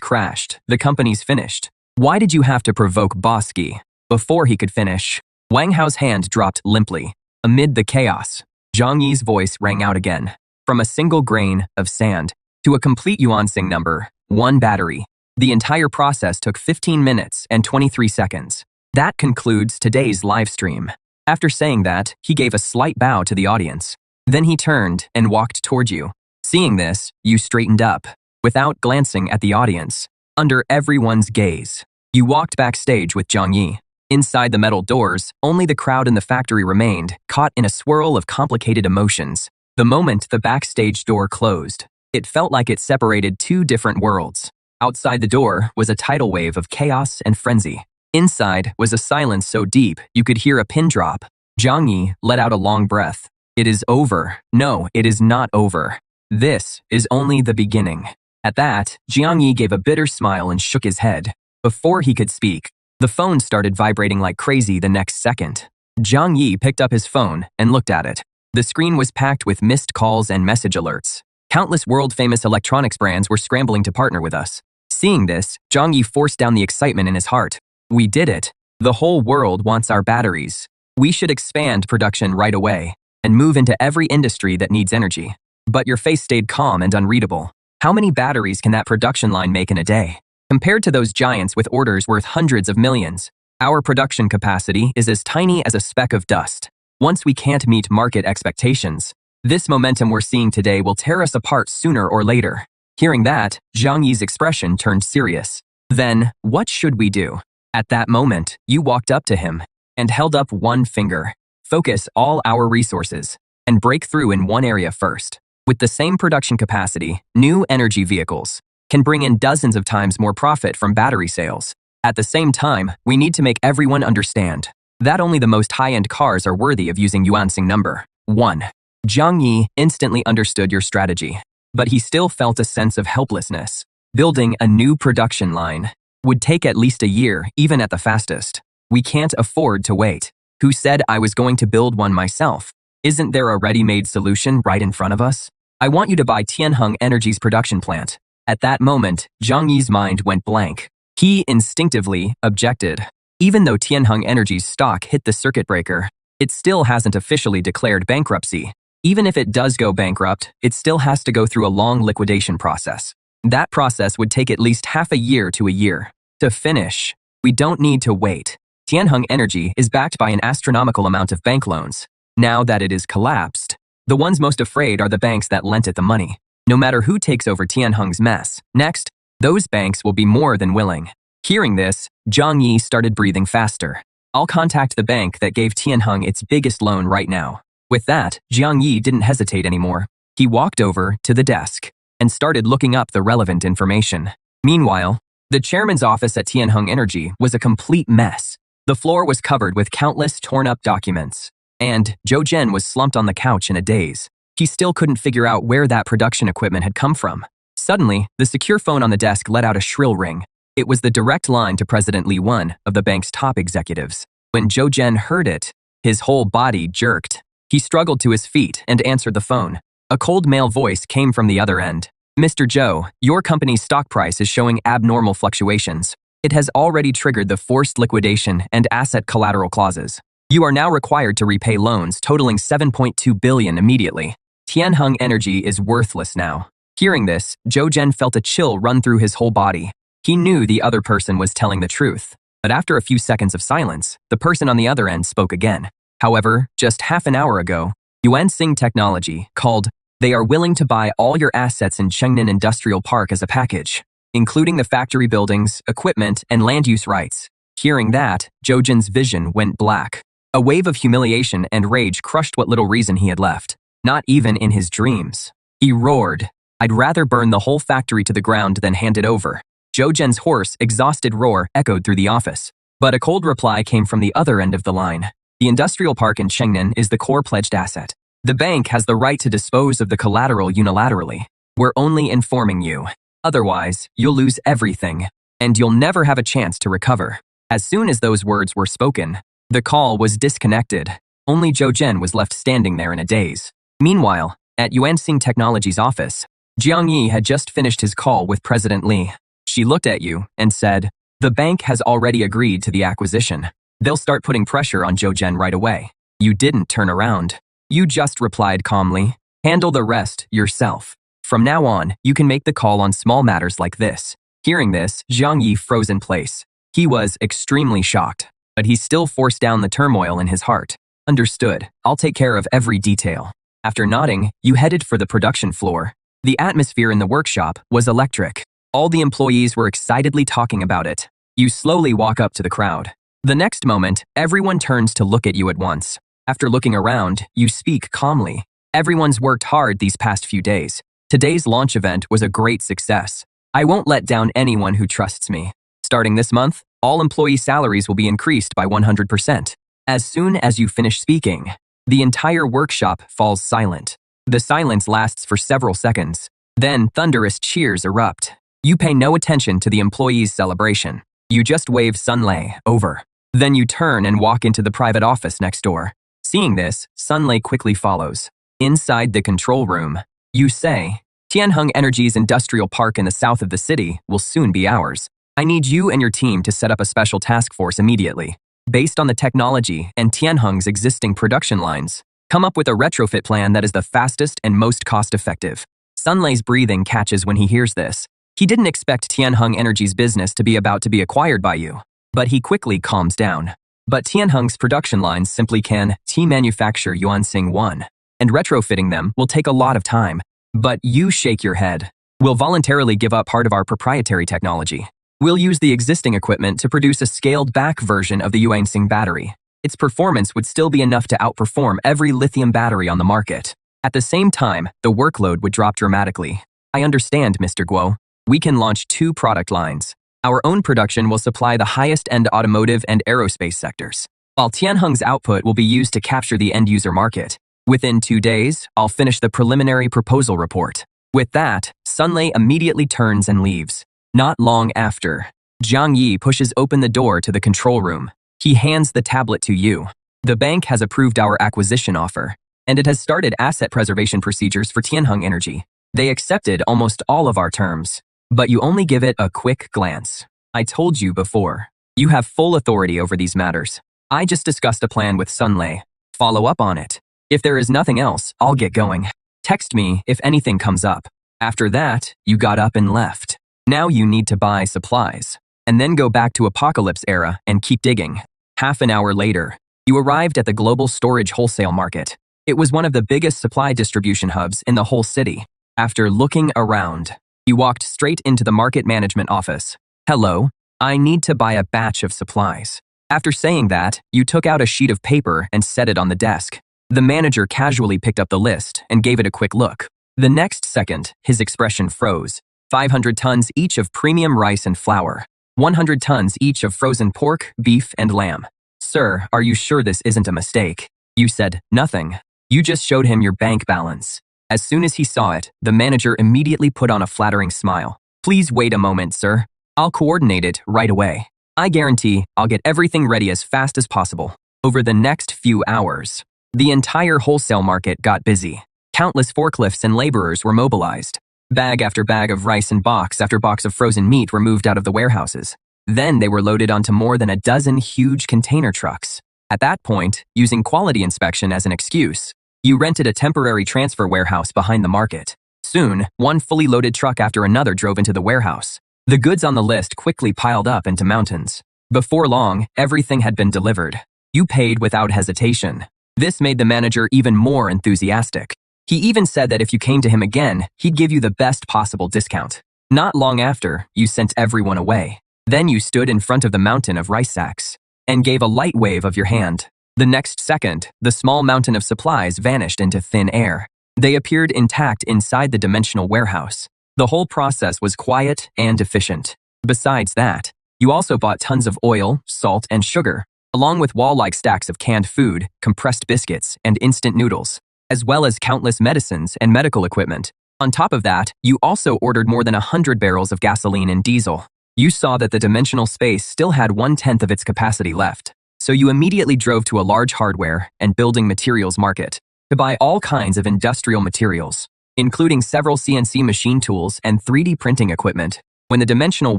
crashed. The company's finished. Why did you have to provoke Bosky?" Before he could finish, Wang Hao's hand dropped limply. Amid the chaos, Jiang Yi's voice rang out again. From a single grain of sand to a complete yuansing number, 1 battery. The entire process took 15 minutes and 23 seconds. That concludes today's live stream. After saying that, he gave a slight bow to the audience. Then he turned and walked toward you. Seeing this, you straightened up. Without glancing at the audience, under everyone's gaze, you walked backstage with Jiang Yi. Inside the metal doors, only the crowd in the factory remained, caught in a swirl of complicated emotions. The moment the backstage door closed, it felt like it separated 2 different worlds. Outside the door was a tidal wave of chaos and frenzy. Inside was a silence so deep you could hear a pin drop. Jiang Yi let out a long breath. It is over. No, it is not over. This is only the beginning. At that, Jiang Yi gave a bitter smile and shook his head. Before he could speak, the phone started vibrating like crazy the next second. Jiang Yi picked up his phone and looked at it. The screen was packed with missed calls and message alerts. Countless world-famous electronics brands were scrambling to partner with us. Seeing this, Jiang Yi forced down the excitement in his heart. We did it. The whole world wants our batteries. We should expand production right away and move into every industry that needs energy. But your face stayed calm and unreadable. How many batteries can that production line make in a day? Compared to those giants with orders worth hundreds of millions, our production capacity is as tiny as a speck of dust. Once we can't meet market expectations, this momentum we're seeing today will tear us apart sooner or later. Hearing that, Jiang Yi's expression turned serious. Then, what should we do? At that moment, you walked up to him and held up one finger. Focus all our resources and break through in one area first. With the same production capacity, new energy vehicles can bring in dozens of times more profit from battery sales. At the same time, we need to make everyone understand that only the most high-end cars are worthy of using Yuansing number 1. Jiang Yi instantly understood your strategy, but he still felt a sense of helplessness. Building a new production line would take at least a year, even at the fastest. We can't afford to wait. Who said I was going to build one myself? Isn't there a ready-made solution right in front of us? I want you to buy Tianheng Energy's production plant. At that moment, Jiang Yi's mind went blank. He instinctively objected. Even though Tianheng Energy's stock hit the circuit breaker, it still hasn't officially declared bankruptcy. Even if it does go bankrupt, it still has to go through a long liquidation process. That process would take at least half a year to a year. To finish, we don't need to wait. Tianheng Energy is backed by an astronomical amount of bank loans. Now that it is collapsed, the ones most afraid are the banks that lent it the money. No matter who takes over Tianheng's mess next, those banks will be more than willing. Hearing this, Jiang Yi started breathing faster. I'll contact the bank that gave Tianheng its biggest loan right now. With that, Jiang Yi didn't hesitate anymore. He walked over to the desk and started looking up the relevant information. Meanwhile, the chairman's office at Tianheng Energy was a complete mess. The floor was covered with countless torn-up documents, and Zhou Zhen was slumped on the couch in a daze. He still couldn't figure out where that production equipment had come from. Suddenly, the secure phone on the desk let out a shrill ring. It was the direct line to President Li Wen of the bank's top executives. When Zhou Zhen heard it, his whole body jerked. He struggled to his feet and answered the phone. A cold male voice came from the other end. Mr. Zhou, your company's stock price is showing abnormal fluctuations. It has already triggered the forced liquidation and asset collateral clauses. You are now required to repay loans totaling 7.2 billion immediately. Tianheng Energy is worthless now. Hearing this, Zhou Zhen felt a chill run through his whole body. He knew the other person was telling the truth. But after a few seconds of silence, the person on the other end spoke again. However, just half an hour ago, Yuansing Technology called. They are willing to buy all your assets in Chengnan Industrial Park as a package, including the factory buildings, equipment, and land use rights. Hearing that, Zhou Zhen's vision went black. A wave of humiliation and rage crushed what little reason he had left. Not even in his dreams. He roared, I'd rather burn the whole factory to the ground than hand it over. Zhou Zhen's hoarse, exhausted roar echoed through the office. But a cold reply came from the other end of the line. The industrial park in Chengnan is the core pledged asset. The bank has the right to dispose of the collateral unilaterally. We're only informing you. Otherwise, you'll lose everything, and you'll never have a chance to recover. As soon as those words were spoken, the call was disconnected. Only Zhou Zhen was left standing there in a daze. Meanwhile, at Yuansing Technology's office, Jiang Yi had just finished his call with President Li. She looked at you and said, the bank has already agreed to the acquisition. They'll start putting pressure on Zhou Zhen right away. You didn't turn around. You just replied calmly, handle the rest yourself. From now on, you can make the call on small matters like this. Hearing this, Jiang Yi froze in place. He was extremely shocked, but he still forced down the turmoil in his heart. Understood, I'll take care of every detail. After nodding, you headed for the production floor. The atmosphere in the workshop was electric. All the employees were excitedly talking about it. You slowly walk up to the crowd. The next moment, everyone turns to look at you at once. After looking around, you speak calmly. Everyone's worked hard these past few days. Today's launch event was a great success. I won't let down anyone who trusts me. Starting this month, all employee salaries will be increased by 100%. As soon as you finish speaking, the entire workshop falls silent. The silence lasts for several seconds. Then thunderous cheers erupt. You pay no attention to the employees' celebration. You just wave Sunlei over. Then you turn and walk into the private office next door. Seeing this, Sunlei quickly follows. Inside the control room, you say, Tianheng Energy's industrial park in the south of the city will soon be ours. I need you and your team to set up a special task force immediately. Based on the technology and Tianheng's existing production lines, come up with a retrofit plan that is the fastest and most cost-effective. Sunlei's breathing catches when he hears this. He didn't expect Tianheng Energy's business to be about to be acquired by you, but he quickly calms down. But Tianheng's production lines simply can manufacture Yuansing 1, and retrofitting them will take a lot of time. But you shake your head. We'll voluntarily give up part of our proprietary technology. We'll use the existing equipment to produce a scaled-back version of the Yuansing battery. Its performance would still be enough to outperform every lithium battery on the market. At the same time, the workload would drop dramatically. I understand, Mr. Guo. We can launch 2 product lines. Our own production will supply the highest-end automotive and aerospace sectors, while Tianheng's output will be used to capture the end-user market. Within 2 days, I'll finish the preliminary proposal report. With that, Sunlei immediately turns and leaves. Not long after, Jiang Yi pushes open the door to the control room. He hands the tablet to you. The bank has approved our acquisition offer, and it has started asset preservation procedures for Tianheng Energy. They accepted almost all of our terms, but you only give it a quick glance. I told you before, you have full authority over these matters. I just discussed a plan with Sunlei. Follow up on it. If there is nothing else, I'll get going. Text me if anything comes up. After that, you got up and left. Now you need to buy supplies, and then go back to Apocalypse era and keep digging. Half an hour later, you arrived at the global storage wholesale market. It was one of the biggest supply distribution hubs in the whole city. After looking around, you walked straight into the market management office. Hello, I need to buy a batch of supplies. After saying that, you took out a sheet of paper and set it on the desk. The manager casually picked up the list and gave it a quick look. The next second, his expression froze. 500 tons each of premium rice and flour. 100 tons each of frozen pork, beef, and lamb. Sir, are you sure this isn't a mistake? You said nothing. You just showed him your bank balance. As soon as he saw it, the manager immediately put on a flattering smile. Please wait a moment, sir. I'll coordinate it right away. I guarantee I'll get everything ready as fast as possible. Over the next few hours, the entire wholesale market got busy. Countless forklifts and laborers were mobilized. Bag after bag of rice and box after box of frozen meat were moved out of the warehouses. Then they were loaded onto more than a dozen huge container trucks. At that point, using quality inspection as an excuse, you rented a temporary transfer warehouse behind the market. Soon, one fully loaded truck after another drove into the warehouse. The goods on the list quickly piled up into mountains. Before long, everything had been delivered. You paid without hesitation. This made the manager even more enthusiastic. He even said that if you came to him again, he'd give you the best possible discount. Not long after, you sent everyone away. Then you stood in front of the mountain of rice sacks and gave a light wave of your hand. The next second, the small mountain of supplies vanished into thin air. They appeared intact inside the dimensional warehouse. The whole process was quiet and efficient. Besides that, you also bought tons of oil, salt, and sugar, along with wall-like stacks of canned food, compressed biscuits, and instant noodles, as well as countless medicines and medical equipment. On top of that, you also ordered more than 100 barrels of gasoline and diesel. You saw that the dimensional space still had 1/10 of its capacity left, so you immediately drove to a large hardware and building materials market to buy all kinds of industrial materials, including several CNC machine tools and 3D printing equipment. When the dimensional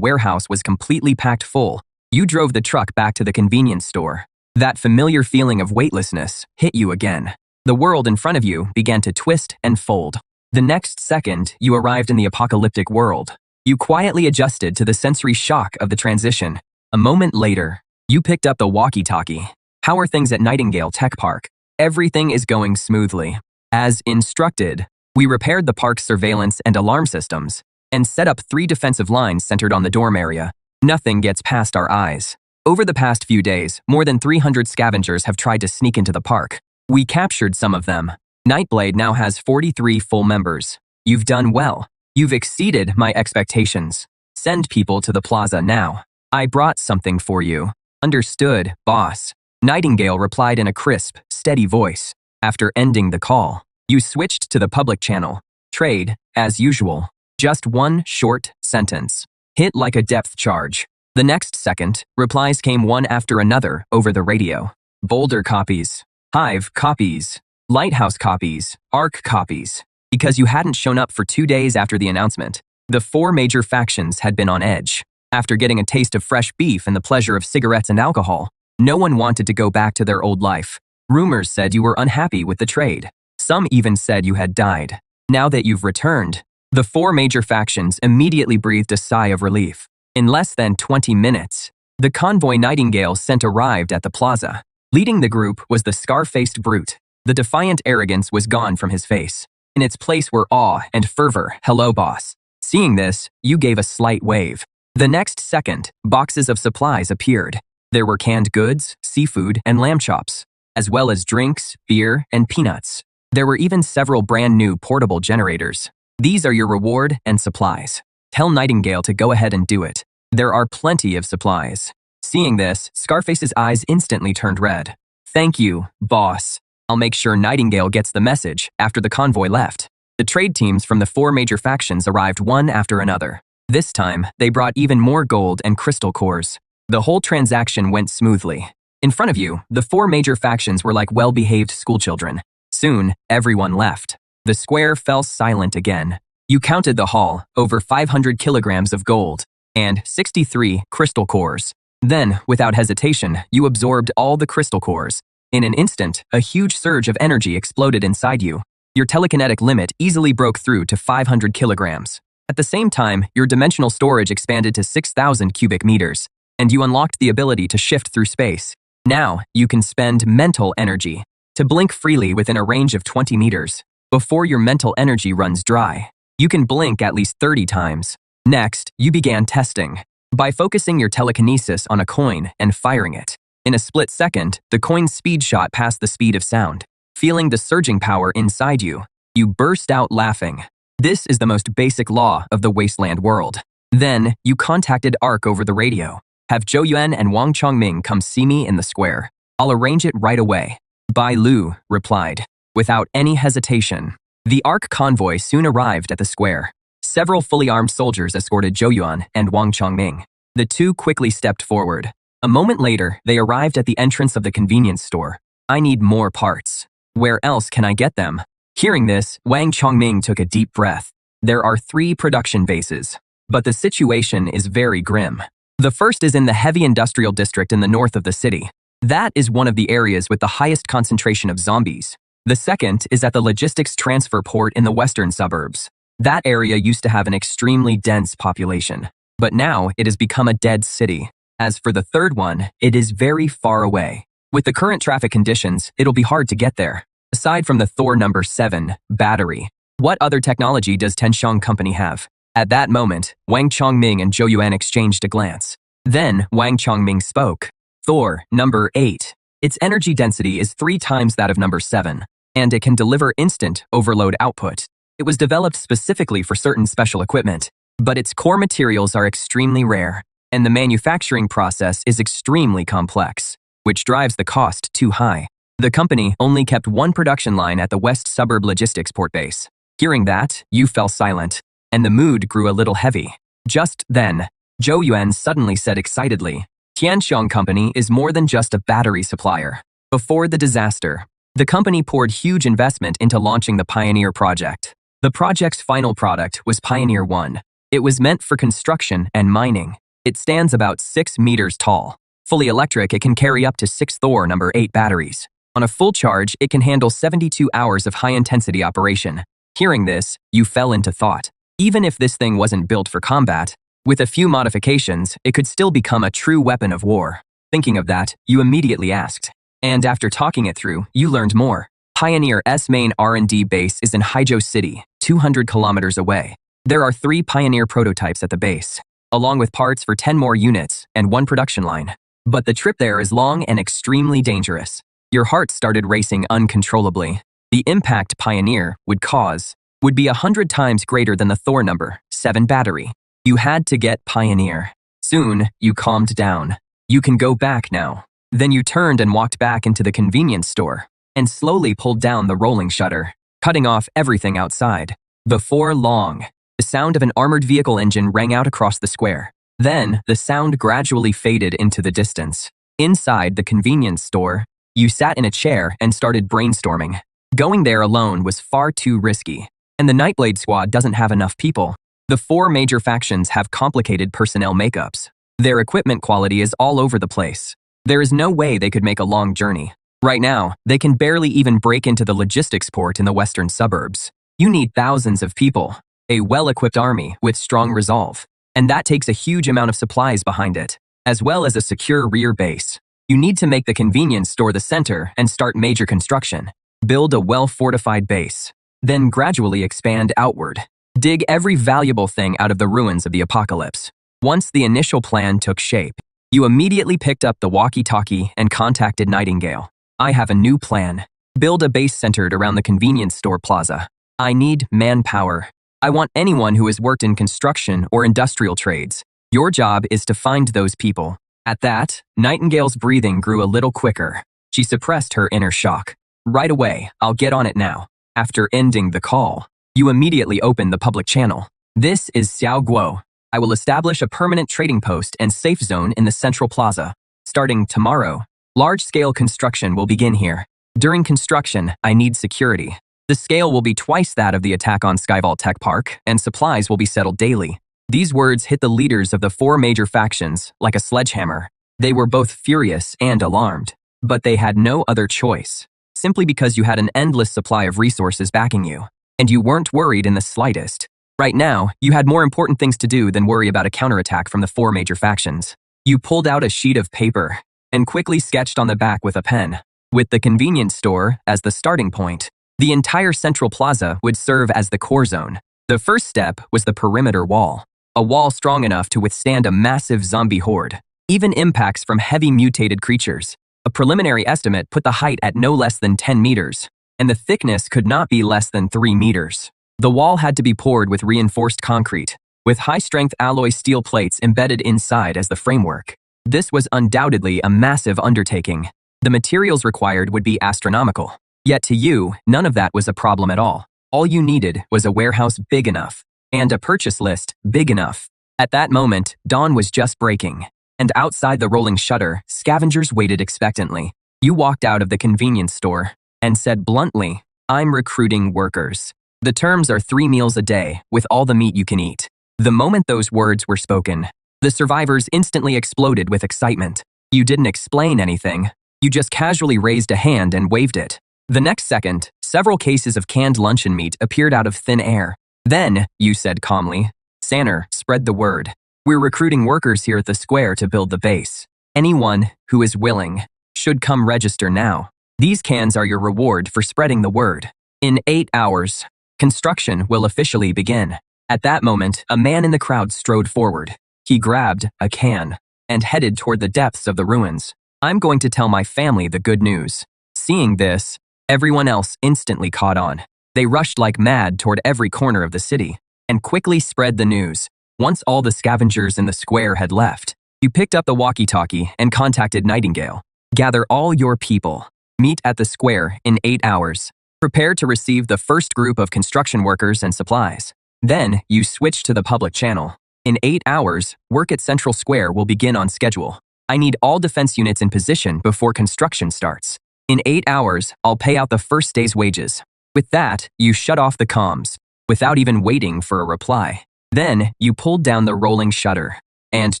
warehouse was completely packed full, you drove the truck back to the convenience store. That familiar feeling of weightlessness hit you again. The world in front of you began to twist and fold. The next second, you arrived in the apocalyptic world. You quietly adjusted to the sensory shock of the transition. A moment later, you picked up the walkie-talkie. How are things at Nightingale Tech Park? Everything is going smoothly. As instructed, we repaired the park's surveillance and alarm systems and set up 3 defensive lines centered on the dorm area. Nothing gets past our eyes. Over the past few days, more than 300 scavengers have tried to sneak into the park. We captured some of them. Nightblade now has 43 full members. You've done well. You've exceeded my expectations. Send people to the plaza now. I brought something for you. Understood, boss. Nightingale replied in a crisp, steady voice. After ending the call, you switched to the public channel. Trade, as usual. Just one short sentence. Hit like a depth charge. The next second, replies came one after another over the radio. Boulder copies. Hive copies. Lighthouse copies. Arc copies. Because you hadn't shown up for 2 days after the announcement, the 4 major factions had been on edge. After getting a taste of fresh beef and the pleasure of cigarettes and alcohol, no one wanted to go back to their old life. Rumors said you were unhappy with the trade. Some even said you had died. Now that you've returned, the 4 major factions immediately breathed a sigh of relief. In less than 20 minutes, the convoy Nightingale sent arrived at the plaza. Leading the group was the scar-faced brute. The defiant arrogance was gone from his face. In its place were awe and fervor. Hello, boss. Seeing this, you gave a slight wave. The next second, boxes of supplies appeared. There were canned goods, seafood, and lamb chops, as well as drinks, beer, and peanuts. There were even several brand new portable generators. These are your reward and supplies. Tell Nightingale to go ahead and do it. There are plenty of supplies. Seeing this, Scarface's eyes instantly turned red. Thank you, boss. I'll make sure Nightingale gets the message after the convoy left. The trade teams from the 4 major factions arrived one after another. This time, they brought even more gold and crystal cores. The whole transaction went smoothly. In front of you, the 4 major factions were like well-behaved schoolchildren. Soon, everyone left. The square fell silent again. You counted the haul, over 500 kilograms of gold, and 63 crystal cores. Then, without hesitation, you absorbed all the crystal cores. In an instant, a huge surge of energy exploded inside you. Your telekinetic limit easily broke through to 500 kilograms. At the same time, your dimensional storage expanded to 6,000 cubic meters, and you unlocked the ability to shift through space. Now, you can spend mental energy to blink freely within a range of 20 meters. Before your mental energy runs dry, you can blink at least 30 times. Next, you began testing by focusing your telekinesis on a coin and firing it. In a split second, the coin's speed shot past the speed of sound. Feeling the surging power inside you, you burst out laughing. This is the most basic law of the wasteland world. Then, you contacted Ark over the radio. Have Zhou Yuan and Wang Chongming come see me in the square. I'll arrange it right away. Bai Lu replied, without any hesitation. The Ark convoy soon arrived at the square. Several fully armed soldiers escorted Zhou Yuan and Wang Chongming. The two quickly stepped forward. A moment later, they arrived at the entrance of the convenience store. I need more parts. Where else can I get them? Hearing this, Wang Chongming took a deep breath. There are 3 production bases, but the situation is very grim. The first is in the heavy industrial district in the north of the city. That is one of the areas with the highest concentration of zombies. The second is at the logistics transfer port in the western suburbs. That area used to have an extremely dense population, but now it has become a dead city. As for the third one, it is very far away. With the current traffic conditions, it'll be hard to get there. Aside from the Thor number 7 battery, what other technology does Tenshang Company have? At that moment, Wang Chongming and Zhou Yuan exchanged a glance. Then, Wang Chongming spoke. Thor number 8. Its energy density is 3 times that of number 7, and it can deliver instant overload output. It was developed specifically for certain special equipment, but its core materials are extremely rare, and the manufacturing process is extremely complex, which drives the cost too high. The company only kept 1 production line at the West Suburb Logistics Port Base. Hearing that, you fell silent, and the mood grew a little heavy. Just then, Zhou Yuan suddenly said excitedly, Tianxiang Company is more than just a battery supplier. Before the disaster, the company poured huge investment into launching the Pioneer project. The project's final product was Pioneer 1. It was meant for construction and mining. It stands about 6 meters tall. Fully electric, it can carry up to 6 Thor number 8 batteries. On a full charge, it can handle 72 hours of high-intensity operation. Hearing this, you fell into thought. Even if this thing wasn't built for combat, with a few modifications, it could still become a true weapon of war. Thinking of that, you immediately asked. And after talking it through, you learned more. Pioneer's main R&D base is in Haizhou City, 200 kilometers away. There are 3 Pioneer prototypes at the base, along with parts for 10 more units and 1 production line. But the trip there is long and extremely dangerous. Your heart started racing uncontrollably. The impact Pioneer would cause would be 100 times greater than the Thor number 7 battery. You had to get Pioneer. Soon, you calmed down. You can go back now. Then you turned and walked back into the convenience store and slowly pulled down the rolling shutter, cutting off everything outside. Before long, the sound of an armored vehicle engine rang out across the square. Then, the sound gradually faded into the distance. Inside the convenience store, you sat in a chair and started brainstorming. Going there alone was far too risky, and the Nightblade squad doesn't have enough people. The 4 major factions have complicated personnel makeups. Their equipment quality is all over the place. There is no way they could make a long journey. Right now, they can barely even break into the logistics port in the western suburbs. You need thousands of people, a well-equipped army with strong resolve, and that takes a huge amount of supplies behind it, as well as a secure rear base. You need to make the convenience store the center and start major construction. Build a well-fortified base, then gradually expand outward. Dig every valuable thing out of the ruins of the apocalypse. Once the initial plan took shape, you immediately picked up the walkie-talkie and contacted Nightingale. I have a new plan. Build a base centered around the convenience store plaza. I need manpower. I want anyone who has worked in construction or industrial trades. Your job is to find those people. At that, Nightingale's breathing grew a little quicker. She suppressed her inner shock. Right away, I'll get on it now. After ending the call, you immediately opened the public channel. This is Xiao Guo. I will establish a permanent trading post and safe zone in the central plaza. Starting tomorrow, large-scale construction will begin here. During construction, I need security. The scale will be twice that of the attack on Skyvault Tech Park, and supplies will be settled daily. These words hit the leaders of the 4 major factions like a sledgehammer. They were both furious and alarmed, but they had no other choice, simply because you had an endless supply of resources backing you, and you weren't worried in the slightest. Right now, you had more important things to do than worry about a counterattack from the 4 major factions. You pulled out a sheet of paper and quickly sketched on the back with a pen. With the convenience store as the starting point, the entire central plaza would serve as the core zone. The first step was the perimeter wall, a wall strong enough to withstand a massive zombie horde, even impacts from heavy mutated creatures. A preliminary estimate put the height at no less than 10 meters, and the thickness could not be less than 3 meters. The wall had to be poured with reinforced concrete, with high-strength alloy steel plates embedded inside as the framework. This was undoubtedly a massive undertaking. The materials required would be astronomical. Yet to you, none of that was a problem at all. All you needed was a warehouse big enough, and a purchase list big enough. At that moment, dawn was just breaking, and outside the rolling shutter, scavengers waited expectantly. You walked out of the convenience store and said bluntly, "I'm recruiting workers. The terms are 3 meals a day, with all the meat you can eat." The moment those words were spoken, the survivors instantly exploded with excitement. You didn't explain anything. You just casually raised a hand and waved it. The next second, several cases of canned luncheon meat appeared out of thin air. Then, you said calmly, "Sanner, spread the word. We're recruiting workers here at the square to build the base. Anyone who is willing should come register now. These cans are your reward for spreading the word. In 8 hours, construction will officially begin." At that moment, a man in the crowd strode forward. He grabbed a can and headed toward the depths of the ruins. "I'm going to tell my family the good news." Seeing this, everyone else instantly caught on. They rushed like mad toward every corner of the city and quickly spread the news. Once all the scavengers in the square had left, you picked up the walkie-talkie and contacted Nightingale. "Gather all your people. Meet at the square in 8 hours. Prepare to receive the first group of construction workers and supplies." Then, you switched to the public channel. "In 8 hours, work at Central Square will begin on schedule. I need all defense units in position before construction starts. In 8 hours, I'll pay out the first day's wages." With that, you shut off the comms, without even waiting for a reply. Then, you pulled down the rolling shutter and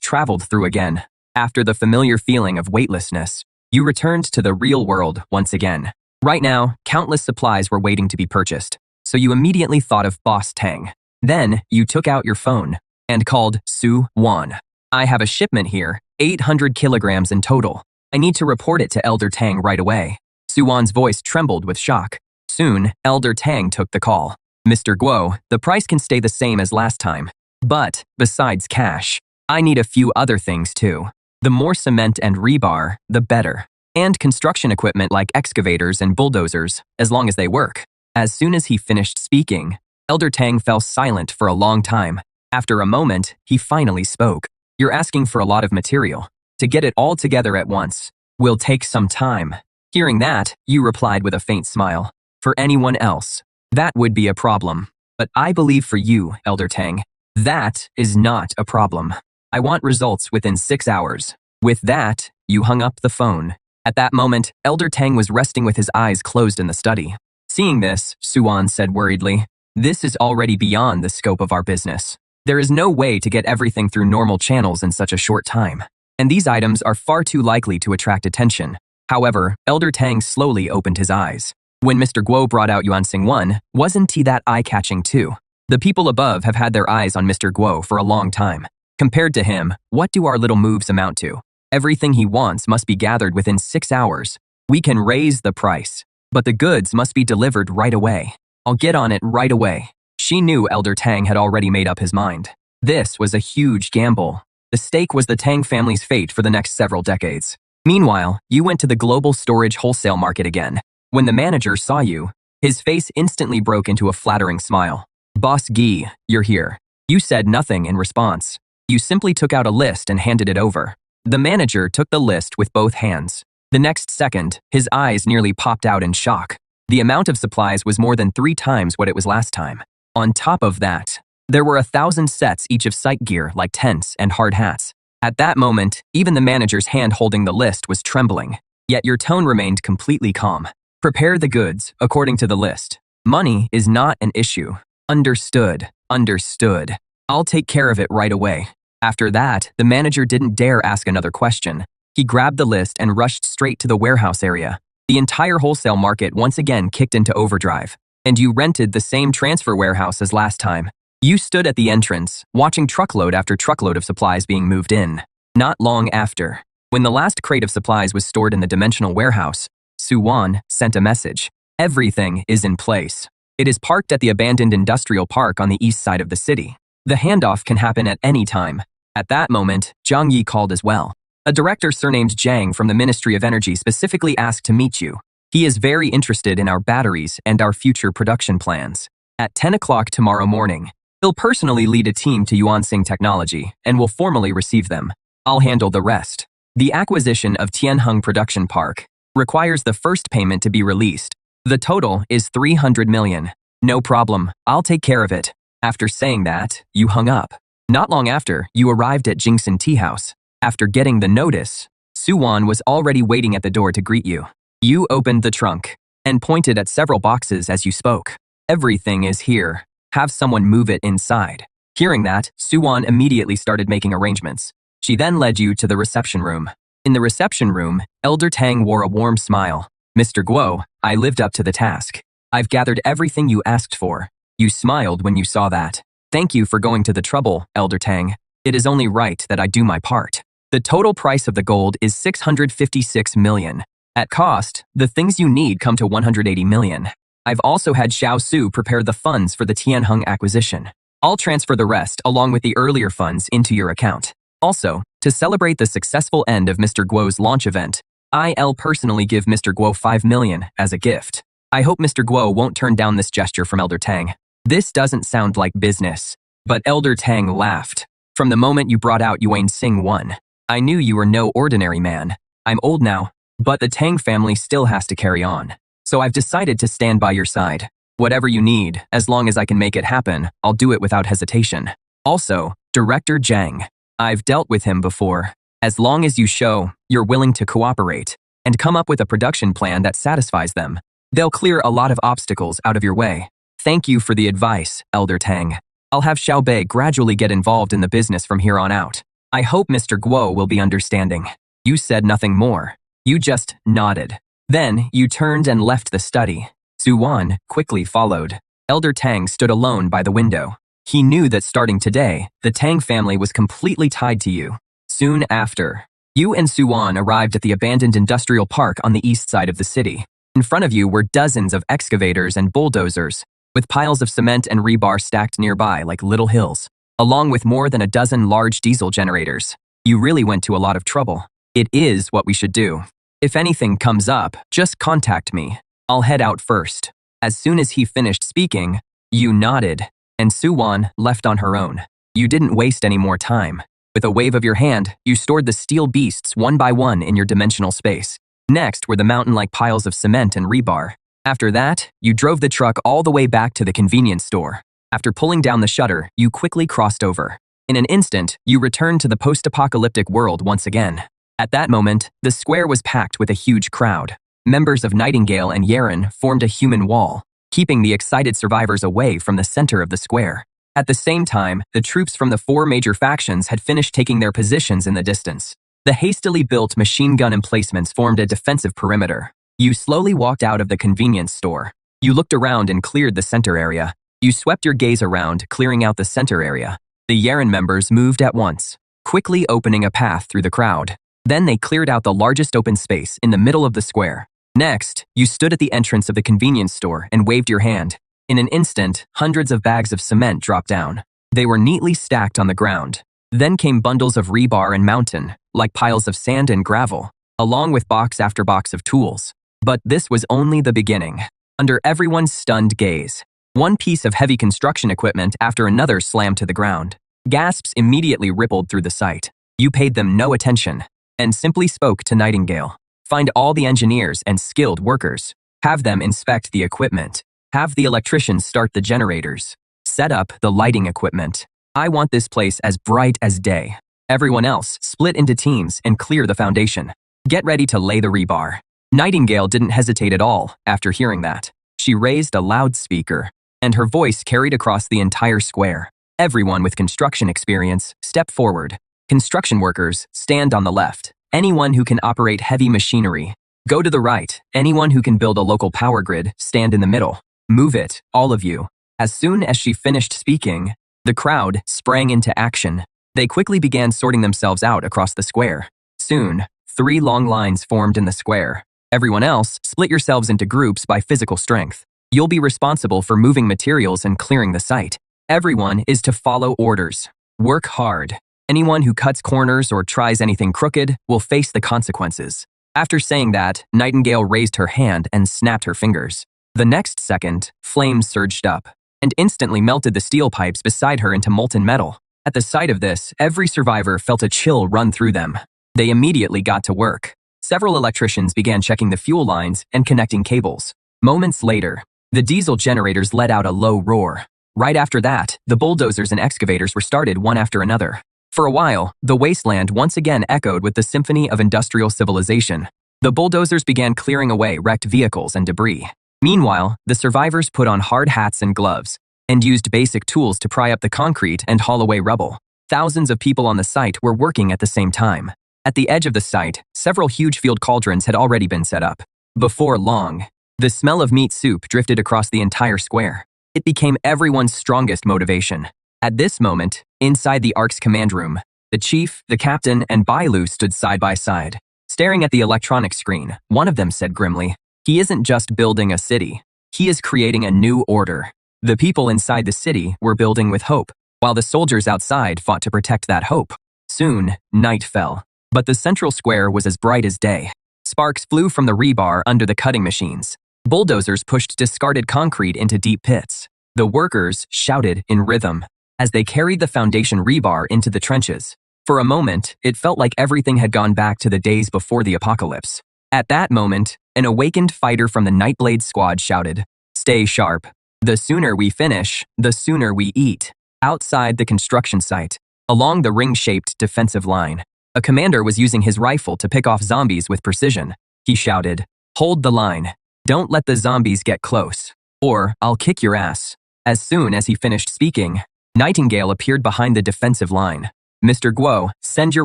traveled through again. After the familiar feeling of weightlessness, you returned to the real world once again. Right now, countless supplies were waiting to be purchased, so you immediately thought of Boss Tang. Then, you took out your phone and called Su Wan. "I have a shipment here, 800 kilograms in total. I need to report it to Elder Tang right away." Su Wan's voice trembled with shock. Soon, Elder Tang took the call. "Mr. Guo, the price can stay the same as last time. But, besides cash, I need a few other things too. The more cement and rebar, the better. And construction equipment like excavators and bulldozers, as long as they work." As soon as he finished speaking, Elder Tang fell silent for a long time. After a moment, he finally spoke. You're asking for a lot of material. To get it all together at once will take some time. Hearing that, you replied with a faint smile. For anyone else, that would be a problem. But I believe for you, Elder Tang, that is not a problem. I want results within 6 hours. With that, you hung up the phone. At that moment, Elder Tang was resting with his eyes closed in the study. Seeing this, Suan said worriedly, this is already beyond the scope of our business. There is no way to get everything through normal channels in such a short time. And these items are far too likely to attract attention. However, Elder Tang slowly opened his eyes. When Mr. Guo brought out Yuan Xing 1, wasn't he that eye-catching too? The people above have had their eyes on Mr. Guo for a long time. Compared to him, what do our little moves amount to? Everything he wants must be gathered within 6 hours. We can raise the price, but the goods must be delivered right away. I'll get on it right away. She knew Elder Tang had already made up his mind. This was a huge gamble. The stake was the Tang family's fate for the next several decades. Meanwhile, you went to the global storage wholesale market again. When the manager saw you, his face instantly broke into a flattering smile. Boss Gi, you're here. You said nothing in response. You simply took out a list and handed it over. The manager took the list with both hands. The next second, his eyes nearly popped out in shock. The amount of supplies was more than 3 times what it was last time. On top of that, there were 1,000 sets each of sight gear like tents and hard hats. At that moment, even the manager's hand holding the list was trembling. Yet your tone remained completely calm. Prepare the goods according to the list. Money is not an issue. Understood. Understood. I'll take care of it right away. After that, the manager didn't dare ask another question. He grabbed the list and rushed straight to the warehouse area. The entire wholesale market once again kicked into overdrive. And you rented the same transfer warehouse as last time. You stood at the entrance, watching truckload after truckload of supplies being moved in. Not long after, when the last crate of supplies was stored in the dimensional warehouse, Suwan sent a message. Everything is in place. It is parked at the abandoned industrial park on the east side of the city. The handoff can happen at any time. At that moment, Zhang Yi called as well. A director surnamed Zhang from the Ministry of Energy specifically asked to meet you. He is very interested in our batteries and our future production plans. At 10 o'clock tomorrow morning, he'll personally lead a team to Yuansing Technology and will formally receive them. I'll handle the rest. The acquisition of Tianheng Production Park requires the first payment to be released. The total is 300 million. No problem, I'll take care of it. After saying that, you hung up. Not long after, you arrived at Jingxin Tea House. After getting the notice, Suwan was already waiting at the door to greet you. You opened the trunk and pointed at several boxes as you spoke. Everything is here. Have someone move it inside. Hearing that, Suwan immediately started making arrangements. She then led you to the reception room. In the reception room, Elder Tang wore a warm smile. Mr. Guo, I lived up to the task. I've gathered everything you asked for. You smiled when you saw that. Thank you for going to the trouble, Elder Tang. It is only right that I do my part. The total price of the gold is 656 million. At cost, the things you need come to 180 million. I've also had Xiao Su prepare the funds for the Tianheng acquisition. I'll transfer the rest along with the earlier funds into your account. Also, to celebrate the successful end of Mr. Guo's launch event, I'll personally give Mr. Guo 5 million as a gift. I hope Mr. Guo won't turn down this gesture from Elder Tang. This doesn't sound like business. But Elder Tang laughed. From the moment you brought out Yuan Xing 1, I knew you were no ordinary man. I'm old now, but the Tang family still has to carry on. So I've decided to stand by your side. Whatever you need, as long as I can make it happen, I'll do it without hesitation. Also, Director Zhang. I've dealt with him before. As long as you show you're willing to cooperate and come up with a production plan that satisfies them, they'll clear a lot of obstacles out of your way. Thank you for the advice, Elder Tang. I'll have Xiaobei gradually get involved in the business from here on out. I hope Mr. Guo will be understanding. You said nothing more. You just nodded. Then you turned and left the study. Suwan quickly followed. Elder Tang stood alone by the window. He knew that starting today, the Tang family was completely tied to you. Soon after, you and Suwan arrived at the abandoned industrial park on the east side of the city. In front of you were dozens of excavators and bulldozers, with piles of cement and rebar stacked nearby like little hills, along with more than a dozen large diesel generators. You really went to a lot of trouble. It is what we should do. If anything comes up, just contact me. I'll head out first. As soon as he finished speaking, You nodded, and Suwon left on her own. You didn't waste any more time. With a wave of your hand, you stored the steel beasts one by one in your dimensional space. Next were the mountain-like piles of cement and rebar. After that, you drove the truck all the way back to the convenience store. After pulling down the shutter, you quickly crossed over. In an instant, you returned to the post-apocalyptic world once again. At that moment, the square was packed with a huge crowd. Members of Nightingale and Yaren formed a human wall, keeping the excited survivors away from the center of the square. At the same time, the troops from the 4 major factions had finished taking their positions in the distance. The hastily built machine gun emplacements formed a defensive perimeter. You slowly walked out of the convenience store. You looked around and cleared the center area. You swept your gaze around, clearing out the center area. The Yaren members moved at once, quickly opening a path through the crowd. Then they cleared out the largest open space in the middle of the square. Next, you stood at the entrance of the convenience store and waved your hand. In an instant, hundreds of bags of cement dropped down. They were neatly stacked on the ground. Then came bundles of rebar and mountain, like piles of sand and gravel, along with box after box of tools. But this was only the beginning. Under everyone's stunned gaze, one piece of heavy construction equipment after another slammed to the ground. Gasps immediately rippled through the site. You paid them no attention and simply spoke to Nightingale. Find all the engineers and skilled workers. Have them inspect the equipment. Have the electricians start the generators. Set up the lighting equipment. I want this place as bright as day. Everyone else, split into teams and clear the foundation. Get ready to lay the rebar. Nightingale didn't hesitate at all after hearing that. She raised a loudspeaker, and her voice carried across the entire square. Everyone with construction experience, step forward. Construction workers, stand on the left. Anyone who can operate heavy machinery, go to the right. Anyone who can build a local power grid, stand in the middle. Move it, all of you. As soon as she finished speaking, the crowd sprang into action. They quickly began sorting themselves out across the square. Soon, 3 long lines formed in the square. Everyone else, split yourselves into groups by physical strength. You'll be responsible for moving materials and clearing the site. Everyone is to follow orders. Work hard. Anyone who cuts corners or tries anything crooked will face the consequences. After saying that, Nightingale raised her hand and snapped her fingers. The next second, flames surged up and instantly melted the steel pipes beside her into molten metal. At the sight of this, every survivor felt a chill run through them. They immediately got to work. Several electricians began checking the fuel lines and connecting cables. Moments later, the diesel generators let out a low roar. Right after that, the bulldozers and excavators were started one after another. For a while, the wasteland once again echoed with the symphony of industrial civilization. The bulldozers began clearing away wrecked vehicles and debris. Meanwhile, the survivors put on hard hats and gloves and used basic tools to pry up the concrete and haul away rubble. Thousands of people on the site were working at the same time. At the edge of the site, several huge field cauldrons had already been set up. Before long, the smell of meat soup drifted across the entire square. It became everyone's strongest motivation. At this moment, inside the Ark's command room, the chief, the captain, and Bailu stood side by side. Staring at the electronic screen, one of them said grimly, "He isn't just building a city. He is creating a new order." The people inside the city were building with hope, while the soldiers outside fought to protect that hope. Soon, night fell, but the central square was as bright as day. Sparks flew from the rebar under the cutting machines. Bulldozers pushed discarded concrete into deep pits. The workers shouted in rhythm as they carried the foundation rebar into the trenches. For a moment, it felt like everything had gone back to the days before the apocalypse. At that moment, an awakened fighter from the Nightblade squad shouted, "Stay sharp. The sooner we finish, the sooner we eat." Outside the construction site, along the ring-shaped defensive line, a commander was using his rifle to pick off zombies with precision. He shouted, "Hold the line. Don't let the zombies get close, or I'll kick your ass." As soon as he finished speaking, Nightingale appeared behind the defensive line. "Mr. Guo, send your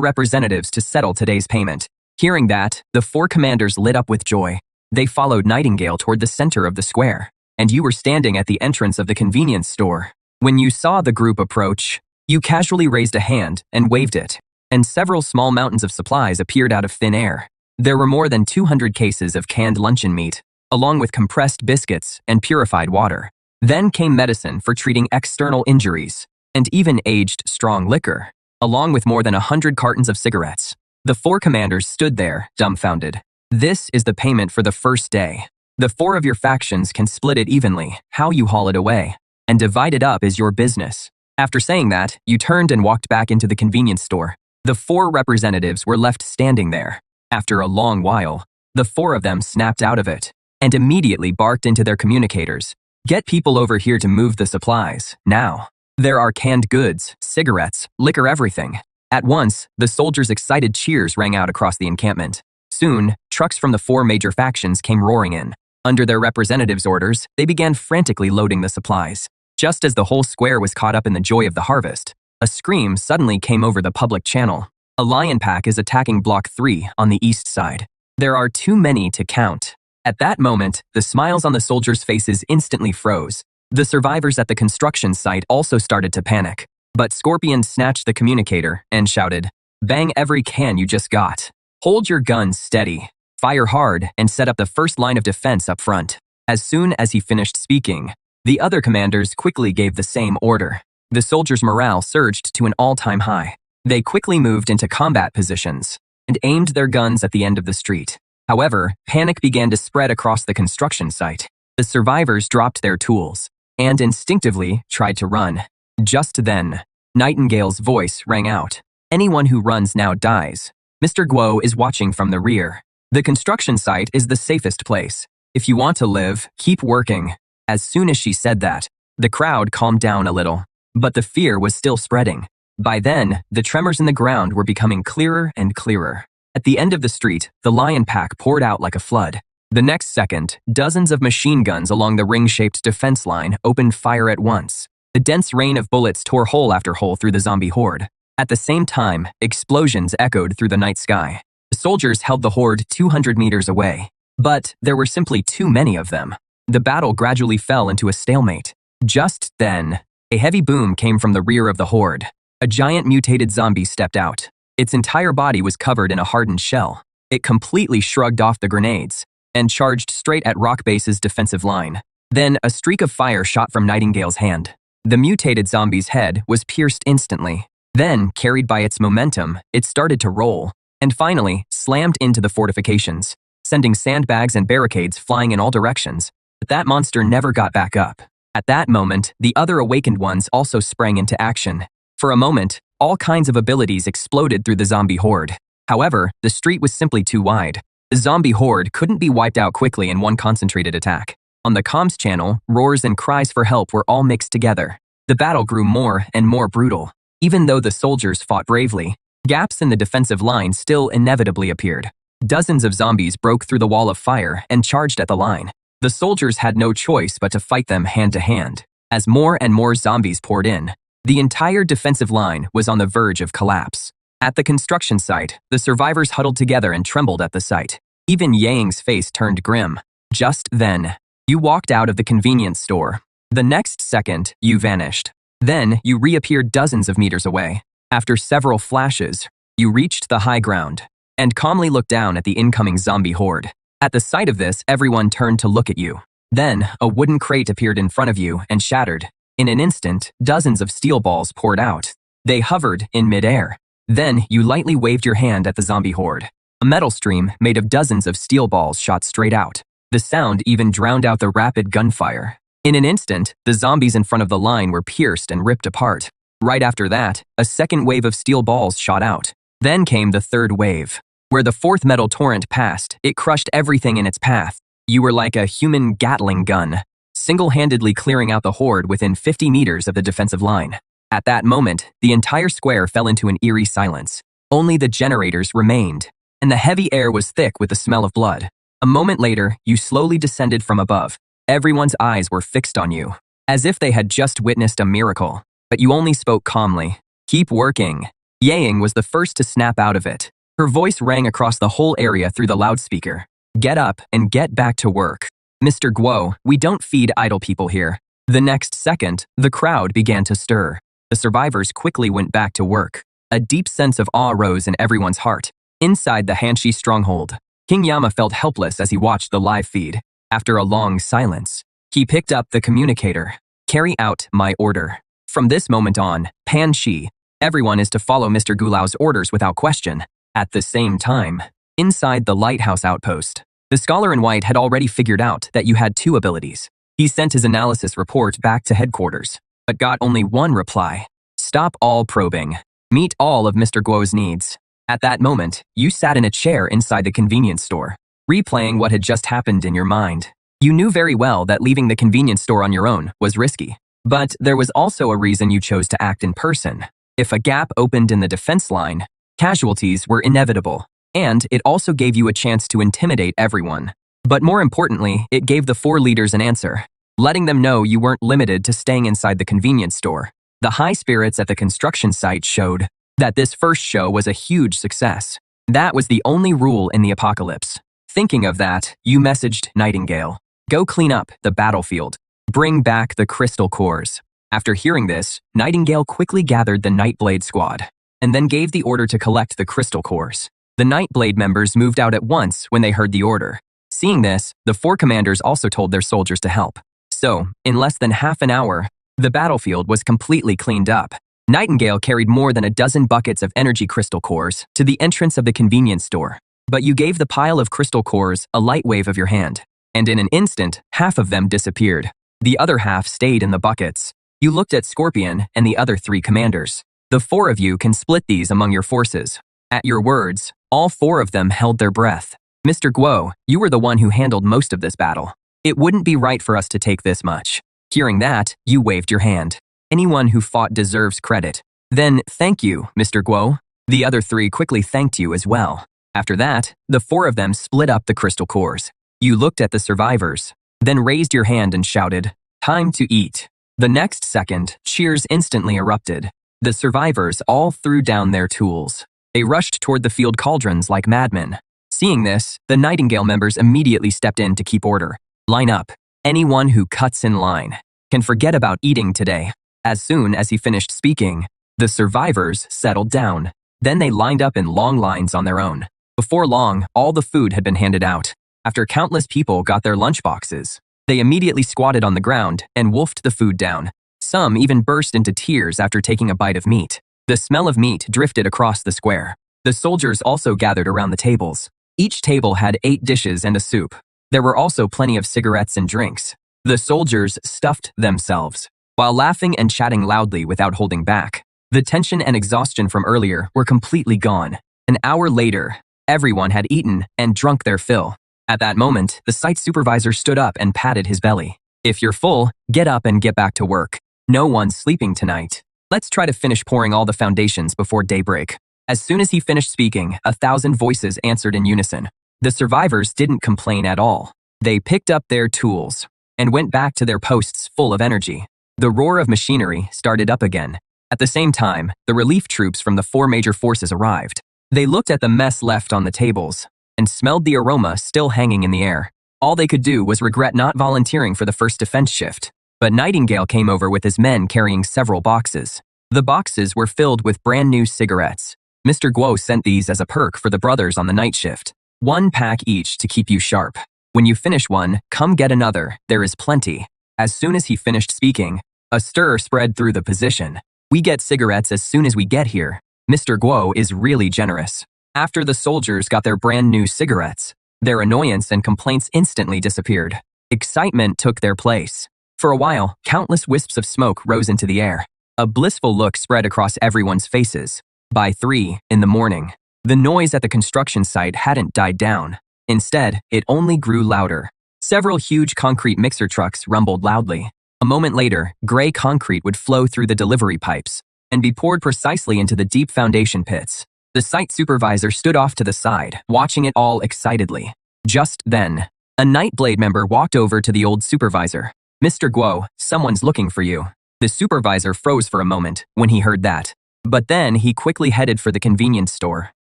representatives to settle today's payment." Hearing that, the 4 commanders lit up with joy. They followed Nightingale toward the center of the square, and you were standing at the entrance of the convenience store. When you saw the group approach, you casually raised a hand and waved it, and several small mountains of supplies appeared out of thin air. There were more than 200 cases of canned luncheon meat, along with compressed biscuits and purified water. Then came medicine for treating external injuries, and even aged strong liquor, along with more than 100 cartons of cigarettes. The 4 commanders stood there, dumbfounded. "This is the payment for the first day. The 4 of your factions can split it evenly. How you haul it away?" and divide it up as your business. After saying that, you turned and walked back into the convenience store. The 4 representatives were left standing there. After a long while, the 4 of them snapped out of it and immediately barked into their communicators. Get people over here to move the supplies, now. There are canned goods, cigarettes, liquor, everything. At once, the soldiers' excited cheers rang out across the encampment. Soon, trucks from the 4 major factions came roaring in. Under their representatives' orders, they began frantically loading the supplies. Just as the whole square was caught up in the joy of the harvest, a scream suddenly came over the public channel. A lion pack is attacking Block 3 on the east side. There are too many to count. At that moment, the smiles on the soldiers' faces instantly froze. The survivors at the construction site also started to panic. But Scorpion snatched the communicator and shouted, "Bang every can you just got. Hold your guns steady. Fire hard and set up the first line of defense up front." As soon as he finished speaking, the other commanders quickly gave the same order. The soldiers' morale surged to an all-time high. They quickly moved into combat positions and aimed their guns at the end of the street. However, panic began to spread across the construction site. The survivors dropped their tools and instinctively tried to run. Just then, Nightingale's voice rang out. "Anyone who runs now dies. Mr. Guo is watching from the rear. The construction site is the safest place. If you want to live, keep working." As soon as she said that, the crowd calmed down a little, but the fear was still spreading. By then, the tremors in the ground were becoming clearer and clearer. At the end of the street, the lion pack poured out like a flood. The next second, dozens of machine guns along the ring-shaped defense line opened fire at once. The dense rain of bullets tore hole after hole through the zombie horde. At the same time, explosions echoed through the night sky. The soldiers held the horde 200 meters away, but there were simply too many of them. The battle gradually fell into a stalemate. Just then, a heavy boom came from the rear of the horde. A giant mutated zombie stepped out. Its entire body was covered in a hardened shell. It completely shrugged off the grenades and charged straight at Rockbase's defensive line. Then a streak of fire shot from Nightingale's hand. The mutated zombie's head was pierced instantly. Then, carried by its momentum, it started to roll, and finally slammed into the fortifications, sending sandbags and barricades flying in all directions. But that monster never got back up. At that moment, the other awakened ones also sprang into action. For a moment, all kinds of abilities exploded through the zombie horde. However, the street was simply too wide. The zombie horde couldn't be wiped out quickly in one concentrated attack. On the comms channel, roars and cries for help were all mixed together. The battle grew more and more brutal. Even though the soldiers fought bravely, gaps in the defensive line still inevitably appeared. Dozens of zombies broke through the wall of fire and charged at the line. The soldiers had no choice but to fight them hand to hand. As more and more zombies poured in, the entire defensive line was on the verge of collapse. At the construction site, the survivors huddled together and trembled at the sight. Even Yang's face turned grim. Just then, you walked out of the convenience store. The next second, you vanished. Then, you reappeared dozens of meters away. After several flashes, you reached the high ground and calmly looked down at the incoming zombie horde. At the sight of this, everyone turned to look at you. Then, a wooden crate appeared in front of you and shattered. In an instant, dozens of steel balls poured out. They hovered in midair. Then, you lightly waved your hand at the zombie horde. A metal stream made of dozens of steel balls shot straight out. The sound even drowned out the rapid gunfire. In an instant, the zombies in front of the line were pierced and ripped apart. Right after that, a second wave of steel balls shot out. Then came the third wave. Where the fourth metal torrent passed, it crushed everything in its path. You were like a human Gatling gun, single-handedly clearing out the horde within 50 meters of the defensive line. At that moment, the entire square fell into an eerie silence. Only the generators remained, and the heavy air was thick with the smell of blood. A moment later, you slowly descended from above. Everyone's eyes were fixed on you, as if they had just witnessed a miracle. But you only spoke calmly. "Keep working." Yang was the first to snap out of it. Her voice rang across the whole area through the loudspeaker. "Get up and get back to work. Mr. Guo, we don't feed idle people here." The next second, the crowd began to stir. The survivors quickly went back to work. A deep sense of awe rose in everyone's heart. Inside the Hanshi stronghold, King Yama felt helpless as he watched the live feed. After a long silence, he picked up the communicator. "Carry out my order. From this moment on, Pan Shi, everyone is to follow Mr. Gulao's orders without question." At the same time, inside the lighthouse outpost, the scholar in white had already figured out that you had two abilities. He sent his analysis report back to headquarters, but got only one reply. Stop all probing. Meet all of Mr. Guo's needs. At that moment, you sat in a chair inside the convenience store, replaying what had just happened in your mind. You knew very well that leaving the convenience store on your own was risky, but there was also a reason you chose to act in person. If a gap opened in the defense line, casualties were inevitable, and it also gave you a chance to intimidate everyone. But more importantly, it gave the 4 leaders an answer, letting them know you weren't limited to staying inside the convenience store. The high spirits at the construction site showed that this first show was a huge success. That was the only rule in the apocalypse. Thinking of that, you messaged Nightingale. Go clean up the battlefield. Bring back the crystal cores. After hearing this, Nightingale quickly gathered the Nightblade squad, and then gave the order to collect the crystal cores. The Nightblade members moved out at once when they heard the order. Seeing this, the 4 commanders also told their soldiers to help. So, in less than half an hour, the battlefield was completely cleaned up. Nightingale carried more than a dozen buckets of energy crystal cores to the entrance of the convenience store. But you gave the pile of crystal cores a light wave of your hand, and in an instant, half of them disappeared. The other half stayed in the buckets. You looked at Scorpion and the other 3 commanders. The 4 of you can split these among your forces. At your words, all 4 of them held their breath. Mr. Guo, you were the one who handled most of this battle. It wouldn't be right for us to take this much. Hearing that, you waved your hand. Anyone who fought deserves credit. Then, thank you, Mr. Guo. The other 3 quickly thanked you as well. After that, the 4 of them split up the crystal cores. You looked at the survivors, then raised your hand and shouted, "Time to eat." The next second, cheers instantly erupted. The survivors all threw down their tools. They rushed toward the field cauldrons like madmen. Seeing this, the Nightingale members immediately stepped in to keep order. Line up. Anyone who cuts in line can forget about eating today. As soon as he finished speaking, the survivors settled down. Then they lined up in long lines on their own. Before long, all the food had been handed out. After countless people got their lunchboxes, they immediately squatted on the ground and wolfed the food down. Some even burst into tears after taking a bite of meat. The smell of meat drifted across the square. The soldiers also gathered around the tables. Each table had 8 dishes and a soup. There were also plenty of cigarettes and drinks. The soldiers stuffed themselves, while laughing and chatting loudly without holding back. The tension and exhaustion from earlier were completely gone. An hour later, everyone had eaten and drunk their fill. At that moment, the site supervisor stood up and patted his belly. If you're full, get up and get back to work. No one's sleeping tonight. Let's try to finish pouring all the foundations before daybreak. As soon as he finished speaking, 1,000 voices answered in unison. The survivors didn't complain at all. They picked up their tools and went back to their posts full of energy. The roar of machinery started up again. At the same time, the relief troops from the 4 major forces arrived. They looked at the mess left on the tables and smelled the aroma still hanging in the air. All they could do was regret not volunteering for the first defense shift. But Nightingale came over with his men carrying several boxes. The boxes were filled with brand new cigarettes. Mr. Guo sent these as a perk for the brothers on the night shift. 1 pack each to keep you sharp. When you finish one, come get another. There is plenty. As soon as he finished speaking, a stir spread through the position. We get cigarettes as soon as we get here. Mr. Guo is really generous. After the soldiers got their brand new cigarettes, their annoyance and complaints instantly disappeared. Excitement took their place. For a while, countless wisps of smoke rose into the air. A blissful look spread across everyone's faces. By 3 in the morning, the noise at the construction site hadn't died down. Instead, it only grew louder. Several huge concrete mixer trucks rumbled loudly. A moment later, gray concrete would flow through the delivery pipes and be poured precisely into the deep foundation pits. The site supervisor stood off to the side, watching it all excitedly. Just then, a Nightblade member walked over to the old supervisor. "Mr. Guo, someone's looking for you." The supervisor froze for a moment when he heard that. But then he quickly headed for the convenience store.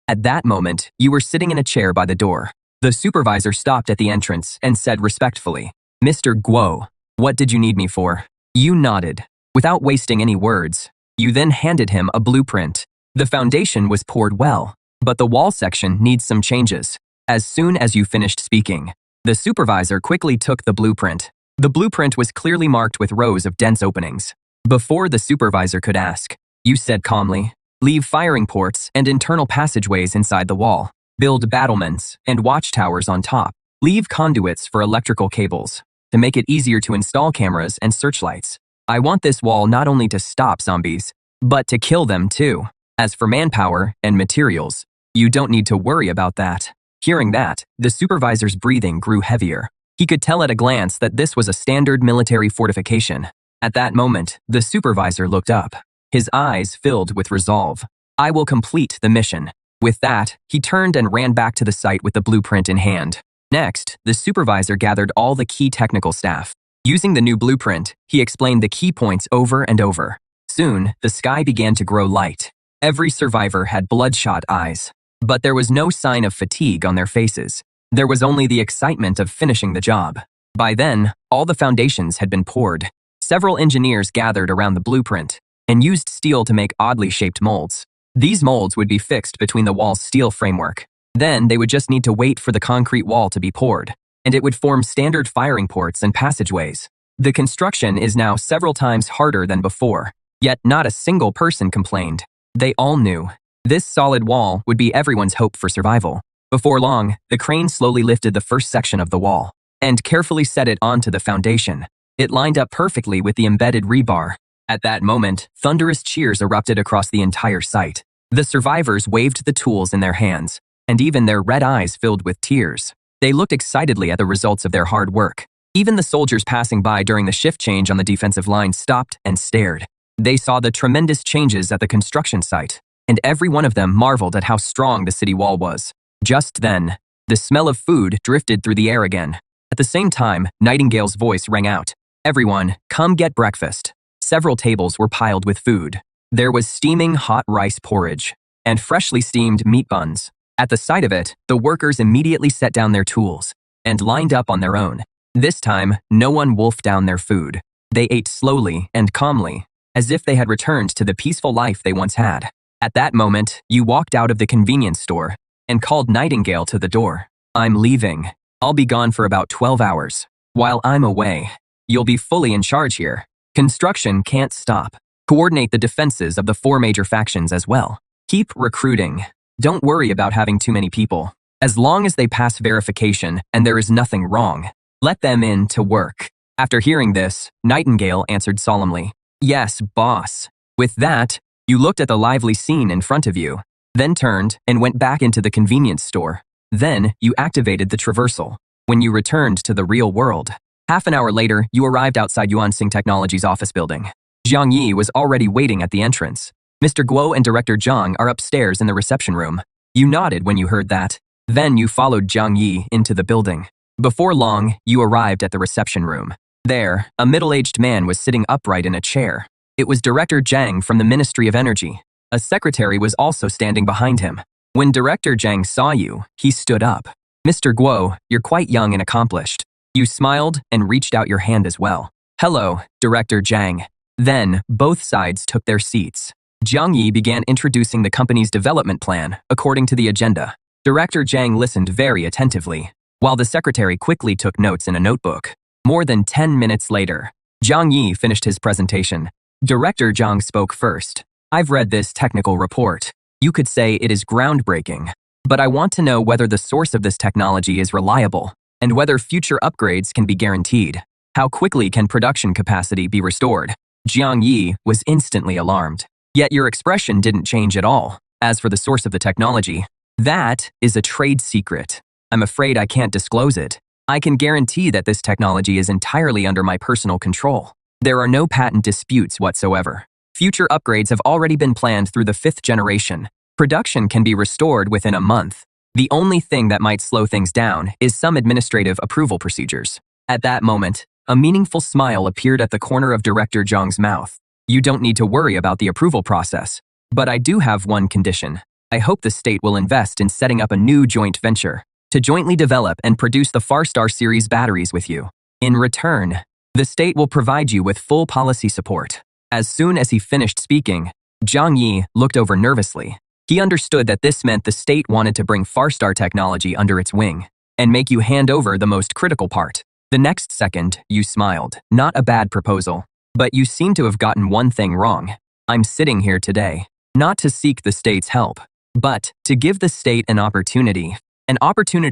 At that moment, you were sitting in a chair by the door. The supervisor stopped at the entrance and said respectfully, "Mr. Guo, what did you need me for?" You nodded. Without wasting any words, you then handed him a blueprint. The foundation was poured well, but the wall section needs some changes. As soon as you finished speaking, the supervisor quickly took the blueprint. The blueprint was clearly marked with rows of dense openings. Before the supervisor could ask, you said calmly, "Leave firing ports and internal passageways inside the wall. Build battlements and watchtowers on top. Leave conduits for electrical cables. to make it easier to install cameras and searchlights. I want this wall not only to stop zombies, but to kill them too. As for manpower and materials, you don't need to worry about that. Hearing that, the supervisor's breathing grew heavier. He could tell at a glance that this was a standard military fortification. At that moment, the supervisor looked up. His eyes filled with resolve. I will complete the mission. With that, he turned and ran back to the site with the blueprint in hand. Next, the supervisor gathered all the key technical staff. Using the new blueprint, he explained the key points over and over. Soon, the sky began to grow light. Every survivor had bloodshot eyes. But there was no sign of fatigue on their faces. There was only the excitement of finishing the job. By then, all the foundations had been poured. Several engineers gathered around the blueprint and used steel to make oddly shaped molds. These molds would be fixed between the wall's steel framework. Then they would just need to wait for the concrete wall to be poured, and it would form standard firing ports and passageways. The construction is now several times harder than before, yet not a single person complained. They all knew this solid wall would be everyone's hope for survival. Before long, the crane slowly lifted the first section of the wall and carefully set it onto the foundation. It lined up perfectly with the embedded rebar. At that moment, thunderous cheers erupted across the entire site. The survivors waved the tools in their hands, and even their red eyes filled with tears. They looked excitedly at the results of their hard work. Even the soldiers passing by during the shift change on the defensive line stopped and stared. They saw the tremendous changes at the construction site, and every one of them marveled at how strong the city wall was. Just then, the smell of food drifted through the air again. At the same time, Nightingale's voice rang out. Everyone, come get breakfast. Several tables were piled with food. There was steaming hot rice porridge and freshly steamed meat buns. At the sight of it, the workers immediately set down their tools and lined up on their own. This time, no one wolfed down their food. They ate slowly and calmly, as if they had returned to the peaceful life they once had. At that moment, you walked out of the convenience store and called Nightingale to the door. I'm leaving. I'll be gone for about 12 hours. While I'm away, you'll be fully in charge here. Construction can't stop. Coordinate the defenses of the 4 major factions as well. Keep recruiting. Don't worry about having too many people. As long as they pass verification and there is nothing wrong, let them in to work. After hearing this, Nightingale answered solemnly, Yes, boss. With that, you looked at the lively scene in front of you, then turned and went back into the convenience store. Then you activated the traversal. When you returned to the real world, half an hour later, you arrived outside Yuansing Technology's office building. Jiang Yi was already waiting at the entrance. Mr. Guo and Director Zhang are upstairs in the reception room. You nodded when you heard that. Then you followed Jiang Yi into the building. Before long, you arrived at the reception room. There, a middle-aged man was sitting upright in a chair. It was Director Zhang from the Ministry of Energy. A secretary was also standing behind him. When Director Zhang saw you, he stood up. Mr. Guo, you're quite young and accomplished. You smiled and reached out your hand as well. Hello, Director Zhang. Then, both sides took their seats. Jiang Yi began introducing the company's development plan according to the agenda. Director Zhang listened very attentively, while the secretary quickly took notes in a notebook. More than 10 minutes later, Jiang Yi finished his presentation. Director Zhang spoke first. I've read this technical report. You could say it is groundbreaking, but I want to know whether the source of this technology is reliable and whether future upgrades can be guaranteed. How quickly can production capacity be restored? Jiang Yi was instantly alarmed. Yet your expression didn't change at all. As for the source of the technology, that is a trade secret. I'm afraid I can't disclose it. I can guarantee that this technology is entirely under my personal control. There are no patent disputes whatsoever. Future upgrades have already been planned through the 5th generation. Production can be restored within a month. The only thing that might slow things down is some administrative approval procedures. At that moment, a meaningful smile appeared at the corner of Director Zhang's mouth. You don't need to worry about the approval process, but I do have one condition. I hope the state will invest in setting up a new joint venture to jointly develop and produce the Farstar series batteries with you. In return, the state will provide you with full policy support. As soon as he finished speaking, Jiang Yi looked over nervously. He understood that this meant the state wanted to bring Farstar technology under its wing and make you hand over the most critical part. The next second, you smiled. Not a bad proposal, but you seem to have gotten one thing wrong. I'm sitting here today, not to seek the state's help, but to give the state an opportunity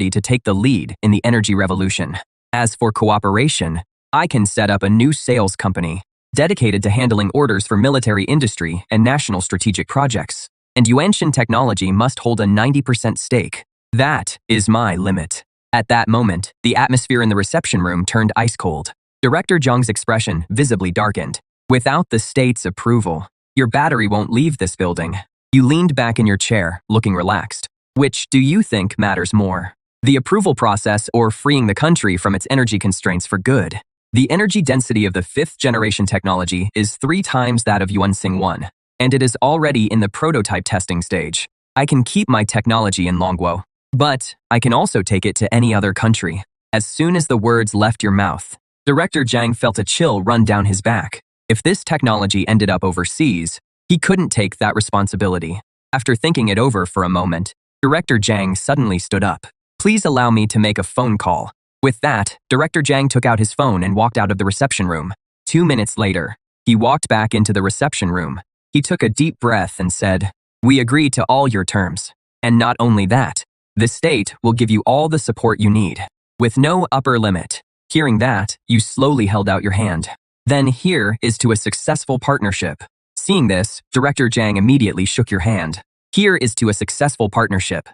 to take the lead in the energy revolution. As for cooperation, I can set up a new sales company dedicated to handling orders for military industry and national strategic projects. And Yuanshan Technology must hold a 90% stake. That is my limit. At that moment, the atmosphere in the reception room turned ice cold. Director Zhang's expression visibly darkened. Without the state's approval, your battery won't leave this building. You leaned back in your chair, looking relaxed. Which do you think matters more? The approval process or freeing the country from its energy constraints for good? The energy density of the 5th-generation technology is 3 times that of Yuansing 1, and it is already in the prototype testing stage. I can keep my technology in Longguo, but I can also take it to any other country. As soon as the words left your mouth, Director Zhang felt a chill run down his back. If this technology ended up overseas, he couldn't take that responsibility. After thinking it over for a moment, Director Zhang suddenly stood up. Please allow me to make a phone call. With that, Director Zhang took out his phone and walked out of the reception room. 2 minutes later, he walked back into the reception room. He took a deep breath and said, "We agree to all your terms. And not only that, the state will give you all the support you need, with no upper limit." Hearing that, you slowly held out your hand. Then here is to a successful partnership. Seeing this, Director Zhang immediately shook your hand. Here is to a successful partnership.